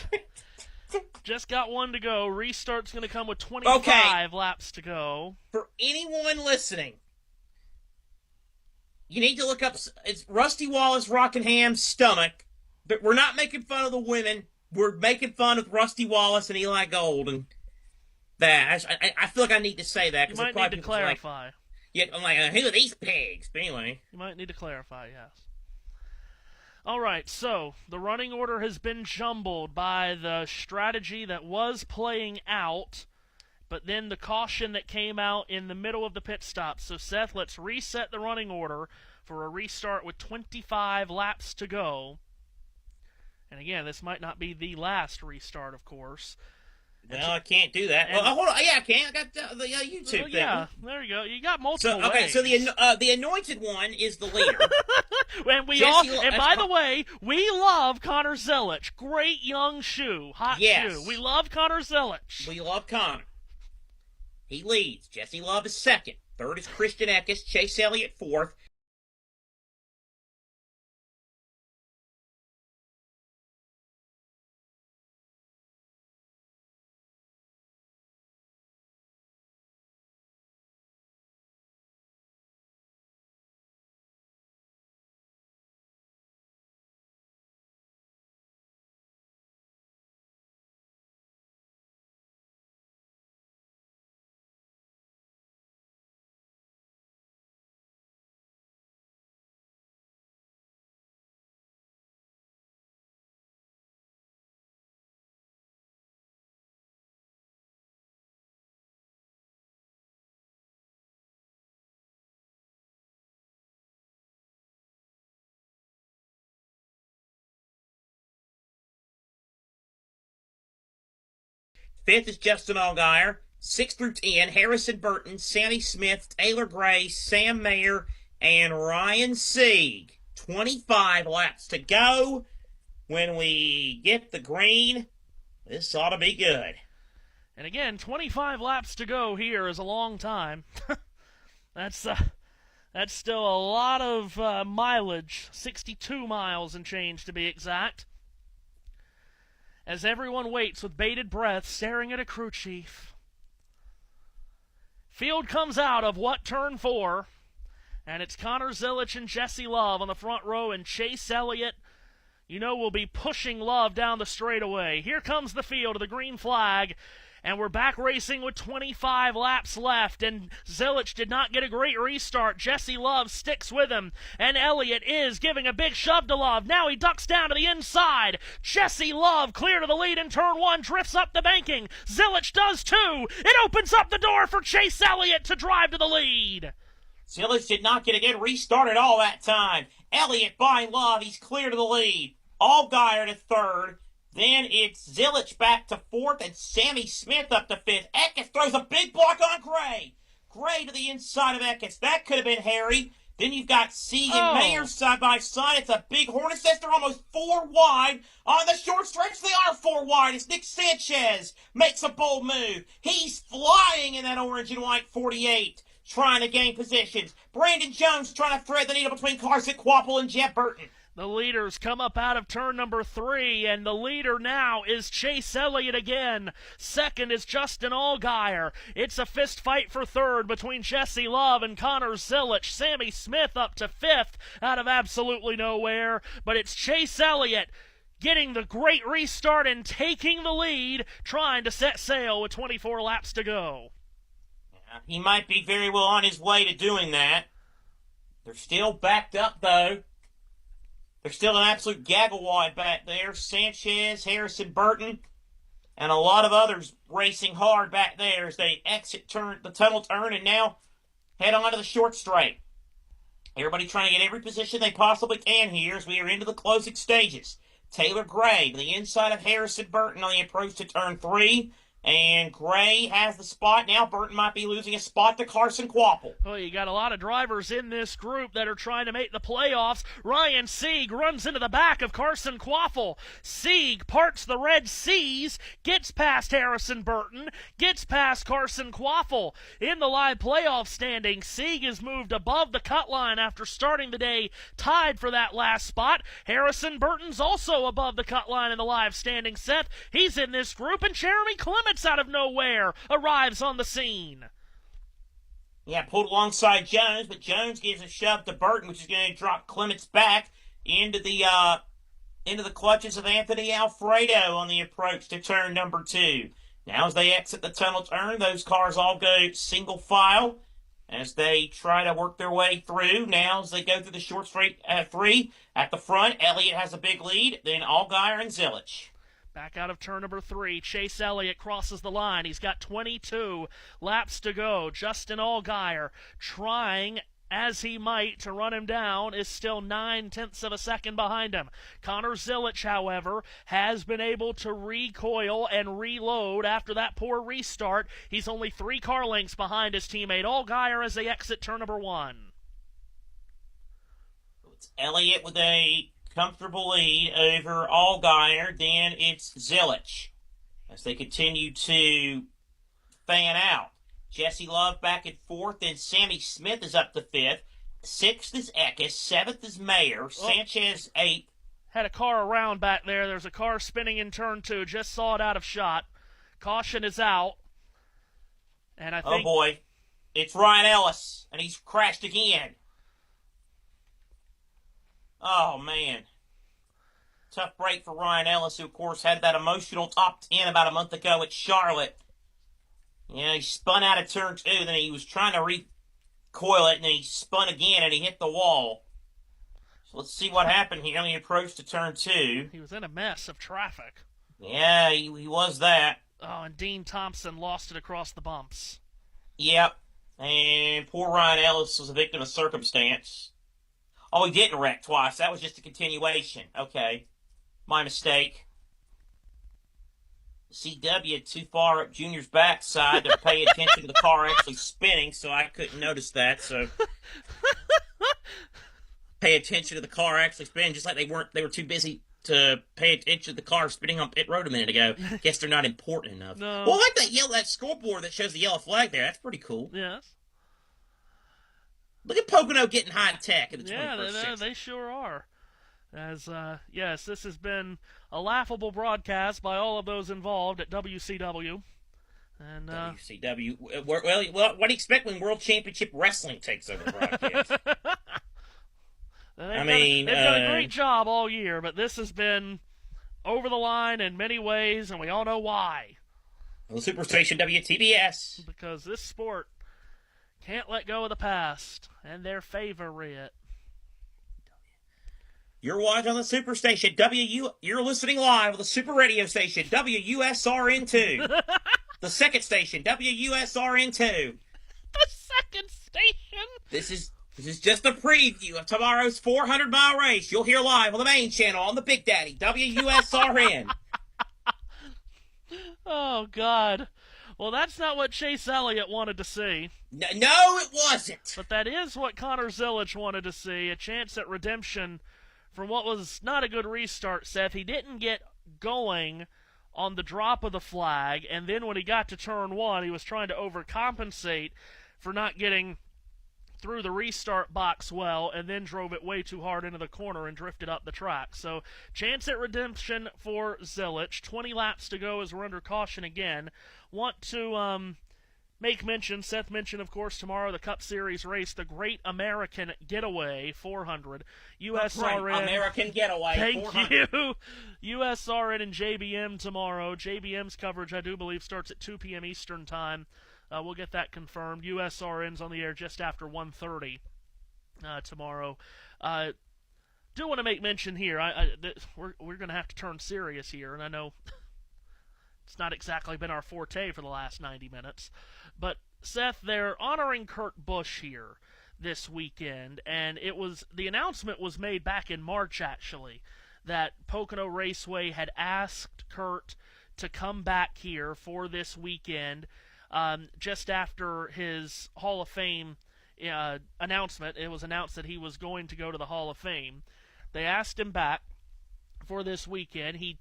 Just got one to go. Restart's going to come with 25 laps to go. For anyone listening, you need to look up, it's Rusty Wallace Rockingham's stomach, but we're not making fun of the women. We're making fun of Rusty Wallace and Eli Gold and that. I feel like I need to say that. You might need to clarify. I'm like, who are these pigs? But anyway. You might need to clarify, yes. All right, so the running order has been jumbled by the strategy that was playing out, but then the caution that came out in the middle of the pit stop. So, Seth, let's reset the running order for a restart with 25 laps to go. And again, this might not be the last restart, of course. No, I can't do that. Well, hold on. Yeah, I can. I got the YouTube thing. Yeah, there you go. You got multiple ways. Okay, so the anointed one is the leader. And by the way, we love Connor Zilich. Great young shoe. Hot shoe. We love Connor Zilich. We love Connor. He leads. Jesse Love is second. Third is Christian Eckes. Chase Elliott fourth. Fifth is Justin Allgaier. 6 through 10, Harrison Burton, Sammy Smith, Taylor Gray, Sam Mayer, and Ryan Sieg. 25 laps to go. When we get the green, this ought to be good. And again, 25 laps to go here is a long time. That's still a lot of mileage, 62 miles and change to be exact. As everyone waits with bated breath, staring at a crew chief. Field comes out of turn 4, and it's Connor Zilich and Jesse Love on the front row, and Chase Elliott, will be pushing Love down the straightaway. Here comes the field of the green flag, and we're back racing with 25 laps left, and Zilich did not get a great restart. Jesse Love sticks with him, and Elliott is giving a big shove to Love. Now he ducks down to the inside. Jesse Love clear to the lead in turn 1, drifts up the banking. Zilich does too. It opens up the door for Chase Elliott to drive to the lead. Zilich did not get a good restart at all that time. Elliott by Love, he's clear to the lead. Allgaier to third. Then it's Zilich back to fourth and Sammy Smith up to fifth. Eckes throws a big block on Gray. Gray to the inside of Eckes. That could have been hairy. Then you've got Sieg and Mayer side by side. It's a big hornet's nest. They're almost 4 wide on the short stretch. They are 4 wide. It's Nick Sanchez makes a bold move. He's flying in that orange and white 48, trying to gain positions. Brandon Jones trying to thread the needle between Carson Kvapil and Jeff Burton. The leaders come up out of turn number 3, and the leader now is Chase Elliott again. Second is Justin Allgaier. It's a fist fight for third between Jesse Love and Connor Zilich. Sammy Smith up to fifth out of absolutely nowhere, but it's Chase Elliott getting the great restart and taking the lead, trying to set sail with 24 laps to go. Yeah, he might be very well on his way to doing that. They're still backed up, though. There's still an absolute gaggle wide back there. Sanchez, Harrison Burton, and a lot of others racing hard back there as they exit the tunnel turn and now head on to the short straight. Everybody trying to get every position they possibly can here as we are into the closing stages. Taylor Gray to the inside of Harrison Burton on the approach to turn 3. And Gray has the spot. Now Burton might be losing a spot to Carson Kvapil. Well, you got a lot of drivers in this group that are trying to make the playoffs. Ryan Sieg runs into the back of Carson Kvapil. Sieg parts the Red Seas, gets past Harrison Burton, gets past Carson Kvapil. In the live playoff standing, Sieg is moved above the cut line after starting the day tied for that last spot. Harrison Burton's also above the cut line in the live standing, Seth. He's in this group, and Jeremy Clements out of nowhere arrives on the scene. Yeah, pulled alongside Jones, but Jones gives a shove to Burton, which is going to drop Clements back into the clutches of Anthony Alfredo on the approach to turn number 2. Now as they exit the tunnel turn, those cars all go single file. as they try to work their way through. Now, as they go through the short straight 3 at the front, Elliott has a big lead, then Allgaier and Zilich. Back out of turn number 3, Chase Elliott crosses the line. He's got 22 laps to go. Justin Allgaier trying as he might to run him down, is still 9/10 of a second behind him. Connor Zilich, however, has been able to recoil and reload after that poor restart. He's only 3 car lengths behind his teammate Allgaier as they exit turn number 1. It's Elliott with a comfortable lead over Allgaier. Then it's Zilich as they continue to fan out. Jesse Love back at 4th, then Sammy Smith is up to 5th. 6th is Eckes, 7th is Mayer, Sanchez 8th. Had a car around back there. There's a car spinning in turn 2. Just saw it out of shot. Caution is out. And I think... Oh, boy. It's Ryan Ellis, and he's crashed again. Oh, man. Tough break for Ryan Ellis, who, of course, had that emotional top 10 about a month ago at Charlotte. Yeah, he spun out of turn 2, then he was trying to recoil it, and then he spun again, and he hit the wall. So let's see what happened here when he approached to turn 2. He was in a mess of traffic. Yeah, he was that. Oh, and Dean Thompson lost it across the bumps. Yep, and poor Ryan Ellis was a victim of circumstance. Oh, he didn't wreck twice. That was just a continuation. Okay, my mistake. CW too far up Junior's backside to pay attention to the car actually spinning, so I couldn't notice that. So pay attention to the car actually spinning, just like they were too busy to pay attention to the car spinning on pit road a minute ago. Guess they're not important enough. No. Well, I like that scoreboard that shows the yellow flag there. That's pretty cool. Yes. Look at Pocono getting high tech in the 21st century. Yeah, they sure are. As, yes, this has been a laughable broadcast by all of those involved at WCW. And WCW. Well, what do you expect when World Championship Wrestling takes over the broadcast? They've done a great job all year, but this has been over the line in many ways, and we all know why. Well, Superstation WTBS. Because this sport can't let go of the past, and their favorite. You're watching on the Superstation You're listening live on the Super Radio Station WUSRN2. The second station WUSRN2. The second station. This is just a preview of tomorrow's 400-mile race. You'll hear live on the main channel on the Big Daddy WUSRN. Oh God. Well, that's not what Chase Elliott wanted to see. No, it wasn't. But that is what Connor Zilich wanted to see, a chance at redemption from what was not a good restart, Seth. He didn't get going on the drop of the flag, and then when he got to turn 1, he was trying to overcompensate for not getting through the restart box well, and then drove it way too hard into the corner and drifted up the track. So, chance at redemption for Zilich. 20 laps to go as we're under caution again. Want to make mention, Seth mentioned, of course, tomorrow the Cup Series race, the Great American Getaway 400. USRN. American Getaway Thank 400. you. USRN and JBM tomorrow. JBM's coverage, I do believe, starts at 2 p.m. Eastern Time. We'll get that confirmed. USRN's on the air just after 1:30 tomorrow. Do want to make mention here, we're going to have to turn serious here, and I know it's not exactly been our forte for the last 90 minutes. But, Seth, they're honoring Kurt Busch here this weekend, and the announcement was made back in March, actually, that Pocono Raceway had asked Kurt to come back here for this weekend just after his Hall of Fame announcement. It was announced that he was going to go to the Hall of Fame. They asked him back for this weekend. He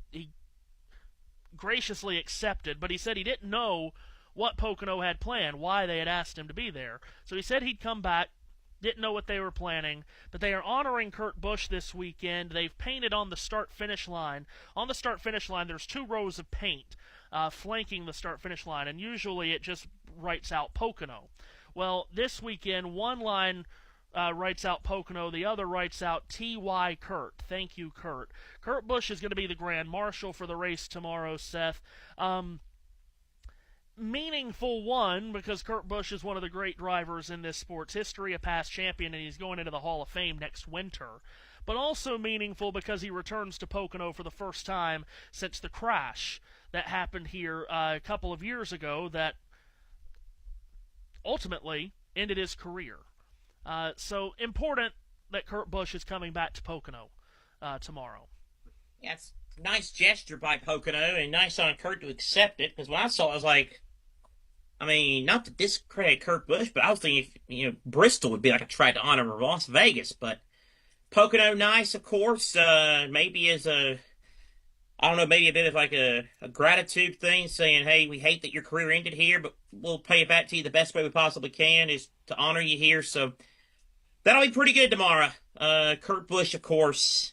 graciously accepted, but he said he didn't know what Pocono had planned, why they had asked him to be there. So he said he'd come back, didn't know what they were planning, but they are honoring Kurt Busch this weekend. They've painted on the start-finish line. On the start-finish line, there's 2 rows of paint flanking the start-finish line, and usually it just writes out Pocono. Well, this weekend, one line writes out Pocono, the other writes out T.Y. Kurt. Thank you, Kurt. Kurt Busch is going to be the Grand Marshal for the race tomorrow, Seth. meaningful one because Kurt Busch is one of the great drivers in this sport's history, a past champion, and he's going into the Hall of Fame next winter. But also meaningful because he returns to Pocono for the first time since the crash that happened here a couple of years ago that ultimately ended his career. So important that Kurt Busch is coming back to Pocono tomorrow. Yeah, it's a nice gesture by Pocono, and nice on Kurt to accept it, because when I saw it, I was like, I mean, not to discredit Kurt Busch, but I was thinking, Bristol would be like a track to honor Las Vegas, but Pocono, nice, of course, maybe as a, I don't know, maybe a bit of like a gratitude thing, saying, hey, we hate that your career ended here, but we'll pay it back to you the best way we possibly can, is to honor you here, so that'll be pretty good tomorrow. Kurt Busch, of course,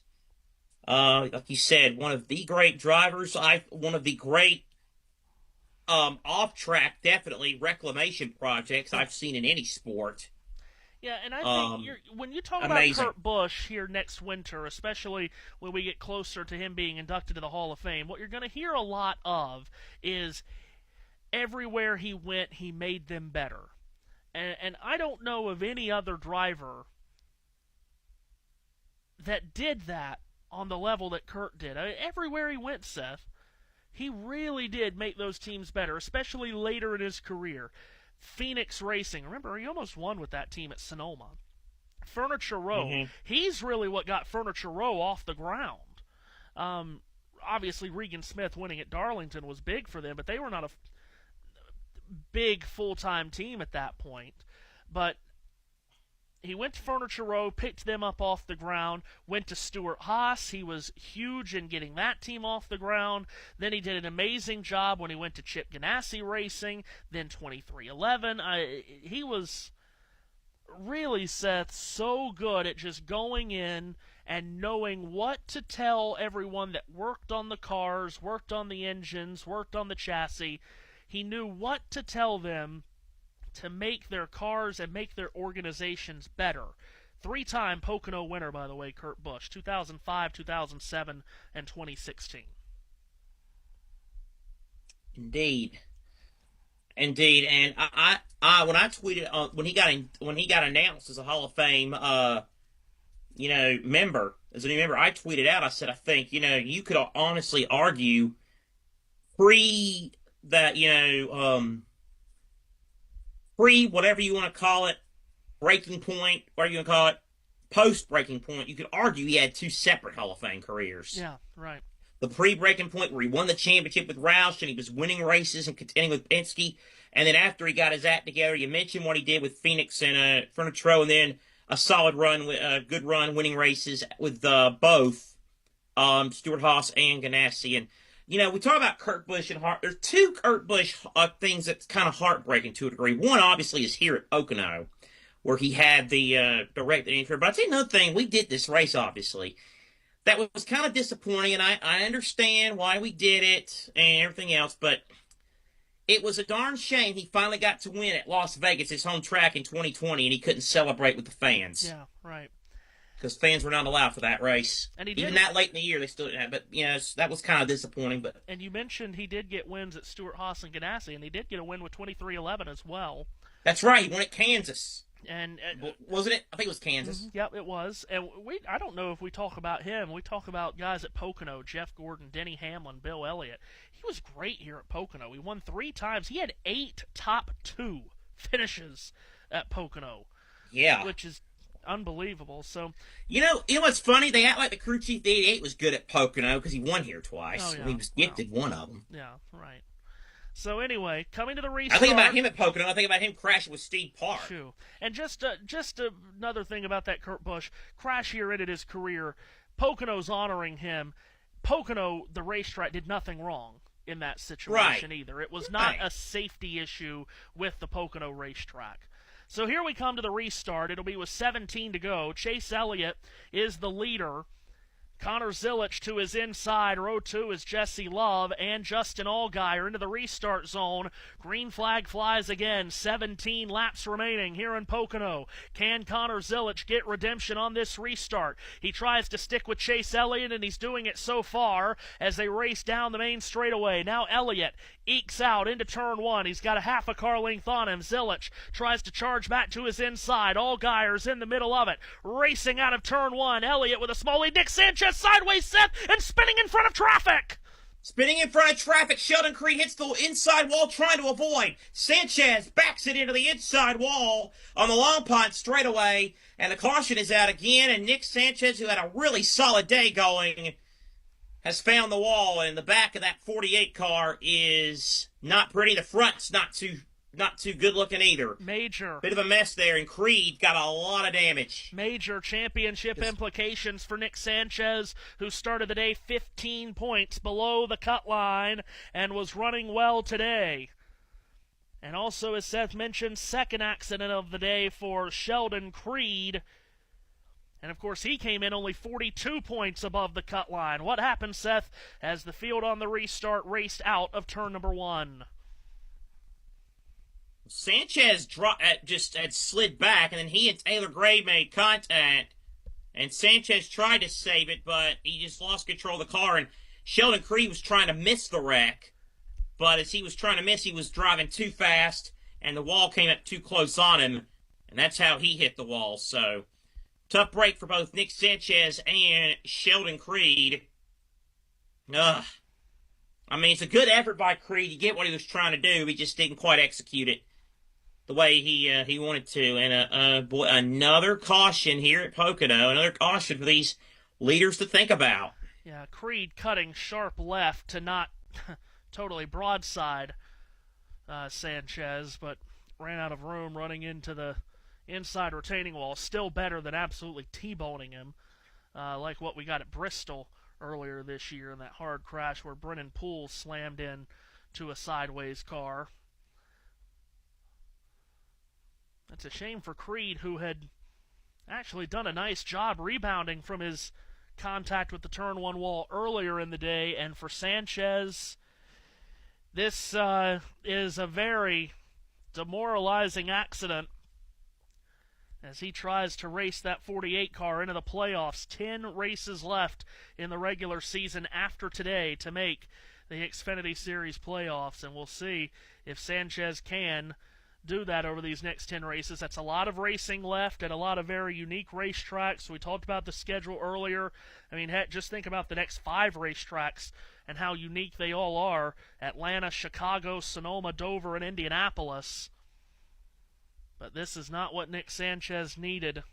like you said, one of the great drivers, one of the great off-track, definitely, reclamation projects I've seen in any sport. Yeah, and I think when you talk amazing. about Kurt Busch here next winter, especially when we get closer to him being inducted to the Hall of Fame, what you're going to hear a lot of is everywhere he went, he made them better. And I don't know of any other driver that did that on the level that Kurt did. I mean, everywhere he went, Seth, he really did make those teams better, especially later in his career. Phoenix Racing, remember, he almost won with that team at Sonoma. Furniture Row, he's really what got Furniture Row off the ground. Obviously, Regan Smith winning at Darlington was big for them, but they were not a big full-time team at that point. But he went to Furniture Row, picked them up off the ground, went to Stuart Haas. He was huge in getting that team off the ground. Then he did an amazing job when he went to Chip Ganassi Racing, then 2311. He was really, Seth, so good at just going in and knowing what to tell everyone that worked on the cars, worked on the engines, worked on the chassis. He knew what to tell them to make their cars and make their organizations better. 3-time Pocono winner, by the way, Kurt Busch, 2005, 2007, and 2016. Indeed. And I when I tweeted when he got announced as a Hall of Fame member, as a new member, I tweeted out, I said, I think, you could honestly argue pre whatever you want to call it, breaking point, whatever you want to call it, post-breaking point, you could argue he had 2 separate Hall of Fame careers. Yeah, right. The pre-breaking point where he won the championship with Roush and he was winning races and contending with Penske. And then after he got his act together, you mentioned what he did with Phoenix and Furniture Row, and then a solid run, good run, winning races with both Stuart Haas and Ganassi. And we talk about Kurt Busch and there's 2 Kurt Busch things that's kind of heartbreaking to a degree. One, obviously, is here at Pocono, where he had the direct injury. But I'll tell you another thing. We did this race, obviously. That was kind of disappointing, and I understand why we did it and everything else, but it was a darn shame he finally got to win at Las Vegas, his home track, in 2020, and he couldn't celebrate with the fans. Yeah, right. Because fans were not allowed for that race. And even that late in the year, they still didn't have it. But, that was kind of disappointing. But and you mentioned he did get wins at Stuart Haas and Ganassi, and he did get a win with 2311 as well. That's right. He won at Kansas. And wasn't it? I think it was Kansas. Yep, it was. And I don't know if we talk about him. We talk about guys at Pocono, Jeff Gordon, Denny Hamlin, Bill Elliott. He was great here at Pocono. He won 3 times. He had 8 top 2 finishes at Pocono. Yeah. Which is unbelievable. So you know what's funny? They act like the crew chief 88 was good at Pocono because he won here twice. Oh, yeah. He was gifted one of them. Yeah, right. So anyway, coming to the restart. I think about him at Pocono. I think about him crashing with Steve Park. True. And just another thing about that Kurt Busch crash here ended his career. Pocono's honoring him. Pocono, the racetrack, did nothing wrong in that situation either. It was not a safety issue with the Pocono racetrack. So here we come to the restart. It'll be with 17 to go. Chase Elliott is the leader. Connor Zilich to his inside. Row 2 is Jesse Love and Justin Allgaier into the restart zone. Green flag flies again. 17 laps remaining here in Pocono. Can Connor Zilich get redemption on this restart? He tries to stick with Chase Elliott, and he's doing it so far as they race down the main straightaway. Now Elliott ekes out into turn 1. He's got a half a car length on him. Zilich tries to charge back to his inside. Allgaier's in the middle of it. Racing out of turn 1. Elliott with a small lead. Nick Sanchez sideways, Seth, and spinning in front of traffic. Spinning in front of traffic, Sheldon Creed hits the inside wall trying to avoid. Sanchez backs it into the inside wall on the long pond straightaway, and the caution is out again, and Nick Sanchez, who had a really solid day going, has found the wall, and the back of that 48 car is not pretty. The front's not too good looking either. Major. Bit of a mess there, and Creed got a lot of damage. Major championship implications for Nick Sanchez, who started the day 15 points below the cut line and was running well today. And also, as Seth mentioned, second accident of the day for Sheldon Creed. And, of course, he came in only 42 points above the cut line. What happened, Seth, as the field on the restart raced out of turn number 1? Sanchez just had slid back, and then he and Taylor Gray made contact, and Sanchez tried to save it, but he just lost control of the car, and Sheldon Creed was trying to miss the wreck, but as he was trying to miss, he was driving too fast, and the wall came up too close on him, and that's how he hit the wall. So, tough break for both Nick Sanchez and Sheldon Creed. I mean, it's a good effort by Creed. You get what he was trying to do, he just didn't quite execute it the way he wanted to. And boy, another caution here at Pocono. Another caution for these leaders to think about. Yeah, Creed cutting sharp left to not totally broadside Sanchez, but ran out of room running into the inside retaining wall. Still better than absolutely T-boning him, like what we got at Bristol earlier this year in that hard crash where Brennan Poole slammed in to a sideways car. It's a shame for Creed, who had actually done a nice job rebounding from his contact with the turn 1 wall earlier in the day. And for Sanchez, this is a very demoralizing accident as he tries to race that 48 car into the playoffs. 10 races left in the regular season after today to make the Xfinity Series playoffs, and we'll see if Sanchez can do that over these next 10 races. That's a lot of racing left at a lot of very unique racetracks. We talked about the schedule earlier. I mean, heck, just think about the next 5 racetracks and how unique they all are. Atlanta, Chicago, Sonoma, Dover, and Indianapolis. But this is not what Nick Sanchez needed,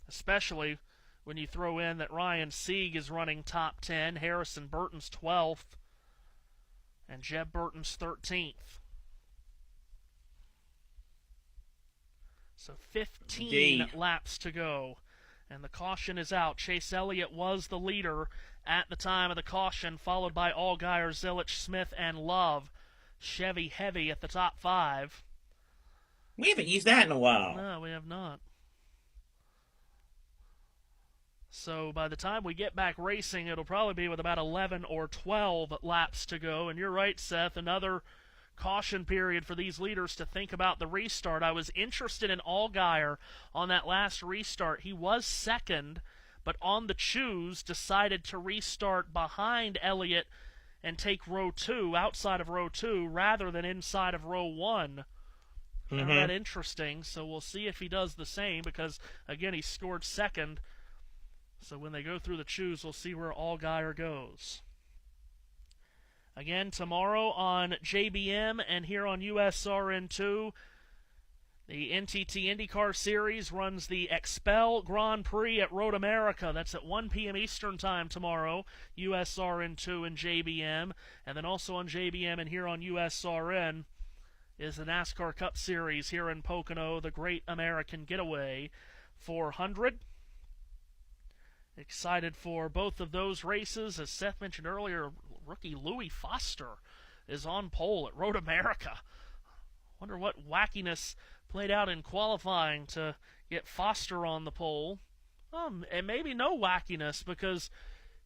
especially when you throw in that Ryan Sieg is running top 10, Harrison Burton's 12th, and Jeb Burton's 13th. So 15 laps to go, and the caution is out. Chase Elliott was the leader at the time of the caution, followed by Allgaier, Zilich, Smith, and Love. Chevy heavy at the top 5. We haven't used that in a while. No, we have not. So by the time we get back racing, it'll probably be with about 11 or 12 laps to go. And you're right, Seth, another caution period for these leaders to think about the restart. I was interested in Allgaier on that last restart. He was second, but on the choose decided to restart behind Elliott and take row 2, outside of row 2, rather than inside of row 1. Found that interesting, so we'll see if he does the same, because, again, he scored second. So when they go through the choose, we'll see where Allgaier goes. Again, tomorrow on JBM and here on USRN2, the NTT IndyCar Series runs the Expel Grand Prix at Road America. That's at 1 p.m. Eastern Time tomorrow, USRN2 and JBM. And then also on JBM and here on USRN is the NASCAR Cup Series here in Pocono, the Great American Getaway 400. Excited for both of those races. As Seth mentioned earlier, rookie Louis Foster is on pole at Road America. Wonder what wackiness played out in qualifying to get Foster on the pole. And maybe no wackiness, because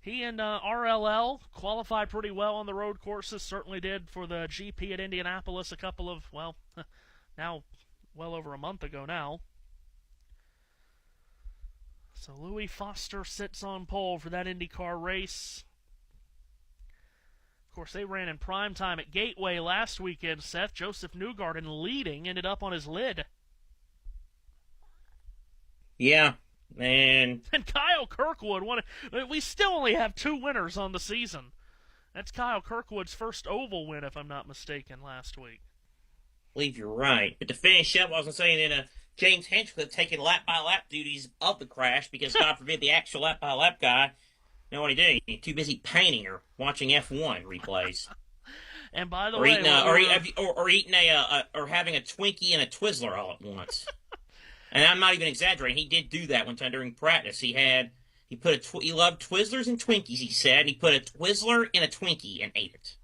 He and RLL qualified pretty well on the road courses, certainly did for the GP at Indianapolis a couple of, well, now well over a month ago now. So Louis Foster sits on pole for that IndyCar race. Of course, they ran in prime time at Gateway last weekend, Seth. Joseph Newgarden leading, ended up on his lid. Yeah, and Kyle Kirkwood won it. We still only have 2 winners on the season. That's Kyle Kirkwood's first oval win, if I'm not mistaken, last week. I believe you're right. But to finish up, I was saying that James Hinchcliffe taking lap-by-lap duties of the crash because, God forbid, the actual lap-by-lap guy, you know what he did? He's too busy painting or watching F1 replays. And by the or way, eating or having a Twinkie and a Twizzler all at once. And I'm not even exaggerating. He did do that one time during practice. He loved Twizzlers and Twinkies. He said he put a Twizzler in a Twinkie and ate it.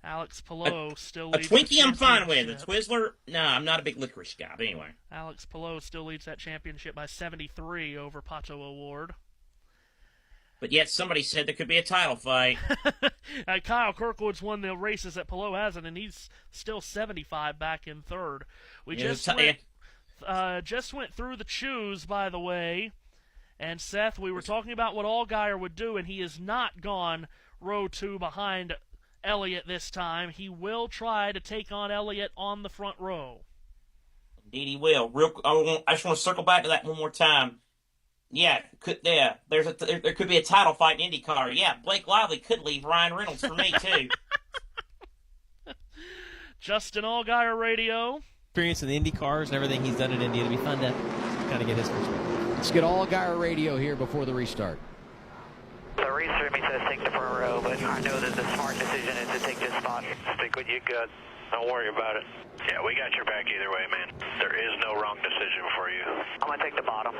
Alex Palou still a leads. Twinkie I'm fine with. A Twizzler, no, I'm not a big licorice guy. But anyway, Alex Palou still leads that championship by 73 over Pato O'Ward. But yet somebody said there could be a title fight. Kyle Kirkwood's won the races that Palou hasn't, and he's still 75 back in third. We just went through the choose, by the way. And Seth, we were talking about what Allgaier would do, and he has not gone row 2 behind Elliott this time. He will try to take on Elliott on the front row. Indeed he will. I just want to circle back to that one more time. Yeah, there could be a title fight in IndyCar. Yeah, Blake Lively could leave Ryan Reynolds for me, too. Justin Allgaier Radio. Experience in the Indy cars and everything he's done in Indy. It'll be fun to kind of get his perspective. Let's get Allgaier Radio here before the restart. The racer me says take the front row, but I know that the smart decision is to take this spot. Stick with your gut. Don't worry about it. Yeah, we got your back either way, man. There is no wrong decision for you. I'm going to take the bottom.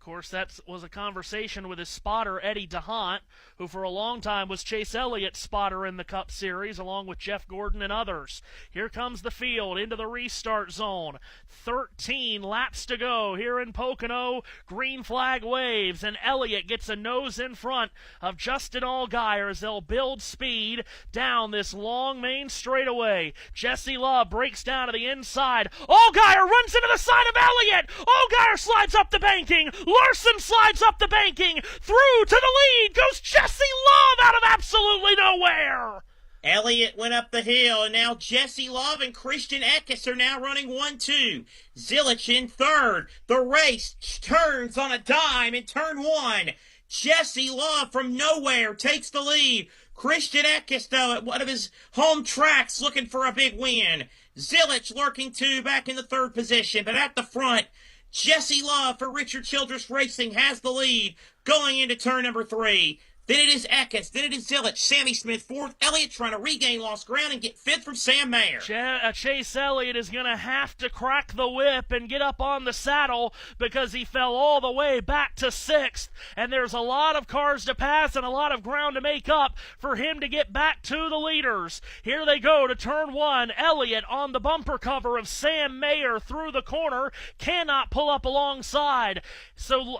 Of course, that was a conversation with his spotter, Eddie DeHaan, who for a long time was Chase Elliott's spotter in the Cup Series, along with Jeff Gordon and others. Here comes the field into the restart zone. 13 laps to go here in Pocono. Green flag waves, and Elliott gets a nose in front of Justin Allgaier as they'll build speed down this long main straightaway. Jesse Love breaks down to the inside. Allgaier runs into the side of Elliott. Allgaier slides up the banking. Larson slides up the banking. Through to the lead goes Jesse Love out of absolutely nowhere. Elliott went up the hill, and now Jesse Love and Christian Eckes are now running 1-2. Zilich in third. The race turns on a dime in turn 1. Jesse Love from nowhere takes the lead. Christian Eckes, though, at one of his home tracks, looking for a big win. Zilich lurking too, back in the third position, but at the front, Jesse Love for Richard Childress Racing has the lead going into turn number 3. Then it is Eckes. Then it is Zilich. Sammy Smith fourth. Elliott trying to regain lost ground and get fifth from Sam Mayer. Chase Elliott is going to have to crack the whip and get up on the saddle because he fell all the way back to 6th. And there's a lot of cars to pass and a lot of ground to make up for him to get back to the leaders. Here they go to turn 1. Elliott on the bumper cover of Sam Mayer through the corner. Cannot pull up alongside. So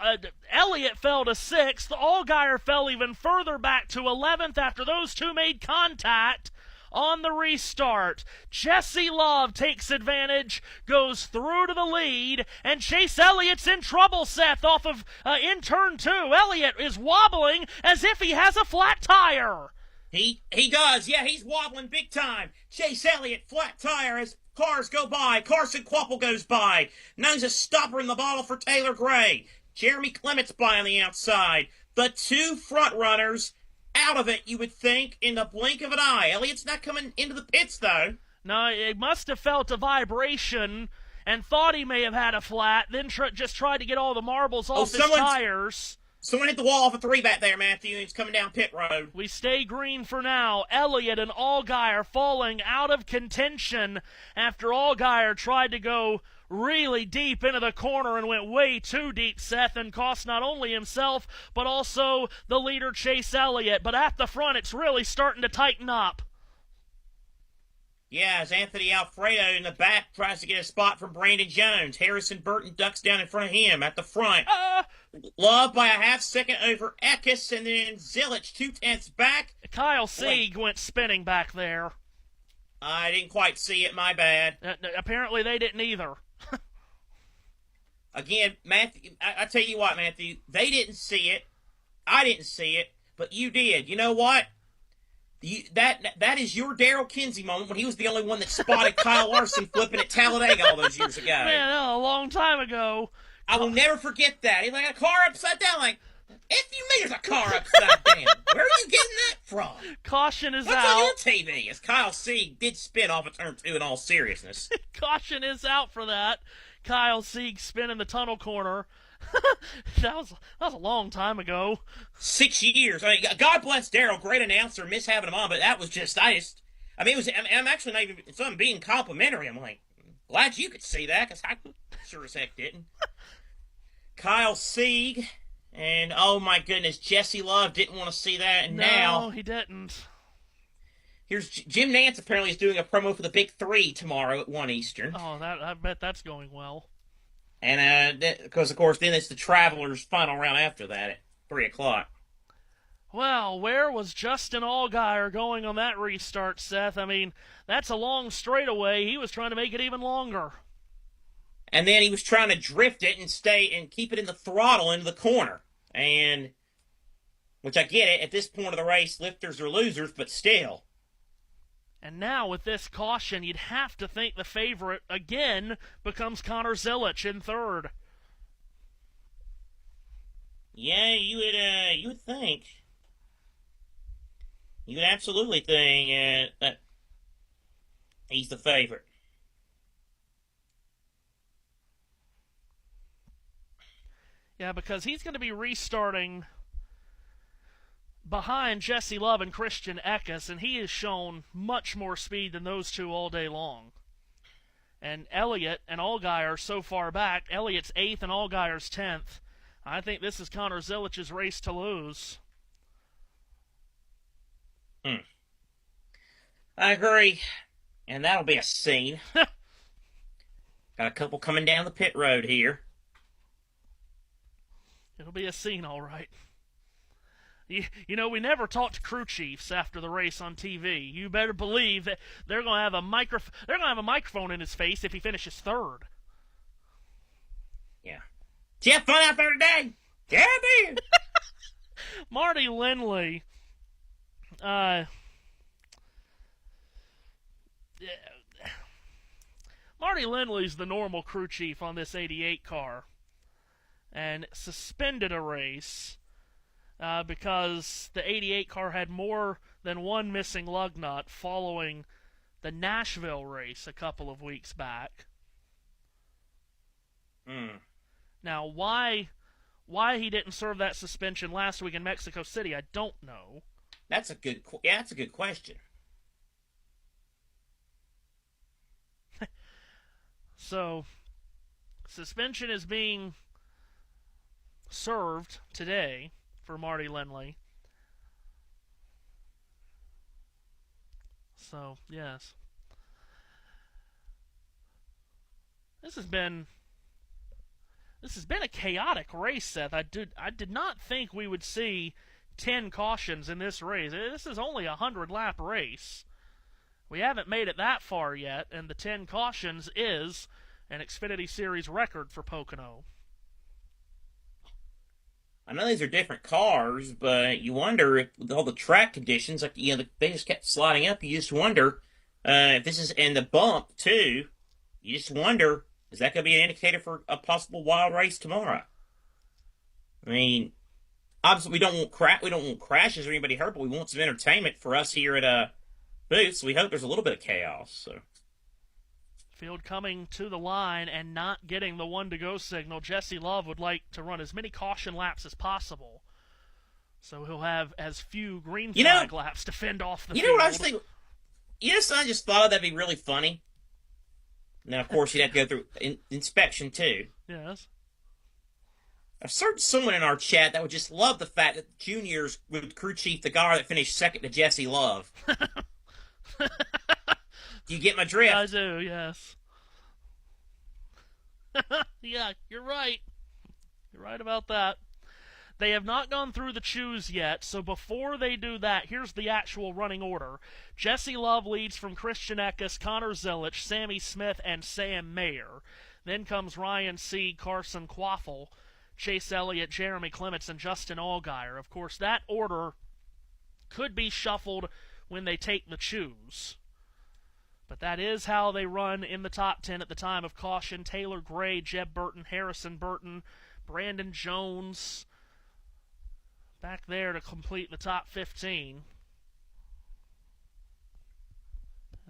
Elliott fell to 6th. Allgaier fell even further back to 11th after those two made contact on the restart. Jesse Love takes advantage, goes through to the lead, and Chase Elliott's in trouble, Seth, off of in turn 2. Elliott is wobbling as if he has a flat tire. He does, yeah, he's wobbling big time. Chase Elliott, flat tire as cars go by. Carson Kvapil goes by. Now he's a stopper in the bottle for Taylor Gray. Jeremy Clements by on the outside. The two front runners out of it, you would think, in the blink of an eye. Elliott's not coming into the pits, though. No, he must have felt a vibration and thought he may have had a flat, then just tried to get all the marbles off his tires. Someone hit the wall off a 3 back there, Matthew, and he's coming down pit road. We stay green for now. Elliott and Allgaier falling out of contention after Allgaier tried to go really deep into the corner and went way too deep, Seth, and cost not only himself, but also the leader, Chase Elliott. But at the front, it's really starting to tighten up. Yeah, as Anthony Alfredo in the back tries to get a spot from Brandon Jones. Harrison Burton ducks down in front of him at the front. Love by a half-second over Eckes, and then Zilich 2/10 back. Kyle Sieg went spinning back there. I didn't quite see it, my bad. Apparently they didn't either. Again, Matthew, I tell you what, Matthew, they didn't see it. I didn't see it, but you did. You know what? That is your Daryl Kinsey moment when he was the only one that spotted Kyle Larson flipping at Talladega all those years ago. Man, a long time ago. I will never forget that. He's like, a car upside down. Like, if you mean there's a car upside down. Where are you getting that from? Caution is What's out. on your TV? As Kyle Sieg did spin off of turn 2 in all seriousness. Caution is out for that. Kyle Sieg spinning the tunnel corner. that was a long time ago. 6 years. I mean, God bless Daryl, great announcer, miss having him on, but that was just, I'm actually not even, so I'm being complimentary. I'm like, glad you could see that, because I sure as heck didn't. Kyle Sieg, and oh my goodness, Jesse Love didn't want to see that, and no, he didn't. Here's Jim Nance apparently is doing a promo for the Big 3 tomorrow at 1 Eastern. Oh, I bet that's going well. And because, of course, then it's the Travelers' final round after that at 3 o'clock. Well, where was Justin Allgaier going on that restart, Seth? I mean, that's a long straightaway. He was trying to make it even longer. And then he was trying to drift it and stay and keep it in the throttle into the corner. And, which I get it, at this point of the race, lifters are losers, but still. And now with this caution, you'd have to think the favorite again becomes Connor Zilich in third. Yeah, you would think. You would absolutely think that he's the favorite. Yeah, because he's going to be restarting behind Jesse Love and Christian Eckes, and he has shown much more speed than those two all day long. And Elliott and Allgaier so far back. Elliott's 8th and Allgaier's 10th. I think this is Connor Zilich's race to lose. I agree. And that'll be a scene. Got a couple coming down the pit road here. It'll be a scene, all right. You know, we never talked to crew chiefs after the race on TV. You better believe that they're going to have a microphone in his face if he finishes third. Yeah. Did you have fun out there today? Yeah, dude. Marty Lindley. Marty Lindley's the normal crew chief on this 88 car. And suspended a race because the 88 car had more than one missing lug nut following the Nashville race a couple of weeks back. Now, why he didn't serve that suspension last week in Mexico City, I don't know. That's a good question. So, suspension is being served today for Marty Lindley. So, yes. This has been a chaotic race, Seth. I did not think we would see 10 cautions in this race. This is only a 100-lap race. We haven't made it that far yet, and the 10 cautions is an Xfinity Series record for Pocono. I know these are different cars, but you wonder if with all the track conditions, like they just kept sliding up. You just wonder if this is in the bump too. You just wonder, is that going to be an indicator for a possible wild race tomorrow? I mean, obviously we don't want crashes or anybody hurt, but we want some entertainment for us here at Booth. So we hope there's a little bit of chaos. So. Field coming to the line and not getting the 1-to-go signal. Jesse Love would like to run as many caution laps as possible, so he'll have as few green flag laps to fend off the field. You know what I was thinking? I just thought that'd be really funny. Now, of course, you'd have to go through inspection, too. Yes. I've certain someone in our chat that would just love the fact that juniors would crew chief the guy that finished second to Jesse Love. Do you get my drift? I do, yes. Yeah, you're right. You're right about that. They have not gone through the choose yet, so before they do that, here's the actual running order. Jesse Love leads from Christian Eckes, Connor Zilisch, Sammy Smith, and Sam Mayer. Then comes Ryan Sieg, Carson Quaffle, Chase Elliott, Jeremy Clements, and Justin Allgaier. Of course, that order could be shuffled when they take the choose. But that is how they run in the top 10 at the time of caution. Taylor Gray, Jeb Burton, Harrison Burton, Brandon Jones back there to complete the top 15.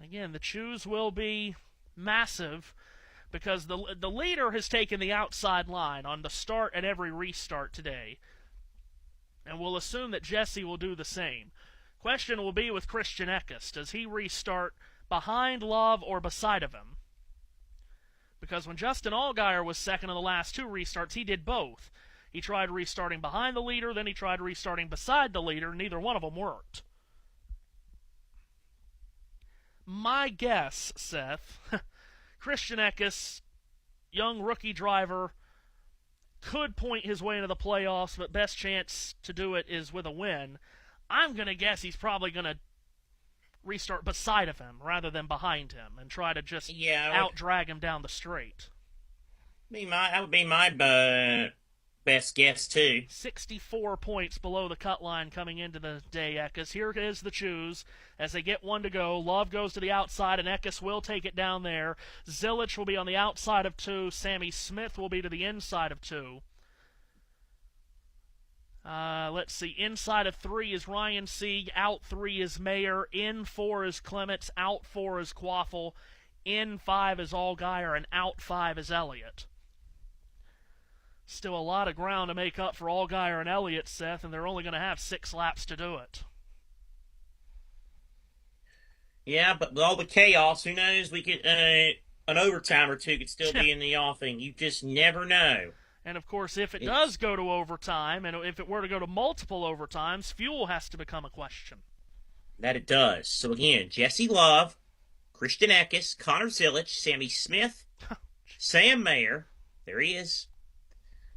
Again, the choose will be massive because the leader has taken the outside line on the start and every restart today. And we'll assume that Jesse will do the same. Question will be with Christian Eckes. Does he restart behind Love or beside of him? Because when Justin Allgaier was second in the last two restarts, he did both. He tried restarting behind the leader, then he tried restarting beside the leader. Neither one of them worked. My guess, Seth, Christian Eckes, young rookie driver, could point his way into the playoffs, but best chance to do it is with a win. I'm going to guess he's probably going to restart beside of him rather than behind him and try to just out-drag him down the straight. That would be my best guess, too. 64 points below the cut line coming into the day, Eckes. Here is the choose. As they get one to go, Love goes to the outside, and Eckes will take it down there. Zilisch will be on the outside of 2. Sammy Smith will be to the inside of 2. Let's see. Inside of 3 is Ryan Sieg. Out 3 is Mayer. In 4 is Clements. Out 4 is Quaffle. In 5 is Allgaier. And out 5 is Elliott. Still a lot of ground to make up for Allgaier and Elliott, Seth, and they're only going to have 6 laps to do it. Yeah, but with all the chaos, who knows? We could an overtime or two could still be in the offing. You just never know. And, of course, if it does go to overtime, and if it were to go to multiple overtimes, fuel has to become a question. That it does. So, again, Jesse Love, Christian Eckes, Connor Zilisch, Sammy Smith, Sam Mayer. There he is.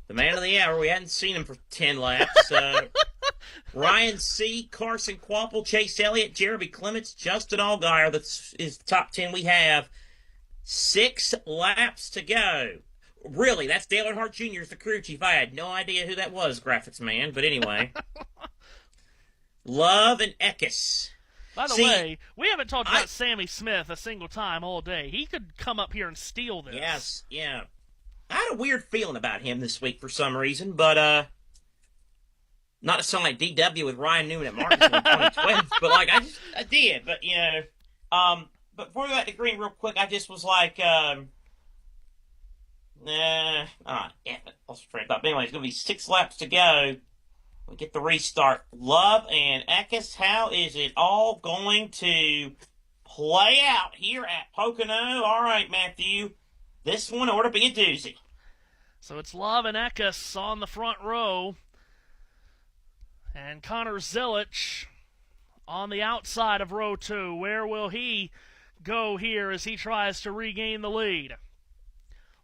The man of the hour. We hadn't seen him for 10 laps. Ryan Sieg, Carson Quaffle, Chase Elliott, Jeremy Clements, Justin Allgaier. That is the top 10 we have. 6 laps to go. Really, that's Dale Earnhardt Jr. as the crew chief. I had no idea who that was, graphics man. But anyway. Love and Eckes. By the way, we haven't talked about Sammy Smith a single time all day. He could come up here and steal this. Yes, yeah. I had a weird feeling about him this week for some reason, but not to sound like DW with Ryan Newman at Martinsville in 2012, but like I did. But you know, but before we got to green real quick, I just was like, yeah, lost train of thought. But anyway, it's gonna be 6 laps to go. We get the restart. Love and Eckes, how is it all going to play out here at Pocono? All right, Matthew. This one ought to be a doozy. So it's Love and Eckes on the front row. And Connor Zilisch on the outside of row 2. Where will he go here as he tries to regain the lead?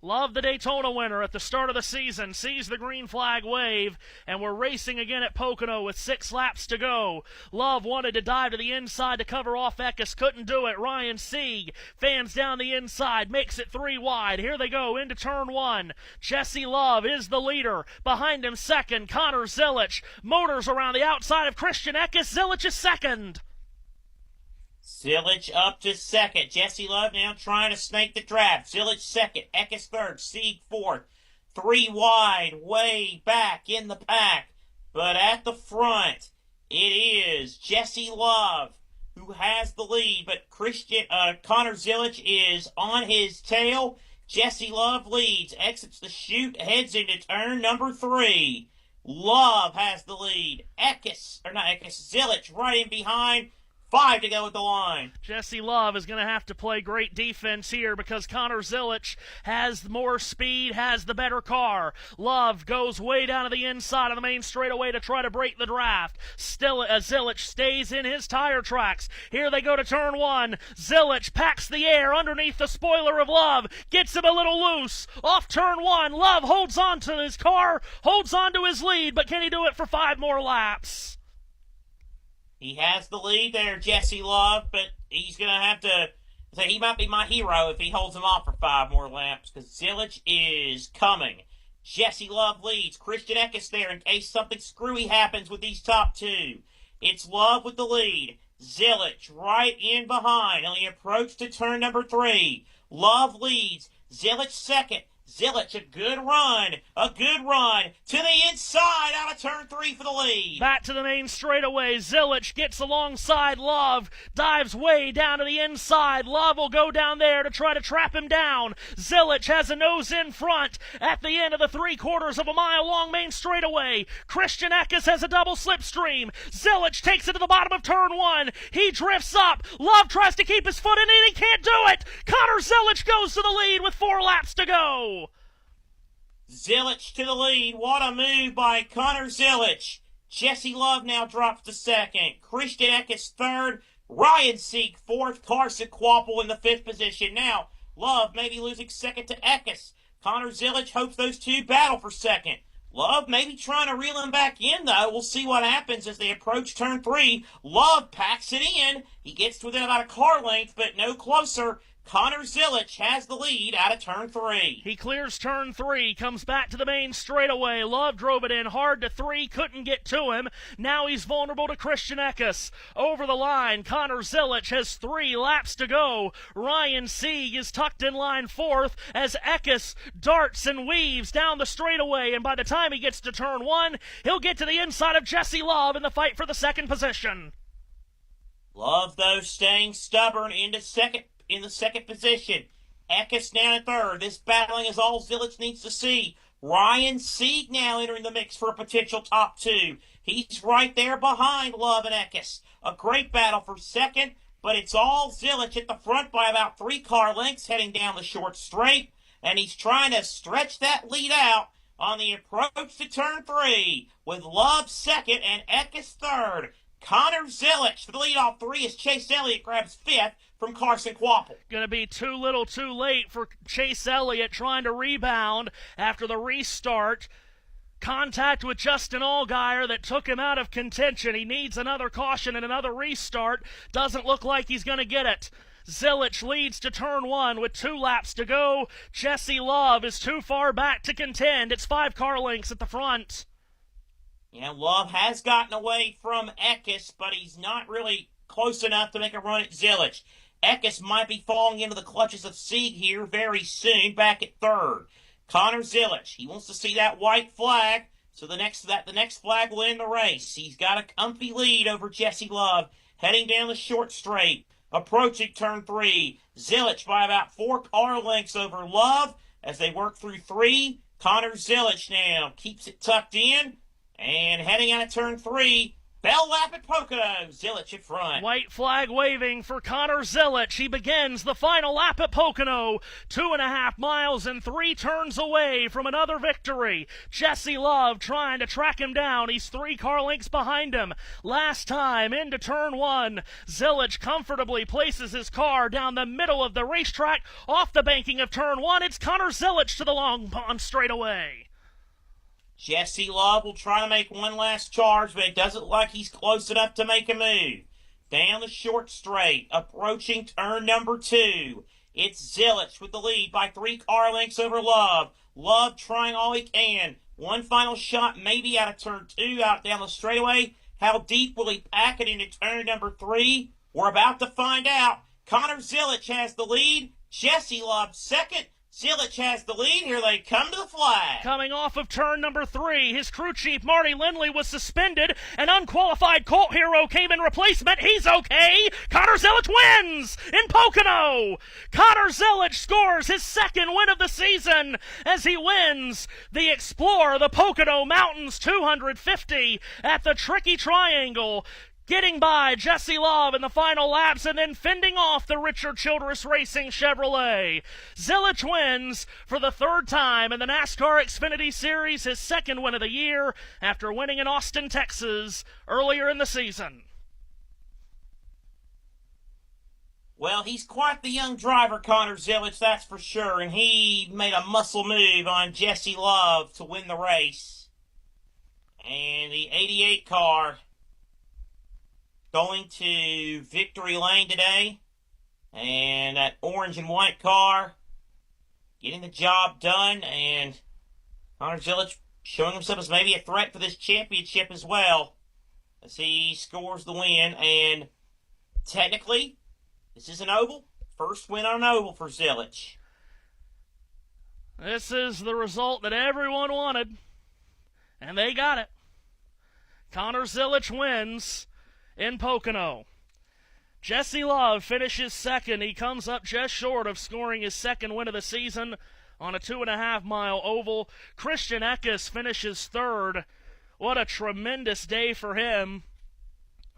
Love, the Daytona winner at the start of the season, sees the green flag wave, and we're racing again at Pocono with 6 laps to go. Love wanted to dive to the inside to cover off Eckes, couldn't do it. Ryan Sieg fans down the inside, makes it 3 wide. Here they go into turn 1. Jesse Love is the leader. Behind him second, Connor Zilisch. Motors around the outside of Christian Eckes. Zilisch is second. Zilisch up to second. Jesse Love now trying to snake the draft. Zilisch second. Eckes third. Sieg fourth. 3 wide, way back in the pack. But at the front, it is Jesse Love who has the lead. But Connor Zilisch is on his tail. Jesse Love leads, exits the chute, heads into turn number 3. Love has the lead. Zilisch right in behind. 5 to go at the line. Jesse Love is going to have to play great defense here because Connor Zilich has more speed, has the better car. Love goes way down to the inside of the main straightaway to try to break the draft. Still, Zilich stays in his tire tracks. Here they go to turn 1. Zilich packs the air underneath the spoiler of Love, gets him a little loose. Off turn 1, Love holds on to his car, holds on to his lead, but can he do it for 5 more laps? He has the lead there, Jesse Love, but he's going to have to say he might be my hero if he holds him off for 5 more laps because Zilich is coming. Jesse Love leads. Christian Eckes there in case something screwy happens with these top 2. It's Love with the lead. Zilich right in behind on the approach to turn number 3. Love leads. Zilich second. Zilich, a good run to the inside out of turn 3 for the lead. Back to the main straightaway. Zilich gets alongside Love, dives way down to the inside. Love will go down there to try to trap him down. Zilich has a nose in front at the end of the 3/4 of a mile long main straightaway. Christian Eckes has a double slipstream. Zilich takes it to the bottom of turn 1. He drifts up. Love tries to keep his foot in it. He can't do it. Connor Zilich goes to the lead with 4 laps to go. Zilich to the lead. What a move by Connor Zilich. Jesse Love now drops to second. Christian Eckes third. Ryan Sieg fourth. Carson Kvapil in the 5th position. Now, Love maybe losing second to Eckes. Connor Zilich hopes those 2 battle for second. Love maybe trying to reel him back in, though. We'll see what happens as they approach turn 3. Love packs it in. He gets to within about a car length, but no closer. Connor Zilich has the lead out of turn 3. He clears turn 3, comes back to the main straightaway. Love drove it in hard to 3, couldn't get to him. Now he's vulnerable to Christian Eckes. Over the line, Connor Zilich has 3 laps to go. Ryan Sieg is tucked in line 4th as Eckes darts and weaves down the straightaway, and by the time he gets to turn 1, he'll get to the inside of Jesse Love in the fight for the 2nd position. Love, though, staying stubborn in the second position. Eckes down at 3rd. This battling is all Zilich needs to see. Ryan Sieg now entering the mix for a potential top 2. He's right there behind Love and Eckes. A great battle for 2nd, but it's all Zilich at the front by about 3 car lengths heading down the short straight, and he's trying to stretch that lead out on the approach to turn 3 with Love 2nd and Eckes 3rd. Connor Zilich for the leadoff 3 as Chase Elliott grabs 5th from Carson Kvapil. Going to be too little too late for Chase Elliott trying to rebound after the restart. Contact with Justin Allgaier that took him out of contention. He needs another caution and another restart. Doesn't look like he's going to get it. Zilich leads to turn 1 with 2 laps to go. Jesse Love is too far back to contend. It's 5 car lengths at the front. Yeah, Love has gotten away from Eckes, but he's not really close enough to make a run at Zilich. Eckes might be falling into the clutches of Sieg here very soon, back at 3rd. Connor Zilich, he wants to see that white flag, so the next flag will end the race. He's got a comfy lead over Jesse Love, heading down the short straight, approaching turn 3. Zilich by about 4 car lengths over Love as they work through 3. Connor Zilich now keeps it tucked in. And heading out of turn 3, Bell lap at Pocono. Zilich at front. White flag waving for Connor Zilich. He begins the final lap at Pocono. 2.5 miles and 3 turns away from another victory. Jesse Love trying to track him down. He's 3 car lengths behind him. Last time into turn 1, Zilich comfortably places his car down the middle of the racetrack off the banking of turn 1. It's Connor Zilich to the long pond straightaway. Jesse Love will try to make one last charge, but it doesn't look like he's close enough to make a move. Down the short straight, approaching turn number 2. It's Zilich with the lead by 3 car lengths over Love. Love trying all he can. One final shot maybe out of turn 2, out down the straightaway. How deep will he pack it into turn number 3? We're about to find out. Connor Zilich has the lead. Jesse Love second. Zilich has the lead. Here they come to the flag. Coming off of turn number 3, his crew chief Marty Lindley was suspended. An unqualified Colt hero came in replacement. He's okay. Connor Zilich wins in Pocono. Connor Zilich scores his 2nd win of the season as he wins the Explorer, the Pocono Mountains 250 at the Tricky Triangle. getting by Jesse Love in the final laps and then fending off the Richard Childress Racing Chevrolet. Zilich wins for the third time in the NASCAR Xfinity Series, his second win of the year after winning in Austin, Texas earlier in the season. Well, he's quite the young driver, Connor Zilich, that's for sure, and he made a muscle move on Jesse Love to win the race. And the 88 car going to victory lane today, and that orange and white car getting the job done, and Connor Zilich showing himself as maybe a threat for this championship as well as he scores the win. And technically, this is an oval. First win on an oval for Zilich. This is the result that everyone wanted, and they got it. Connor Zilich wins in Pocono. Jesse Love finishes second. He comes up just short of scoring his second win of the season on a 2.5-mile oval. Christian Eckes finishes third. What a tremendous day for him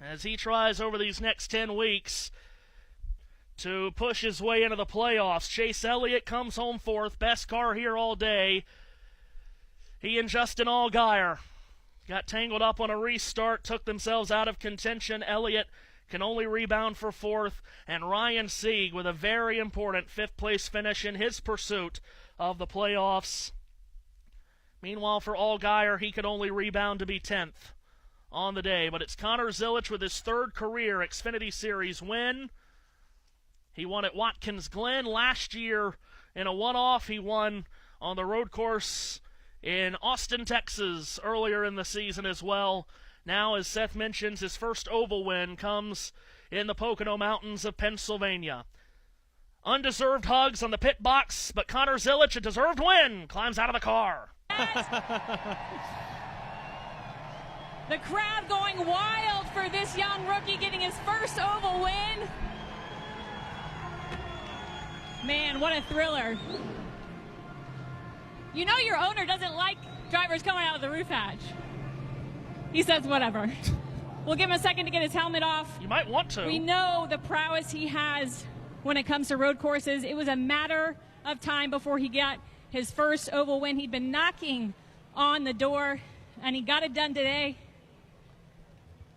as he tries over these next 10 weeks to push his way into the playoffs. Chase Elliott comes home fourth. Best car here all day. He and Justin Allgaier got tangled up on a restart, took themselves out of contention. Elliott can only rebound for fourth. And Ryan Sieg with a very important fifth-place finish in his pursuit of the playoffs. Meanwhile, for Allgaier, he could only rebound to be 10th on the day. But it's Connor Zilich with his third career Xfinity Series win. He won at Watkins Glen last year in a one-off. He won on the road course in Austin, Texas earlier in the season as well. Now, as Seth mentions, his first oval win comes in the Pocono Mountains of Pennsylvania. Undeserved hugs on the pit box, but Connor Zilich, a deserved win, climbs out of the car. The crowd going wild for this young rookie getting his first oval win. Man, what a thriller. You know your owner doesn't like drivers coming out of the roof hatch. He says whatever. We'll give him a second to get his helmet off. You might want to. We know the prowess he has when it comes to road courses. It was a matter of time before he got his first oval win. He'd been knocking on the door, and he got it done today.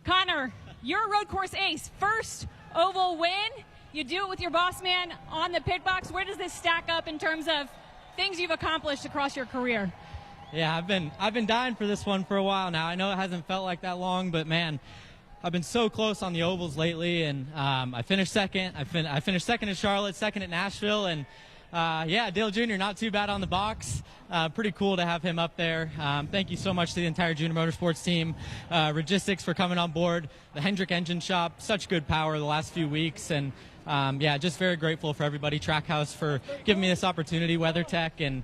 Connor, you're a road course ace. First oval win. You do it with your boss man on the pit box. Where does this stack up in terms of things you've accomplished across your career? Yeah, I've been dying for this one for a while now. I know it hasn't felt like that long, but man, I've been so close on the ovals lately, and I finished second. I finished second at Charlotte, second at Nashville, and yeah, Dale Jr. not too bad on the box. Pretty cool to have him up there. Thank you so much to the entire Junior Motorsports team, Registics for coming on board, the Hendrick Engine Shop, such good power the last few weeks, and yeah, just very grateful for everybody, Trackhouse for giving me this opportunity, WeatherTech, and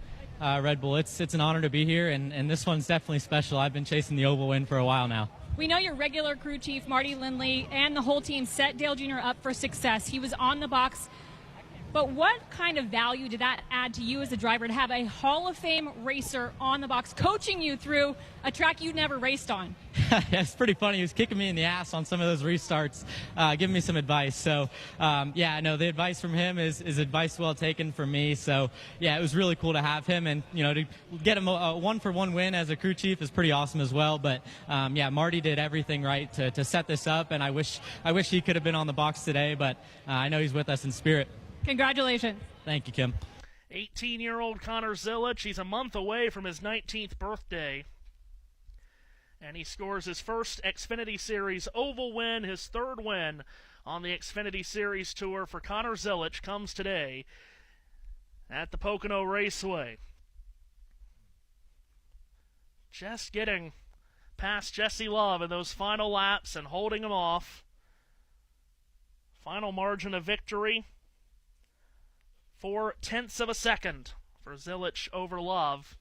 Red Bull. It's an honor to be here, and this one's definitely special. I've been chasing the oval win for a while now. We know your regular crew chief, Marty Lindley, and the whole team set Dale Jr. up for success. He was on the box. But what kind of value did that add to you as a driver to have a Hall of Fame racer on the box coaching you through a track you never raced on? Yeah, it's pretty funny. He was kicking me in the ass on some of those restarts, giving me some advice. So, yeah, no, the advice from him is advice well taken from me. So, yeah, it was really cool to have him. And, you know, to get him a one-for-one win as a crew chief is pretty awesome as well. But, yeah, Marty did everything right to set this up. And I wish he could have been on the box today. But I know he's with us in spirit. Congratulations. Thank you, Kim. 18-year-old Connor Zilich. He's a month away from his 19th birthday. And he scores his first Xfinity Series oval win, his third win on the Xfinity Series Tour for Connor Zilich comes today at the Pocono Raceway. Just getting past Jesse Love in those final laps and holding him off. Final margin of victory, 0.4 of a second for Zilich over Love.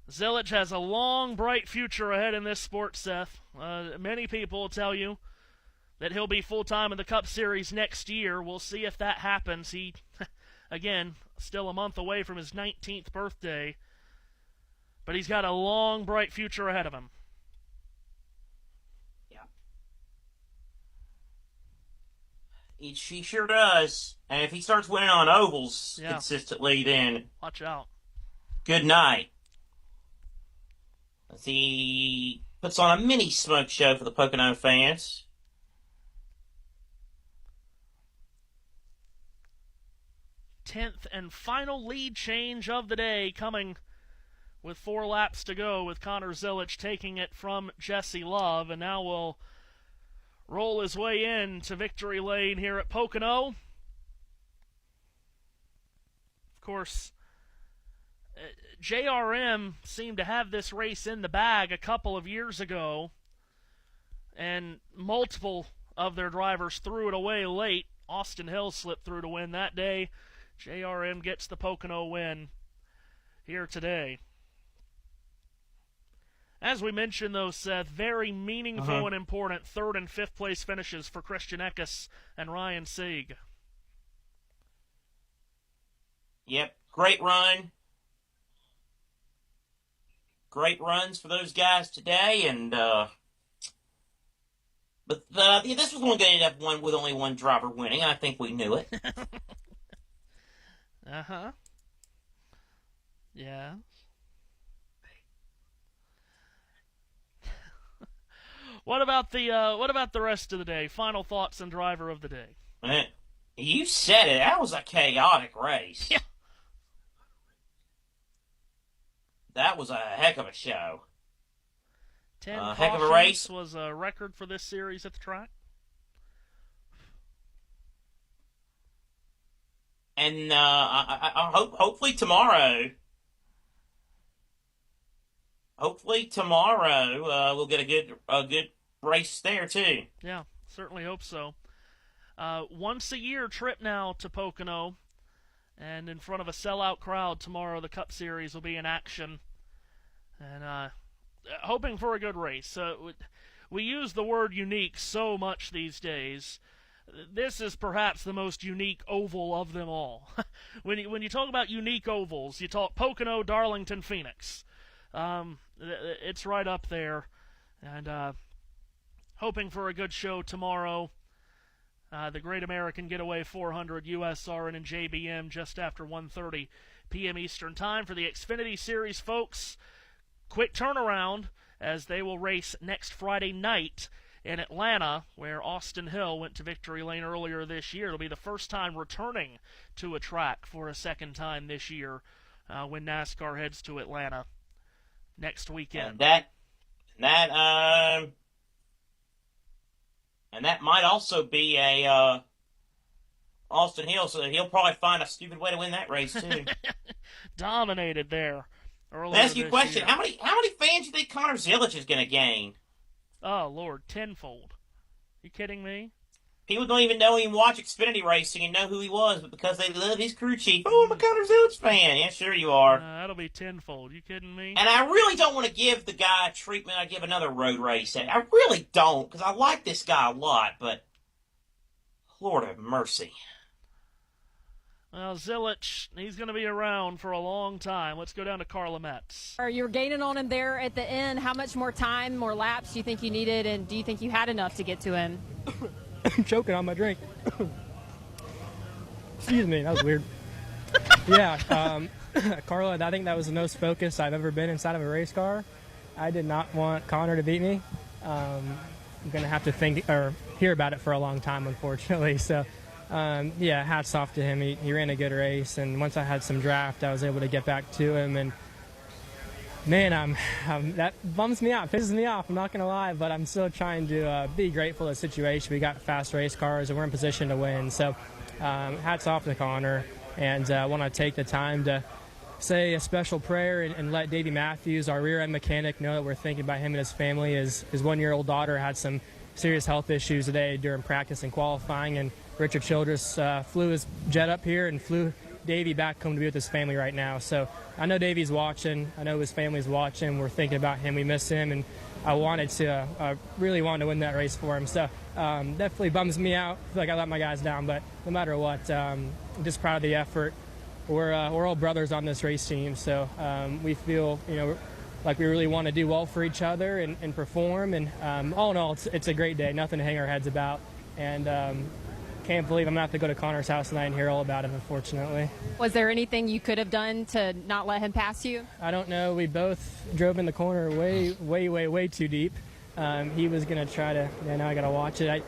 Zilich has a long, bright future ahead in this sport, Seth. Many people will tell you that he'll be full-time in the Cup Series next year. We'll see if that happens. He, again, still a month away from his 19th birthday. But he's got a long, bright future ahead of him. She sure does. And if he starts winning on ovals consistently, then watch out. Good night. As he puts on a mini smoke show for the Pocono fans. Tenth and final lead change of the day coming with 4 laps to go, with Connor Zilic taking it from Jesse Love, and now will roll his way in to victory lane here at Pocono. Of course, JRM seemed to have this race in the bag a couple of years ago, and multiple of their drivers threw it away late. Austin Hill slipped through to win that day. JRM gets the Pocono win here today. As we mentioned, though, Seth, very meaningful and important 3rd and 5th place finishes for Christian Eckes and Ryan Sieg. Yep, great run. Great runs for those guys today, and but this was only going to end up with only one driver winning. I think we knew it. Yeah. What about the rest of the day? Final thoughts and driver of the day. You said it. That was a chaotic race. Yeah. That was a heck of a show. 10 heck of a race. Was a record for this series at the track. And I hopefully tomorrow. Hopefully tomorrow we'll get a good race there too. Yeah, certainly hope so. Once a year trip now to Pocono, and in front of a sellout crowd tomorrow. The Cup Series will be in action, and hoping for a good race. We use the word unique so much these days. This is perhaps the most unique oval of them all. When you talk about unique ovals, you talk Pocono, Darlington, Phoenix. It's right up there, and hoping for a good show tomorrow. The Great American Getaway 400 USRN and JBM just after 1:30 p.m. Eastern Time for the Xfinity Series, folks. Quick turnaround as they will race next Friday night in Atlanta, where Austin Hill went to victory lane earlier this year. It'll be the first time returning to a track for a second time this year when NASCAR heads to Atlanta next weekend. And that might also be a Austin Hill, so he'll probably find a stupid way to win that race too. Dominated there. Let me ask you a question: How many fans do you think Connor Zilic is going to gain? Oh Lord, tenfold. You kidding me? People don't even know him watch Xfinity racing and know who he was, but because they love his crew chief. Oh, I'm a Connor Zilic fan. Yeah, sure you are. That'll be tenfold. You kidding me? And I really don't want to give the guy treatment I give another road race. I really don't, because I like this guy a lot, but Lord have mercy. Well, Zilic, he's going to be around for a long time. Let's go down to Carla Metz. You're gaining on him there at the end. How much more time, more laps do you think you needed, and do you think you had enough to get to him? I'm choking on my drink. Excuse me, that was weird. Yeah, Carla, I think that was the most focused I've ever been inside of a race car. I did not want Connor to beat me. I'm going to have to think or hear about it for a long time, unfortunately. So, yeah, hats off to him. He ran a good race, and once I had some draft, I was able to get back to him. And man, that bums me out, pisses me off. I'm not going to lie, but I'm still trying to be grateful of the situation. We got fast race cars, and we're in position to win. So hats off to Connor, and I want to take the time to say a special prayer and let Davey Matthews, our rear-end mechanic, know that we're thinking about him and his family. His one-year-old daughter had some serious health issues today during practice and qualifying, and Richard Childress flew his jet up here and flew Davey back home to be with his family right now. So I know Davey's watching. I know his family's watching. We're thinking about him. We miss him, and I really wanted to win that race for him. So definitely bums me out. I feel like I let my guys down, but no matter what, I'm just proud of the effort. We're all brothers on this race team, so we feel like we really want to do well for each other and perform. And all in all, it's a great day. Nothing to hang our heads about, and can't believe I'm going to have to go to Connor's house tonight and hear all about it, unfortunately. Was there anything you could have done to not let him pass you? I don't know. We both drove in the corner way too deep. He was going to try to, now I got to watch it.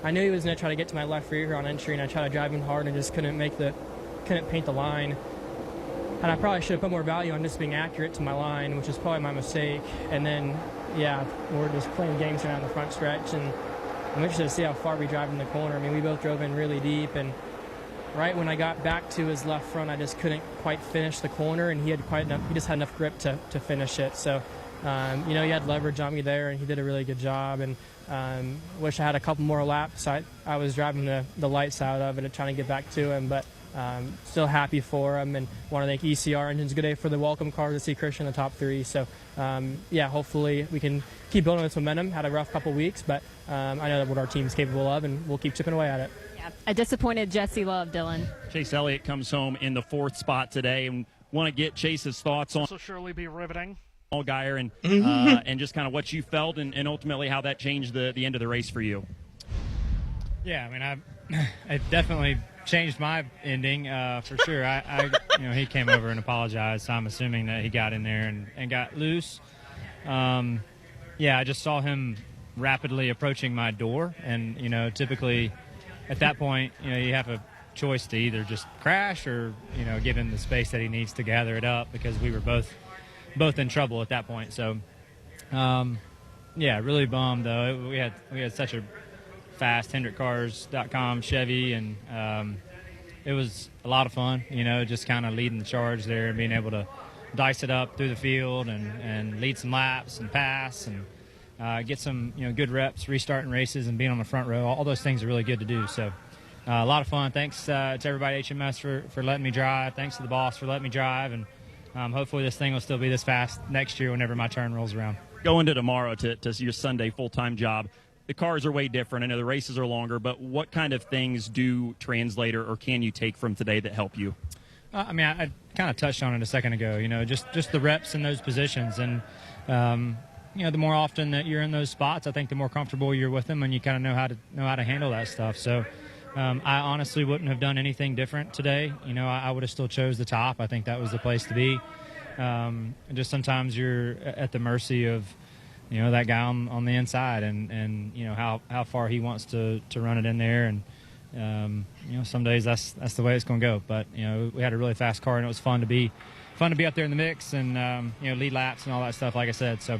I knew he was going to try to get to my left rear here on entry, and I tried to drive him hard and just couldn't paint the line. And I probably should have put more value on just being accurate to my line, which is probably my mistake. And then, yeah, we're just playing games around the front stretch, and I'm interested to see how far we drive in the corner. I mean, we both drove in really deep, and right when I got back to his left front, I just couldn't quite finish the corner, and he just had enough grip to finish it. So, he had leverage on me there, and he did a really good job. And wish I had a couple more laps. I was driving the lights out of it and trying to get back to him, but still happy for him, and want to thank ECR Engines. Good day for the welcome car to see Christian in the top 3. So, hopefully we can keep building this momentum. Had a rough couple weeks, but I know that what our team's capable of, and we'll keep chipping away at it. Yeah, a disappointed Jesse Love, Dylan. Chase Elliott comes home in the 4th spot today, and want to get Chase's thoughts on. This will surely be riveting. Allgaier and just kind of what you felt and ultimately how that changed the end of the race for you. Yeah, I mean, it definitely changed my ending for sure. He came over and apologized, so I'm assuming that he got in there and got loose. I just saw him rapidly approaching my door, and typically at that point, you have a choice to either just crash or give him the space that he needs to gather it up, because we were both in trouble at that point. So, really bummed though. We had such a fast HendrickCars.com Chevy, and it was a lot of fun. Just kind of leading the charge there and being able to dice it up through the field and lead some laps and pass and get some good reps, restarting races and being on the front row. All those things are really good to do. So. A lot of fun. Thanks to everybody at HMS for letting me drive. Thanks to the boss for letting me drive, and hopefully this thing will still be this fast next year whenever my turn rolls around. Going to tomorrow to your Sunday full-time job, the cars are way different. I know the races are longer, but what kind of things do translate or can you take from today that help you? I kind of touched on it a second ago. Just the reps in those positions, and the more often that you're in those spots, I think the more comfortable you're with them, and you kind of know how to handle that stuff. So. I honestly wouldn't have done anything different today. I would have still chose the top. I think that was the place to be. Just sometimes you're at the mercy of, that guy on the inside and how far he wants to run it in there. And, some days that's the way it's going to go. But, we had a really fast car, and it was fun to be up there in the mix and, lead laps and all that stuff, like I said. So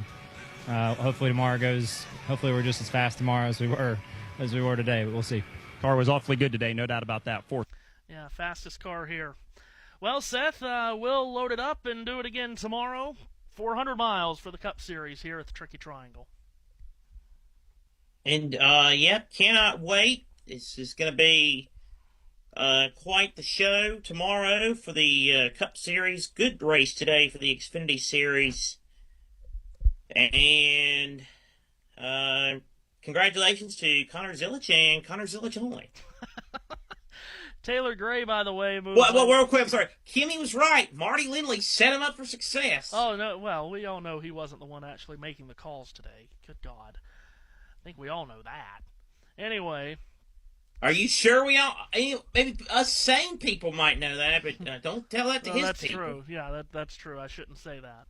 hopefully we're just as fast tomorrow as we were today, but we'll see. Car was awfully good today, no doubt about that. 4th. Yeah, fastest car here. Well, Seth, we'll load it up and do it again tomorrow. 400 miles for the Cup Series here at the Tricky Triangle. And, cannot wait. This is going to be quite the show tomorrow for the Cup Series. Good race today for the Xfinity Series. And congratulations to Connor Zilic and Connor Zilic only. Taylor Gray, by the way, moves. Well, real quick, I'm sorry. Kimmy was right. Marty Lindley set him up for success. Oh, no. Well, we all know he wasn't the one actually making the calls today. Good God. I think we all know that. Anyway. Are you sure we all? Maybe us sane people might know that, but don't tell that to his that's people. True. Yeah, that's true. I shouldn't say that.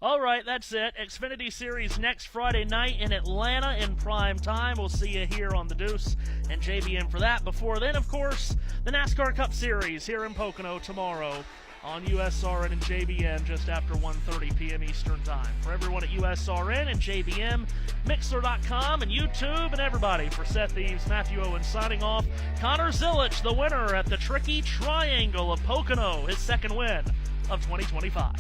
All right, that's it. Xfinity Series next Friday night in Atlanta in prime time. We'll see you here on the Deuce and JBM for that. Before then, of course, the NASCAR Cup Series here in Pocono tomorrow on USRN and JBM just after 1:30 p.m. Eastern Time. For everyone at USRN and JBM, Mixler.com and YouTube and everybody, for Seth Eves, Matthew Owen signing off. Connor Zilic, the winner at the Tricky Triangle of Pocono, his second win of 2025.